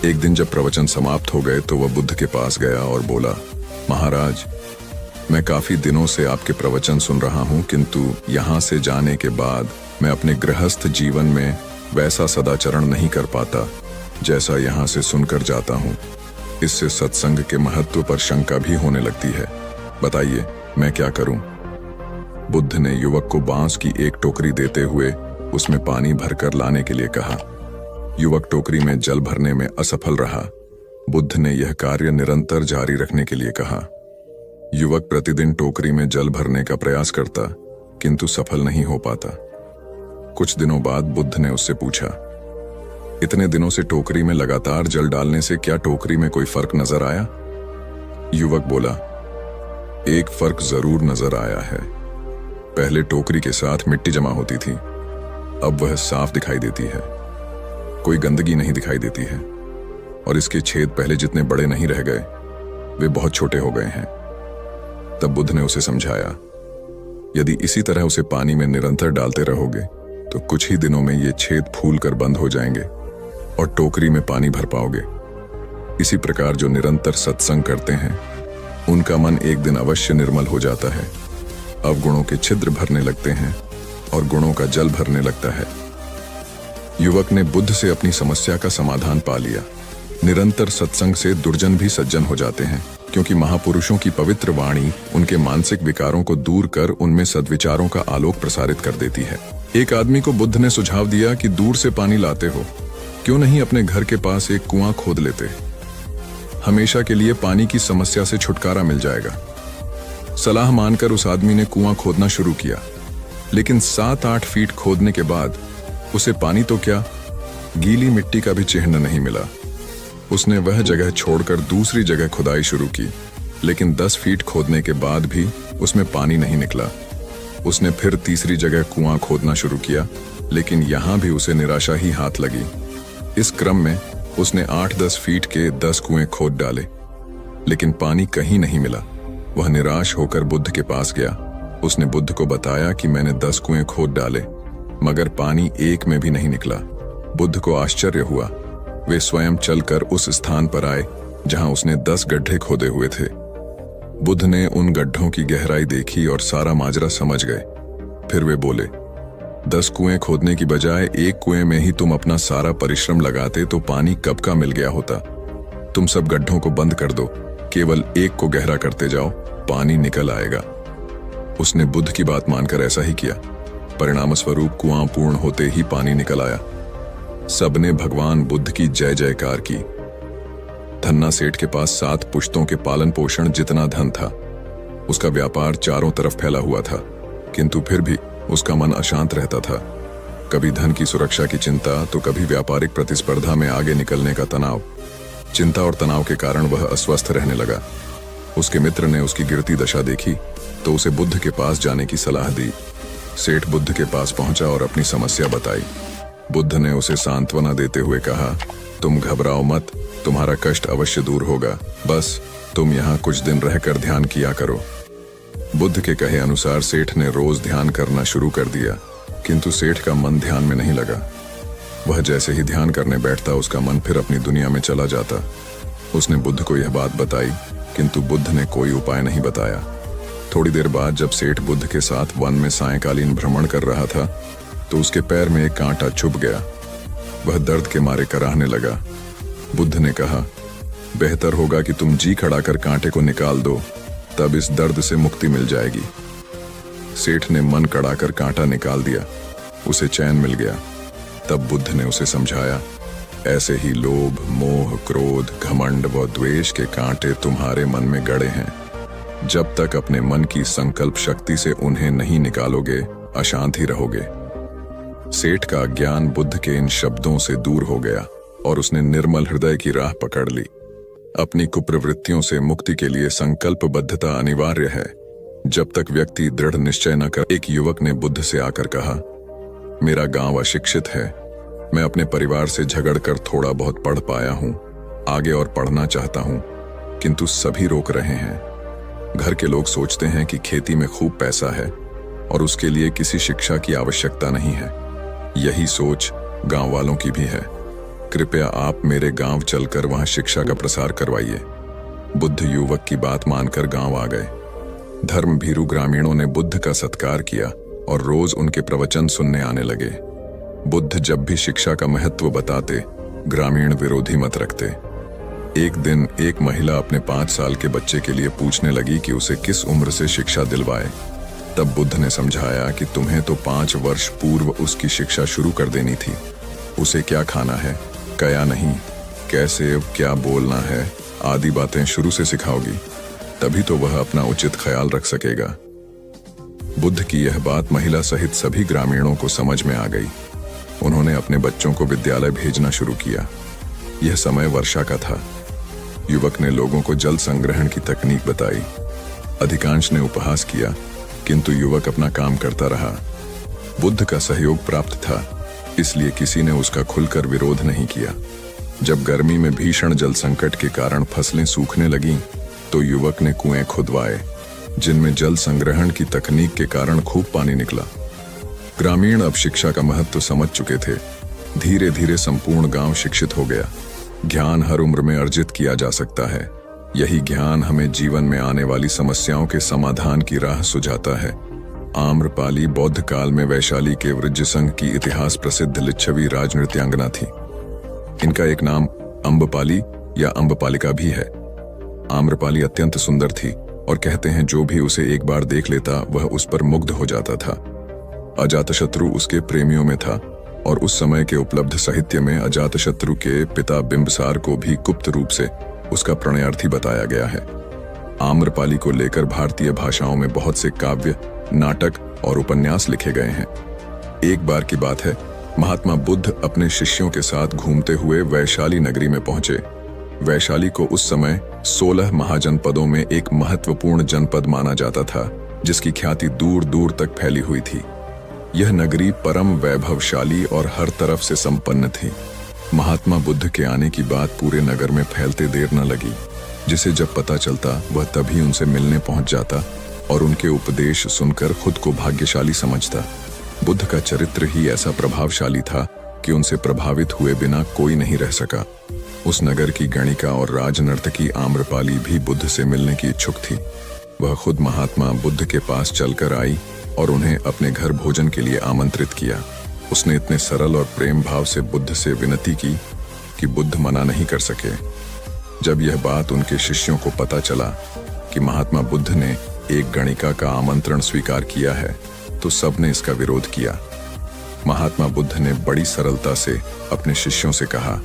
एक दिन जब प्रवचन समाप्त हो गए तो वह बुद्ध के पास गया और बोला, महाराज, मैं काफी दिनों से आपके प्रवचन सुन रहा हूं, किंतु यहां से जाने के बाद मैं अपने गृहस्थ जीवन में वैसा सदाचरण नहीं कर पाता जैसा यहां से सुनकर जाता हूं। इससे सत्संग के महत्व पर शंका भी होने लगती है। बताइए, मैं क्या करूं? बुद्ध ने युवक को बांस की एक टोकरी देते हुए उसमें पानी भरकर लाने के लिए कहा। युवक टोकरी में जल भरने में असफल रहा। बुद्ध ने यह कार्य निरंतर जारी रखने के लिए कहा। युवक प्रतिदिन टोकरी में जल भरने का प्रयास करता, किंतु सफल नहीं हो पाता। कुछ दिनों बाद बुद्ध ने उससे पूछा, इतने दिनों से टोकरी में लगातार जल डालने से क्या टोकरी में कोई फर्क नजर आया? युवक बोला, एक फर्क जरूर नजर आया है। पहले टोकरी के साथ मिट्टी जमा होती थी, अब वह साफ दिखाई देती है। कोई गंदगी नहीं दिखाई देती है और इसके छेद पहले जितने बड़े नहीं रह गए, वे बहुत छोटे हो गए हैं। तब बुद्ध ने उसे समझाया, यदि इसी तरह उसे पानी में निरंतर डालते रहोगे तो कुछ ही दिनों में ये छेद फूल कर बंद हो जाएंगे और टोकरी में पानी भर पाओगे। इसी प्रकार जो निरंतर सत्संग करते हैं उनका मन एक दिन अवश्य निर्मल हो जाता है। अवगुणों के छिद्र भरने लगते हैं और गुणों का जल भरने लगता है। युवक ने बुद्ध से अपनी समस्या का समाधान पा लिया। निरंतर सत्संग से दुर्जन भी सज्जन हो जाते हैं, क्योंकि महापुरुषों की पवित्र वाणी उनके मानसिक विकारों को दूर कर उनमें सद्विचारों का आलोक प्रसारित कर देती है। एक आदमी को बुद्ध ने सुझाव दिया कि दूर से पानी लाते हो, क्यों नहीं अपने घर के पास एक कुआं खोद लेते? हमेशा के लिए पानी की समस्या से छुटकारा मिल जाएगा। सलाह मानकर उस आदमी ने कुआं खोदना शुरू किया, लेकिन 7-8 फीट खोदने के बाद उसे पानी तो क्या, गीली मिट्टी का भी चिन्ह नहीं मिला। उसने वह जगह छोड़कर दूसरी जगह खुदाई शुरू की, लेकिन 10 फीट खोदने के बाद भी उसमें पानी नहीं निकला। उसने फिर तीसरी जगह कुआं खोदना शुरू किया, लेकिन यहां भी उसे निराशा ही हाथ लगी। इस क्रम में उसने 8-10 फीट के 10 कुएं खोद डाले, लेकिन पानी कहीं नहीं मिला। वह निराश होकर बुद्ध के पास गया। उसने बुद्ध को बताया कि मैंने 10 कुएं खोद डाले, मगर पानी एक में भी नहीं निकला। बुद्ध को आश्चर्य हुआ। वे स्वयं चलकर उस स्थान पर आए जहां उसने 10 गड्ढे खोदे हुए थे। बुद्ध ने उन गड्ढों की गहराई देखी और सारा माजरा समझ गए। फिर वे बोले, 10 कुएं खोदने की बजाय एक कुएं में ही तुम अपना सारा परिश्रम लगाते तो पानी कब का मिल गया होता। तुम सब गड्ढों को बंद कर दो, केवल एक को गहरा करते जाओ, पानी निकल आएगा। उसने बुद्ध की बात मानकर ऐसा ही किया। परिणाम स्वरूप कुआं पूर्ण होते ही पानी निकल आया। सबने भगवान बुद्ध की जय जयकार की। धन्ना सेठ के पास 7 पुश्तों के पालन पोषण जितना धन था। उसका व्यापार चारों तरफ फैला हुआ था, किंतु फिर भी उसका मन अशांत रहता था। कभी धन की सुरक्षा की चिंता तो कभी व्यापारिक प्रतिस्पर्धा में आगे निकलने का तनाव। चिंता और तनाव के कारण वह अस्वस्थ रहने लगा। उसके मित्र ने उसकी गिरती दशा देखी तो उसे बुद्ध के पास जाने की सलाह दी। सेठ बुद्ध के पास पहुंचा और अपनी समस्या बताई। बुद्ध ने उसे सांत्वना देते हुए कहा, तुम घबराओ मत, तुम्हारा कष्ट अवश्य दूर होगा, बस तुम यहाँ कुछ दिन रहकर ध्यान किया करो। बुद्ध के कहे अनुसार सेठ ने रोज ध्यान करना शुरू कर दिया, किंतु सेठ का मन ध्यान में नहीं लगा। वह जैसे ही ध्यान करने बैठता उसका मन फिर अपनी दुनिया में चला जाता। उसने बुद्ध को यह बात बताई, किंतु बुद्ध ने कोई उपाय नहीं बताया। थोड़ी देर बाद जब सेठ बुद्ध के साथ वन में सायंकालीन भ्रमण कर रहा था तो उसके पैर में एक कांटा चुभ गया। वह दर्द के मारे कराहने लगा। बुद्ध ने कहा, बेहतर होगा कि तुम जी खड़ा कर कांटे को निकाल दो, तब इस दर्द से मुक्ति मिल जाएगी। सेठ ने मन कड़ाकर कांटा निकाल दिया। उसे चैन मिल गया। तब बुद्ध ने उसे समझाया, ऐसे ही लोभ, मोह, क्रोध, घमंड व द्वेष के कांटे तुम्हारे मन में गड़े हैं। जब तक अपने मन की संकल्प शक्ति से उन्हें नहीं निकालोगे, अशांत ही रहोगे। सेठ का ज्ञान बुद्ध के इन शब्दों से दूर हो गया और उसने निर्मल हृदय की राह पकड़ ली। अपनी कुप्रवृत्तियों से मुक्ति के लिए संकल्पबद्धता अनिवार्य है। जब तक व्यक्ति दृढ़ निश्चय न कर। एक युवक ने बुद्ध से आकर कहा, मेरा गांव अशिक्षित है, मैं अपने परिवार से झगड़कर थोड़ा बहुत पढ़ पाया हूं, आगे और पढ़ना चाहता हूं, किंतु सभी रोक रहे हैं। घर के लोग सोचते हैं कि खेती में खूब पैसा है और उसके लिए किसी शिक्षा की आवश्यकता नहीं है। यही सोच गांव वालों की भी है। कृपया आप मेरे गांव चलकर वहां शिक्षा का प्रसार करवाइए। बुद्ध युवक की बात मानकर गांव आ गए। धर्म भीरू ग्रामीणों ने बुद्ध का सत्कार किया और रोज उनके प्रवचन सुनने आने लगे। बुद्ध जब भी शिक्षा का महत्व बताते, ग्रामीण विरोधी मत रखते। एक दिन एक महिला अपने 5 साल के बच्चे के लिए पूछने लगी कि उसे किस उम्र से शिक्षा दिलवाए। तब बुद्ध ने समझाया कि तुम्हें तो 5 वर्ष पूर्व उसकी शिक्षा शुरू कर देनी थी। उसे क्या खाना है, क्या नहीं, कैसे क्या बोलना है आदि बातें शुरू से सिखाओगी, तभी तो वह अपना उचित ख्याल रख सकेगा। बुद्ध की यह बात महिला सहित सभी ग्रामीणों को समझ में आ गई। उन्होंने अपने बच्चों को विद्यालय भेजना शुरू किया। यह समय वर्षा का था। युवक ने लोगों को जल संग्रहण की तकनीक बताई। अधिकांश ने उपहास किया, किंतु युवक अपना काम करता रहा। बुद्ध का सहयोग प्राप्त था, इसलिए किसी ने उसका खुलकर विरोध नहीं किया। जब गर्मी में भीषण जल संकट के कारण फसलें सूखने लगीं, तो युवक ने कुएं खुदवाए, जिनमें जल संग्रहण की तकनीक के कारण खूब पानी निकला। ग्रामीण अब शिक्षा का महत्व समझ चुके थे। धीरे धीरे संपूर्ण गांव शिक्षित हो गया। ज्ञान हर उम्र में अर्जित किया जा सकता है। यही ज्ञान हमें जीवन में आने वाली समस्याओं के समाधान की राह सुझाता है। आम्रपाली बौद्ध काल में वैशाली के वृज्जसंघ की इतिहास प्रसिद्ध लिच्छवी राजनृत्यांगना थी। इनका एक नाम अम्बपाली या अम्बपालिका भी है। आम्रपाली अत्यंत सुंदर थी और कहते हैं जो भी उसे एक बार देख लेता वह उस पर मुग्ध हो जाता था। अजातशत्रु उसके प्रेमियों में था और उस समय के उपलब्ध साहित्य में अजातशत्रु के पिता बिंबसार को भी गुप्त रूप से उसका प्रणयार्थी बताया गया है। आम्रपाली को लेकर भारतीय भाषाओं में बहुत से काव्य, नाटक और उपन्यास लिखे गए हैं। एक बार की बात है, महात्मा बुद्ध अपने शिष्यों के साथ घूमते हुए वैशाली नगरी में पहुंचे। वैशाली को उस समय 16 महाजनपदों में एक महत्वपूर्ण जनपद माना जाता था, जिसकी ख्याति दूर दूर तक फैली हुई थी। यह नगरी परम वैभवशाली और हर तरफ से संपन्न थी। महात्मा बुद्ध के आने की बात पूरे नगर में फैलते देर न लगी। जिसे जब पता चलता वह तभी उनसे मिलने पहुंच जाता और उनके उपदेश सुनकर खुद को भाग्यशाली समझता। बुद्ध का चरित्र ही ऐसा प्रभावशाली था कि उनसे प्रभावित हुए बिना कोई नहीं रह सका। उस नगर की गणिका और राजनर्तकी आम्रपाली भी बुद्ध से मिलने की इच्छुक थी। वह खुद महात्मा बुद्ध के पास चलकर आई और उन्हें अपने घर भोजन के लिए आमंत्रित किया। उसने इतने सरल और प्रेम भाव से बुद्ध से विनती की कि बुद्ध मना नहीं कर सके। जब यह बात उनके शिष्यों को पता चला कि महात्मा बुद्ध ने एक गणिका का आमंत्रण स्वीकार किया है, तो सबने इसका विरोध किया। महात्मा बुद्ध ने बड़ी सरलता से अपने शिष्यों से कहा,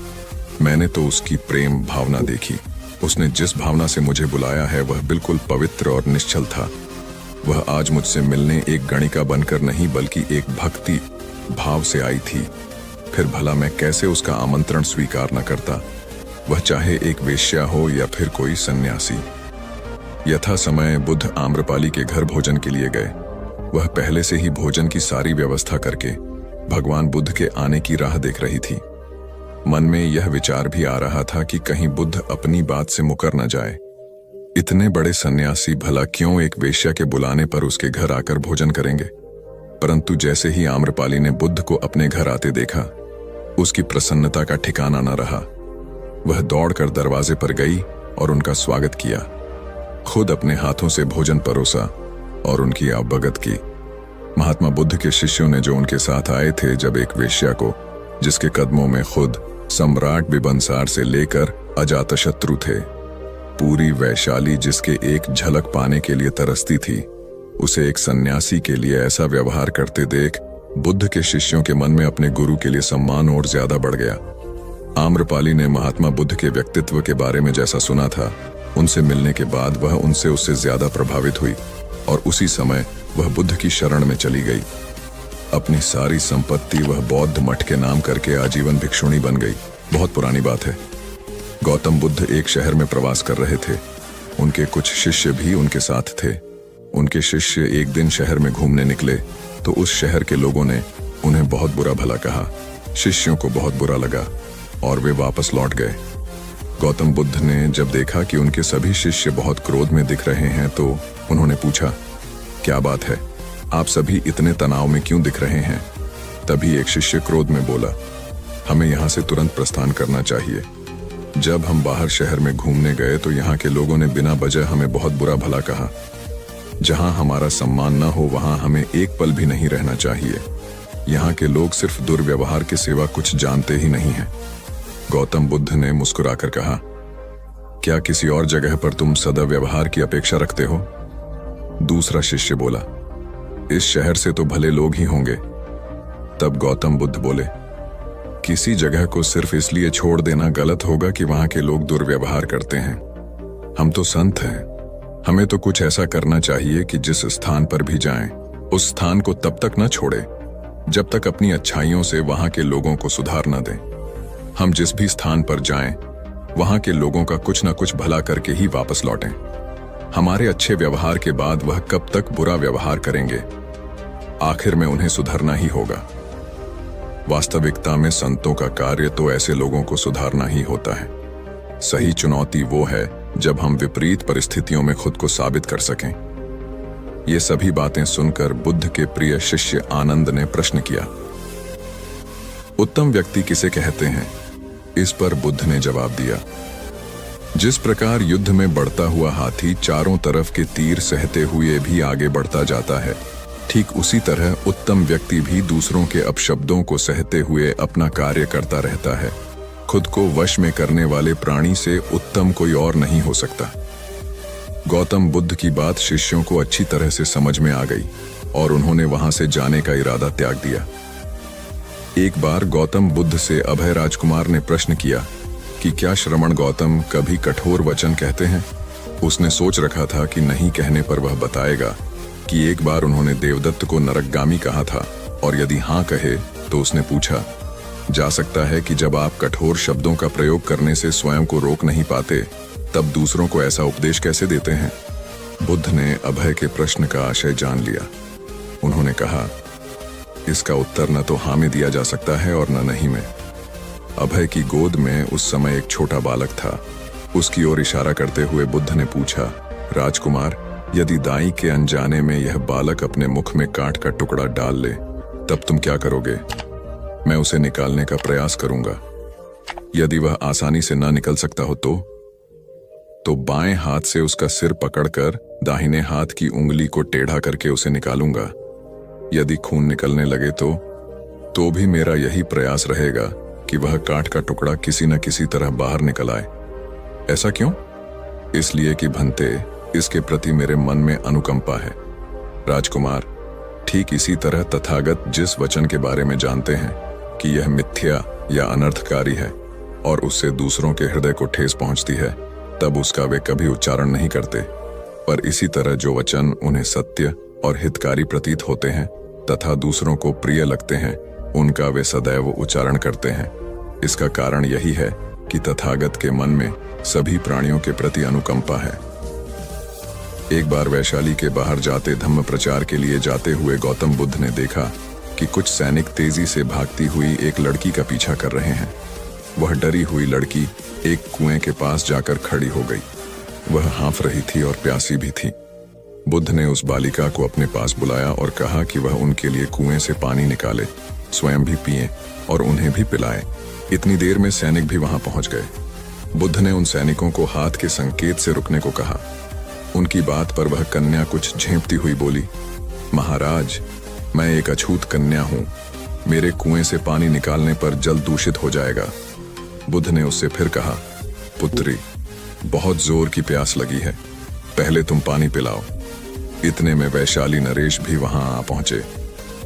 मैंने तो उसकी प्रेम भावना देखी। उसने जिस भावना से मुझे बुलाया है वह बिल्कुल पवित्र और निश्चल था। वह आज मुझसे मिलने एक गणिका बनकर नहीं बल्कि एक भक्ति भाव से आई थी। फिर भला मैं कैसे उसका आमंत्रण स्वीकार न करता, वह चाहे एक वेश्या हो या फिर कोई सन्यासी। यथा समय बुद्ध आम्रपाली के घर भोजन के लिए गए। वह पहले से ही भोजन की सारी व्यवस्था करके भगवान बुद्ध के आने की राह देख रही थी। मन में यह विचार भी आ रहा था कि कहीं बुद्ध अपनी बात से मुकर न जाए। इतने बड़े सन्यासी भला क्यों एक वेश्या के बुलाने पर उसके घर आकर भोजन करेंगे। परंतु जैसे ही आम्रपाली ने बुद्ध को अपने घर आते देखा, उसकी प्रसन्नता का ठिकाना न रहा। वह दौड़कर दरवाजे पर गई और उनका स्वागत किया। खुद अपने हाथों से भोजन परोसा और उनकी आवभगत की। महात्मा बुद्ध के शिष्यों ने जो उनके साथ आए थे, जब एक वेश्या को, जिसके कदमों में खुद सम्राट बिंबिसार से लेकर अजातशत्रु थे, पूरी वैशाली जिसके एक झलक पाने के लिए तरसती थी, उसे एक सन्यासी के लिए ऐसा व्यवहार करते देख बुद्ध के शिष्यों के मन में अपने गुरु के लिए सम्मान और ज्यादा बढ़ गया। आम्रपाली ने महात्मा बुद्ध के व्यक्तित्व के बारे में जैसा सुना था, उनसे मिलने के बाद वह उससे ज्यादा प्रभावित हुई और उसी समय वह बुद्ध की शरण में चली गई। अपनी सारी संपत्ति वह बौद्ध मठ के नाम करके आजीवन भिक्षुणी बन गई। बहुत पुरानी बात है। गौतम बुद्ध एक शहर में प्रवास कर रहे थे। उनके कुछ शिष्य भी उनके साथ थे। उनके शिष्य एक दिन शहर में घूमने निकले तो उस शहर के लोगों ने उन्हें बहुत बुरा भला कहा। शिष्यों को बहुत बुरा लगा और वे वापस लौट गए। गौतम बुद्ध ने जब देखा कि उनके सभी शिष्य बहुत क्रोध में दिख रहे हैं, तो उन्होंने पूछा, क्या बात है, आप सभी इतने तनाव में क्यों दिख रहे हैं? तभी एक शिष्य क्रोध में बोला, हमें यहाँ से तुरंत प्रस्थान करना चाहिए। जब हम बाहर शहर में घूमने गए तो यहाँ के लोगों ने बिना वजह हमें बहुत बुरा भला कहा। जहाँ हमारा सम्मान न हो वहाँ हमें एक पल भी नहीं रहना चाहिए। यहाँ के लोग सिर्फ दुर्व्यवहार के सिवा कुछ जानते ही नहीं हैं। गौतम बुद्ध ने मुस्कुराकर कहा, क्या किसी और जगह पर तुम सदव्यवहार की अपेक्षा रखते हो? दूसरा शिष्य बोला, इस शहर से तो भले लोग ही होंगे। तब गौतम बुद्ध बोले, किसी जगह को सिर्फ इसलिए छोड़ देना गलत होगा कि वहां के लोग दुर्व्यवहार करते हैं। हम तो संत हैं, हमें तो कुछ ऐसा करना चाहिए कि जिस स्थान पर भी जाएं, उस स्थान को तब तक न छोड़े जब तक अपनी अच्छाइयों से वहां के लोगों को सुधार न दें। हम जिस भी स्थान पर जाएं, वहां के लोगों का कुछ न कुछ भला करके ही वापस लौटें। हमारे अच्छे व्यवहार के बाद वह कब तक बुरा व्यवहार करेंगे? आखिर में उन्हें सुधरना ही होगा। वास्तविकता में संतों का कार्य तो ऐसे लोगों को सुधारना ही होता है। सही चुनौती वो है जब हम विपरीत परिस्थितियों में खुद को साबित कर सकें। ये सभी बातें सुनकर बुद्ध के प्रिय शिष्य आनंद ने प्रश्न किया, उत्तम व्यक्ति किसे कहते हैं? इस पर बुद्ध ने जवाब दिया, जिस प्रकार युद्ध में बढ़ता हुआ हाथी चारों तरफ के तीर सहते हुए भी आगे बढ़ता जाता है, ठीक उसी तरह उत्तम व्यक्ति भी दूसरों के अपशब्दों को सहते हुए अपना कार्य करता रहता है। खुद को वश में करने वाले प्राणी से उत्तम कोई और नहीं हो सकता। गौतम बुद्ध की बात शिष्यों को अच्छी तरह से समझ में आ गई और उन्होंने वहां से जाने का इरादा त्याग दिया। एक बार गौतम बुद्ध से अभय राजकुमार ने प्रश्न किया कि क्या श्रमण गौतम कभी कठोर वचन कहते हैं? उसने सोच रखा था कि नहीं कहने पर वह बताएगा कि एक बार उन्होंने देवदत्त को नरकगामी कहा था, और यदि हाँ कहे तो उसने पूछा, जा सकता है कि जब आप कठोर शब्दों का प्रयोग करने से स्वयं को रोक नहीं पाते, तब दूसरों को ऐसा उपदेश कैसे देते हैं? बुद्ध ने अभय के प्रश्न का आशय जान लिया। उन्होंने कहा, इसका उत्तर न तो हाँ में दिया जा सकता है और न नहीं में। अभय की गोद में उस समय एक छोटा बालक था। उसकी ओर इशारा करते हुए बुद्ध ने पूछा, राजकुमार, यदि दाई के अनजाने में यह बालक अपने मुख में कांट का टुकड़ा डाल ले, तब तुम क्या करोगे? मैं उसे निकालने का प्रयास करूंगा। यदि वह आसानी से ना निकल सकता हो तो बाएं हाथ से उसका सिर पकड़कर दाहिने हाथ की उंगली को टेढ़ा करके उसे निकालूंगा। यदि खून निकलने लगे तो भी मेरा यही प्रयास रहेगा कि वह कांट का टुकड़ा किसी न किसी तरह बाहर निकल आए। ऐसा क्यों? इसलिए कि भंते, इसके प्रति मेरे मन में अनुकंपा है। राजकुमार, ठीक इसी तरह तथागत जिस वचन के बारे में जानते हैं कि यह मिथ्या या अनर्थकारी है और उससे दूसरों के हृदय को ठेस पहुंचती है, तब उसका वे कभी उच्चारण नहीं करते। पर इसी तरह जो वचन उन्हें सत्य और हितकारी प्रतीत होते हैं तथा दूसरों को प्रिय लगते हैं, उनका वे सदैव उच्चारण करते हैं। इसका कारण यही है कि तथागत के मन में सभी प्राणियों के प्रति अनुकंपा है। एक बार वैशाली के बाहर जाते धम्म प्रचार के लिए जाते हुए गौतम बुद्ध ने देखा कि कुछ सैनिक तेजी से भागती हुई एक लड़की का पीछा कर रहे हैं। वह डरी हुई लड़की एक कुएं के पास जाकर खड़ी हो गई। वह हाँफ रही थी और प्यासी भी थी। बुद्ध ने उस बालिका को अपने पास बुलाया और कहा कि वह उनके लिए कुएं से पानी निकाले, स्वयं भी पिए और उन्हें भी पिलाए। इतनी देर में सैनिक भी वहां पहुंच गए। बुद्ध ने उन सैनिकों को हाथ के संकेत से रुकने को कहा। उनकी बात पर वह कन्या कुछ झेंपती हुई बोली, महाराज, मैं एक अछूत कन्या हूं। मेरे कुएं से पानी निकालने पर जल दूषित हो जाएगा। बुद्ध ने उससे फिर कहा, पुत्री, बहुत जोर की प्यास लगी है, पहले तुम पानी पिलाओ। इतने में वैशाली नरेश भी वहां आ पहुंचे।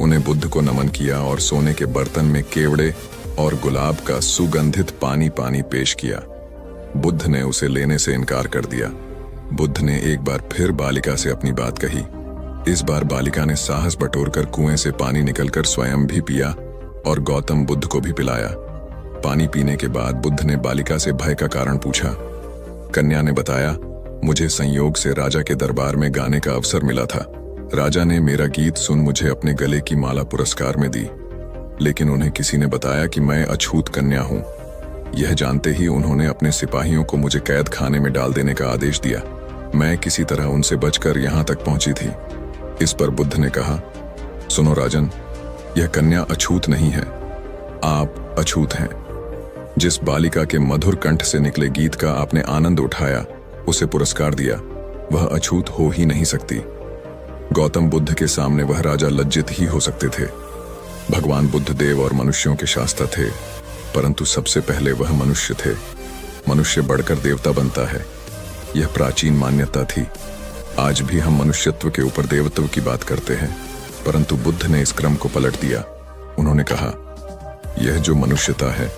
उन्हें बुद्ध को नमन किया और सोने के बर्तन में केवड़े और गुलाब का सुगंधित पानी पेश किया। बुद्ध ने उसे लेने से इनकार कर दिया। बुद्ध ने एक बार फिर बालिका से अपनी बात कही। इस बार बालिका ने साहस बटोरकर कुएं से पानी निकलकर स्वयं भी पिया और गौतम बुद्ध को भी पिलाया। पानी पीने के बाद बुद्ध ने बालिका से भय का कारण पूछा। कन्या ने बताया, मुझे संयोग से राजा के दरबार में गाने का अवसर मिला था। राजा ने मेरा गीत सुन मुझे अपने गले की माला पुरस्कार में दी, लेकिन उन्हें किसी ने बताया कि मैं अछूत कन्या हूं। यह जानते ही उन्होंने अपने सिपाहियों को मुझे कैद खाने में डाल देने का आदेश दिया। मैं किसी तरह उनसे बचकर यहां तक पहुंची थी। इस पर बुद्ध ने कहा, सुनो राजन, यह कन्या अछूत नहीं है, आप अछूत हैं। जिस बालिका के मधुर कंठ से निकले गीत का आपने आनंद उठाया, उसे पुरस्कार दिया, वह अछूत हो ही नहीं सकती। गौतम बुद्ध के सामने वह राजा लज्जित ही हो सकते थे। भगवान बुद्ध देव और मनुष्यों के शास्त्र थे, परंतु सबसे पहले वह मनुष्य थे। मनुष्य बढ़कर देवता बनता है। यह प्राचीन मान्यता थी। आज भी हम मनुष्यत्व के ऊपर देवत्व की बात करते हैं, परंतु बुद्ध ने इस क्रम को पलट दिया। उन्होंने कहा, यह जो मनुष्यता है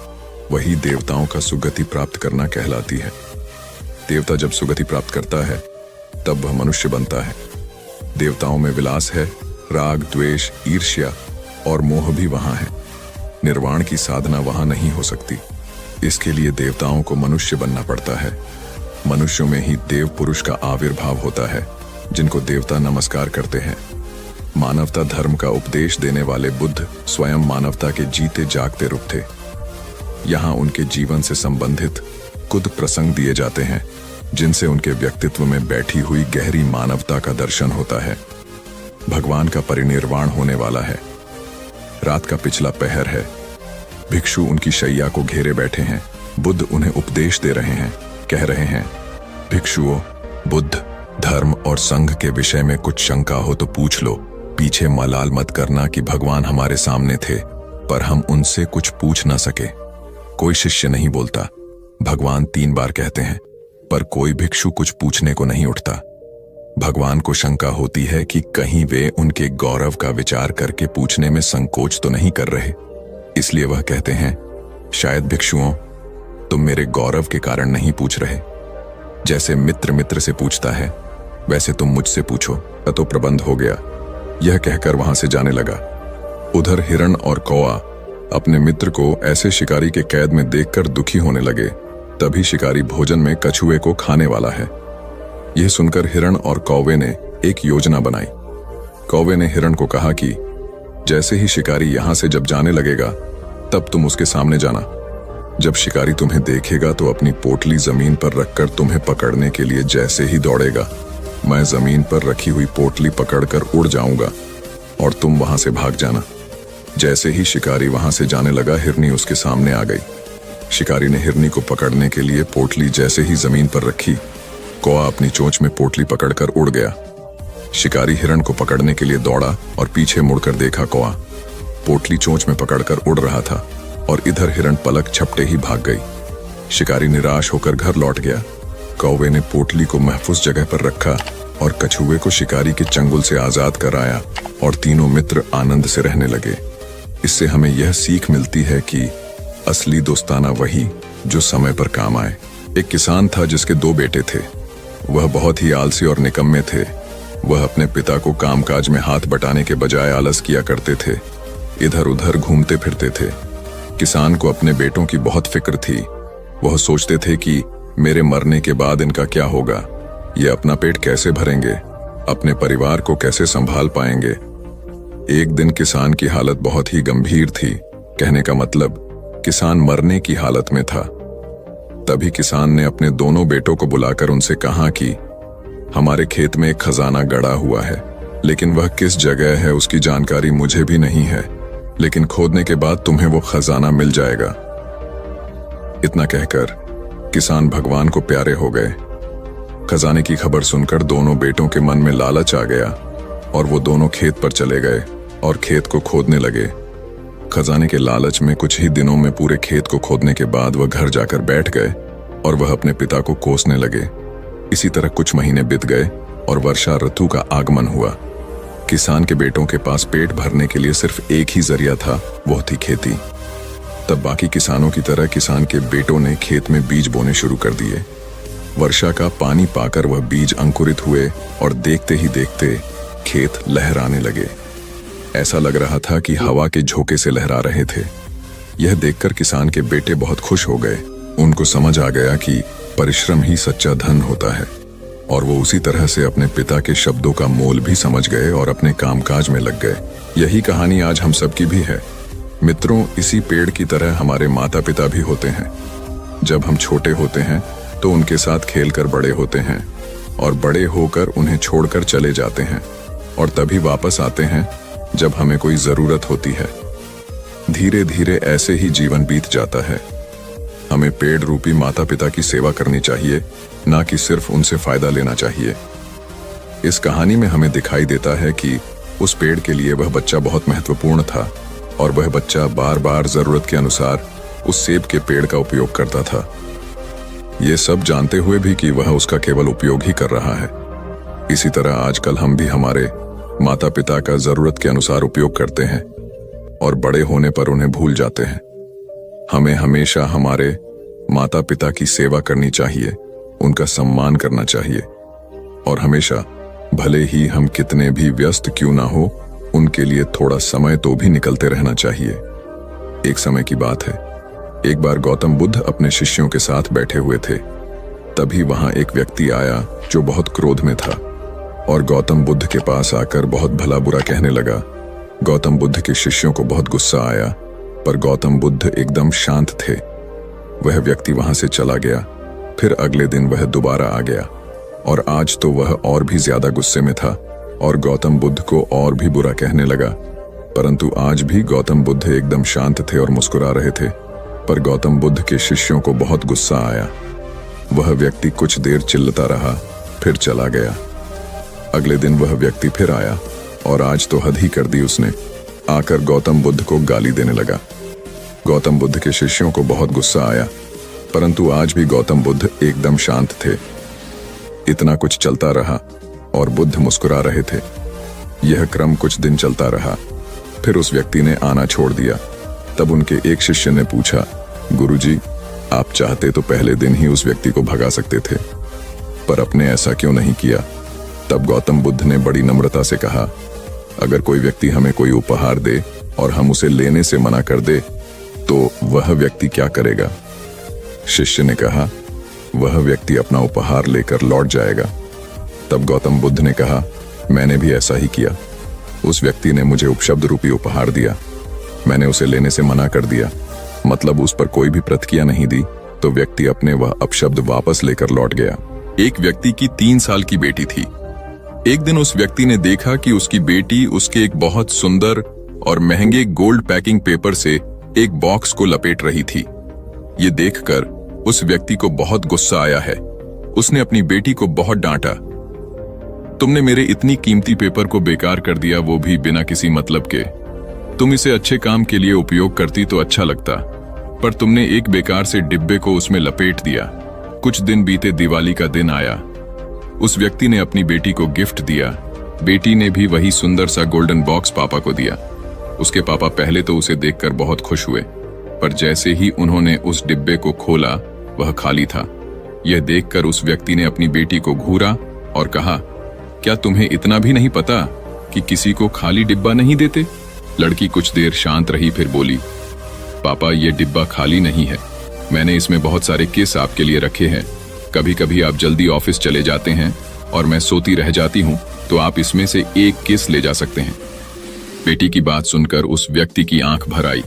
वही देवताओं का सुगति प्राप्त करना कहलाती है। देवता जब सुगति प्राप्त करता है तब वह मनुष्य बनता है। देवताओं में विलास है, राग, द्वेष, ईर्ष्या और मोह भी वहां है। निर्वाण की साधना वहां नहीं हो सकती। इसके लिए देवताओं को मनुष्य बनना पड़ता है। मनुष्यों में ही देव पुरुष का आविर्भाव होता है, जिनको देवता नमस्कार करते हैं। मानवता धर्म का उपदेश देने वाले बुद्ध स्वयं मानवता के जीते जागते रूप थे। यहाँ उनके जीवन से संबंधित कुछ प्रसंग दिए जाते हैं, जिनसे उनके व्यक्तित्व में बैठी हुई गहरी मानवता का दर्शन होता है। भगवान का परिनिर्वाण होने वाला है। रात का पिछला पहर है। भिक्षु उनकी शैया को घेरे बैठे हैं। बुद्ध उन्हें उपदेश दे रहे हैं। कह रहे हैं, भिक्षुओं, बुद्ध, धर्म और संघ के विषय में कुछ शंका हो तो पूछ लो। पीछे मलाल मत करना कि भगवान हमारे सामने थे, पर हम उनसे कुछ पूछ ना सके। कोई शिष्य नहीं बोलता। भगवान 3 बार कहते हैं, पर कोई भिक्षु कुछ पूछने को नहीं उठता। भगवान को शंका होती है कि कहीं वे उनके गौरव का विचार करके पूछने में संकोच तो नहीं कर रहे। इसलिए वह कहते हैं, शायद भिक्षुओं, तुम मेरे गौरव के कारण नहीं पूछ रहे। जैसे मित्र मित्र से पूछता है, वैसे तुम मुझसे पूछो, तो प्रबंध हो गया। यह कहकर वहां से जाने लगा। उधर हिरण और कौआ अपने मित्र को ऐसे शिकारी के कैद में देखकर दुखी होने लगे। तभी शिकारी भोजन में कछुए को खाने वाला है। यह सुनकर हिरण और कौवे ने एक योजना बनाई। कौवे ने हिरण को कहा कि जैसे ही शिकारी यहां से जब जाने लगेगा, तब तुम उसके सामने जाना। जब शिकारी तुम्हें देखेगा तो अपनी पोटली जमीन पर रखकर तुम्हें पकड़ने के लिए जैसे ही दौड़ेगा, मैं जमीन पर रखी हुई पोटली पकड़कर उड़ जाऊंगा और तुम वहां से भाग जाना। जैसे ही शिकारी वहां से जाने लगा, हिरनी उसके सामने आ गई। शिकारी ने हिरनी को पकड़ने के लिए पोटली जैसे ही जमीन पर रखी, कौआ अपनी चोंच में पोटली पकड़कर उड़ गया। शिकारी हिरण को पकड़ने के लिए दौड़ा और पीछे मुड़कर देखा, कौआ पोटली चोंच में पकड़कर उड़ रहा था और इधर हिरण पलक झपटे ही भाग गई। शिकारी निराश होकर घर लौट गया। कौवे ने पोटली को महफूज जगह पर रखा और कछुए को शिकारी के चंगुल से आजाद कराया और तीनों मित्र आनंद से रहने लगे। इससे हमें यह सीख मिलती है कि असली दोस्ताना वही जो समय पर काम आए। एक किसान था जिसके 2 बेटे थे। वह बहुत ही आलसी और निकम्मे थे। वह अपने पिता को कामकाज में हाथ बटाने के बजाय आलस किया करते थे, इधर उधर घूमते फिरते थे। किसान को अपने बेटों की बहुत फिक्र थी। वह सोचते थे कि मेरे मरने के बाद इनका क्या होगा, ये अपना पेट कैसे भरेंगे, अपने परिवार को कैसे संभाल पाएंगे। एक दिन किसान की हालत बहुत ही गंभीर थी। कहने का मतलब, किसान मरने की हालत में था। तभी किसान ने अपने दोनों बेटों को बुलाकर उनसे कहा कि हमारे खेत में एक खजाना गड़ा हुआ है, लेकिन वह किस जगह है उसकी जानकारी मुझे भी नहीं है, लेकिन खोदने के बाद तुम्हें वो खजाना मिल जाएगा। इतना कहकर किसान भगवान को प्यारे हो गए। खजाने की खबर सुनकर दोनों बेटों के मन में लालच आ गया और वो दोनों खेत पर चले गए और खेत को खोदने लगे। खजाने के लालच में कुछ ही दिनों में पूरे खेत को खोदने के बाद वह घर जाकर बैठ गए और वह अपने पिता को कोसने लगे। इसी तरह कुछ महीने बीत गए और वर्षा ऋतु का आगमन हुआ। किसान के बेटों के पास पेट भरने के लिए सिर्फ एक ही जरिया था, वो थी खेती। तब बाकी किसानों की तरह किसान के बेटों ने खेत में बीज बोने शुरू कर दिए। वर्षा का पानी पाकर वह बीज अंकुरित हुए और देखते ही देखते खेत लहराने लगे। ऐसा लग रहा था कि हवा के झोंके से लहरा रहे थे। यह देखकर किसान के बेटे बहुत खुश हो गए। उनको समझ आ गया कि परिश्रम ही सच्चा धन होता है, और वो उसी तरह से अपने पिता के शब्दों का मोल भी समझ गए और अपने कामकाज में लग गए। यही कहानी आज हम सबकी भी है। मित्रों, इसी पेड़ की तरह हमारे माता पिता भी होते हैं। जब हम छोटे होते हैं तो उनके साथ खेलकर बड़े होते हैं और बड़े होकर उन्हें छोड़कर चले जाते हैं, और तभी वापस आते हैं जब हमें कोई जरूरत होती है। धीरे धीरे ऐसे ही जीवन बीत जाता है। हमें पेड़ रूपी माता पिता की सेवा करनी चाहिए, ना कि सिर्फ उनसे फायदा लेना चाहिए। इस कहानी में हमें दिखाई देता है कि उस पेड़ के लिए वह बच्चा बहुत महत्वपूर्ण था, और वह बच्चा बार बार जरूरत के अनुसार उस सेब के पेड़ का उपयोग करता था। ये सब जानते हुए भी कि वह उसका केवल उपयोग ही कर रहा है। इसी तरह आजकल हम भी हमारे माता पिता का जरूरत के अनुसार उपयोग करते हैं और बड़े होने पर उन्हें भूल जाते हैं। हमें हमेशा हमारे माता पिता की सेवा करनी चाहिए, उनका सम्मान करना चाहिए और हमेशा, भले ही हम कितने भी व्यस्त क्यों ना हो, उनके लिए थोड़ा समय तो भी निकलते रहना चाहिए। एक समय की बात है, एक बार गौतम बुद्ध अपने शिष्यों के साथ बैठे हुए थे। तभी वहां एक व्यक्ति आया जो बहुत क्रोध में था और गौतम बुद्ध के पास आकर बहुत भला बुरा कहने लगा। गौतम बुद्ध के शिष्यों को बहुत गुस्सा आया, पर गौतम बुद्ध एकदम शांत थे। वह व्यक्ति वहां से चला गया। फिर अगले दिन वह दोबारा आ गया और आज तो वह और भी ज्यादा गुस्से में था और गौतम बुद्ध को और भी बुरा कहने लगा। परंतु आज भी गौतम बुद्ध एकदम शांत थे और मुस्कुरा रहे थे। पर गौतम बुद्ध के शिष्यों को बहुत गुस्सा आया। वह व्यक्ति कुछ देर चिल्लाता रहा, फिर चला गया। अगले दिन वह व्यक्ति फिर आया और आज तो हद ही कर दी उसने। आकर गौतम बुद्ध को गाली देने लगा। गौतम बुद्ध के शिष्यों को बहुत गुस्सा आया, परंतु आज भी गौतम बुद्ध एकदम शांत थे। इतना कुछ चलता रहा और बुद्ध मुस्कुरा रहे थे। यह क्रम कुछ दिन चलता रहा। फिर उस व्यक्ति ने आना छोड़ दिया। तब उनके एक शिष्य ने पूछा, गुरुजी, आप चाहते तो पहले दिन ही उस व्यक्ति को भगा सकते थे, पर आपने ऐसा क्यों नहीं किया? तब गौतम बुद्ध ने बड़ी नम्रता से कहा, अगर कोई व्यक्ति हमें कोई उपहार दे और हम उसे लेने से मना कर दे तो वह व्यक्ति क्या करेगा? शिष्य ने कहा, वह व्यक्ति अपना उपहार लेकर लौट जाएगा। तब गौतम बुद्ध ने कहा, मैंने भी ऐसा ही किया। उस व्यक्ति ने मुझे उपशब्द रूपी उपहार दिया, मैंने उसे लेने से मना कर दिया, मतलब उस पर कोई भी प्रतिक्रिया नहीं दी, तो व्यक्ति अपने वह अपशब्द वापस लेकर लौट गया। एक व्यक्ति की 3 साल की बेटी थी। एक दिन उस व्यक्ति ने देखा कि उसकी बेटी उसके एक बहुत सुंदर और महंगे गोल्ड पैकिंग पेपर से एक बॉक्स को लपेट रही थी। ये देखकर उस व्यक्ति को बहुत गुस्सा आया है। उसने अपनी बेटी को बहुत डांटा, तुमने मेरे इतनी कीमती पेपर को बेकार कर दिया, वो भी बिना किसी मतलब के। तुम इसे अच्छे काम के लिए उपयोग करती तो अच्छा लगता, पर तुमने एक बेकार से डिब्बे को उसमें लपेट दिया। कुछ दिन बीते, दिवाली का दिन आया। उस व्यक्ति ने अपनी बेटी को गिफ्ट दिया। बेटी ने भी वही सुंदर सा गोल्डन बॉक्स पापा को दिया। उसके पापा पहले तो उसे देखकर बहुत खुश हुए, पर जैसे ही उन्होंने उस डिब्बे को खोला, वह खाली था। यह देखकर उस व्यक्ति ने अपनी बेटी को घूरा और कहा, क्या तुम्हें इतना भी नहीं पता कि किसी को खाली डिब्बा नहीं देते? लड़की कुछ देर शांत रही, फिर बोली, पापा, यह डिब्बा खाली नहीं है। मैंने इसमें बहुत सारे किस आपके लिए रखे हैं। कभी कभी आप जल्दी ऑफिस चले जाते हैं और मैं सोती रह जाती हूँ, तो आप इसमें से एक किस ले जा सकते हैं। बेटी की बात सुनकर उस व्यक्ति की आंख भर आई।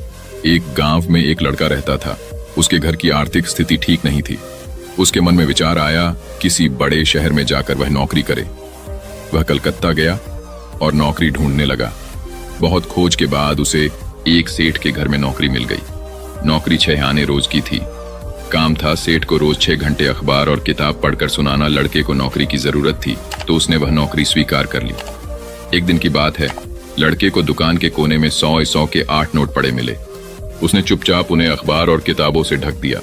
एक गांव में एक लड़का रहता था। उसके घर की आर्थिक स्थिति ठीक नहीं थी। उसके मन में विचार आया, किसी बड़े शहर में जाकर वह नौकरी करे। वह कलकत्ता गया और नौकरी ढूंढने लगा। बहुत खोज के बाद उसे एक सेठ के घर में नौकरी मिल गई। नौकरी 6 आने रोज की थी। काम था सेठ को रोज 6 घंटे अखबार और किताब पढ़कर सुनाना। लड़के को नौकरी की जरूरत थी, तो उसने वह नौकरी स्वीकार कर ली। एक दिन की बात है, लड़के को दुकान के कोने में 100 के 8 नोट पड़े मिले। उसने चुपचाप उन्हें अखबार और किताबों से ढक दिया।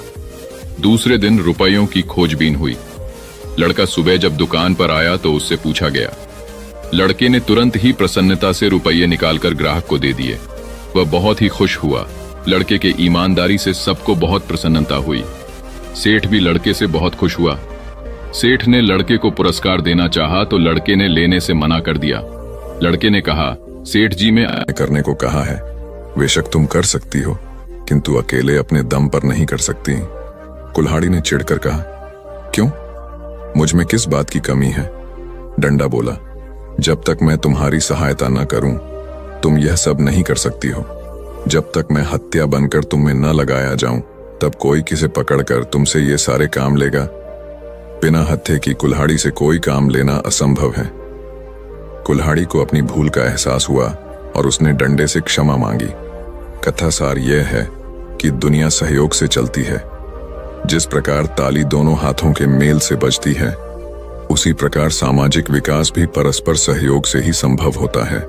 दूसरे दिन रुपयों की खोजबीन हुई। लड़का सुबह जब दुकान पर आया तो उससे पूछा गया। लड़के ने तुरंत ही प्रसन्नता से रुपये निकालकर ग्राहक को दे दिए। वह बहुत ही खुश हुआ। लड़के के ईमानदारी से सबको बहुत प्रसन्नता हुई। सेठ भी लड़के से बहुत खुश हुआ। सेठ ने लड़के को पुरस्कार देना चाहा तो लड़के ने लेने से मना कर दिया। लड़के ने कहा, सेठ जी मैं करने को कहा है, बेशक तुम कर सकती हो, किंतु अकेले अपने दम पर नहीं कर सकती। कुल्हाड़ी ने चिढ़कर कहा, क्यों? मुझ में किस बात की कमी है? डंडा बोला, जब तक मैं तुम्हारी सहायता न करूं, तुम यह सब नहीं कर सकती हो। जब तक मैं हत्या बनकर तुम में न लगाया जाऊं, तब कोई किसे पकड़कर तुमसे ये सारे काम लेगा? बिना हत्थे की कुल्हाड़ी से कोई काम लेना असंभव है। कुल्हाड़ी को अपनी भूल का एहसास हुआ और उसने डंडे से क्षमा मांगी। कथा सार यह है कि दुनिया सहयोग से चलती है। जिस प्रकार ताली दोनों हाथों के मेल से बजती है, उसी प्रकार सामाजिक विकास भी परस्पर सहयोग से ही संभव होता है।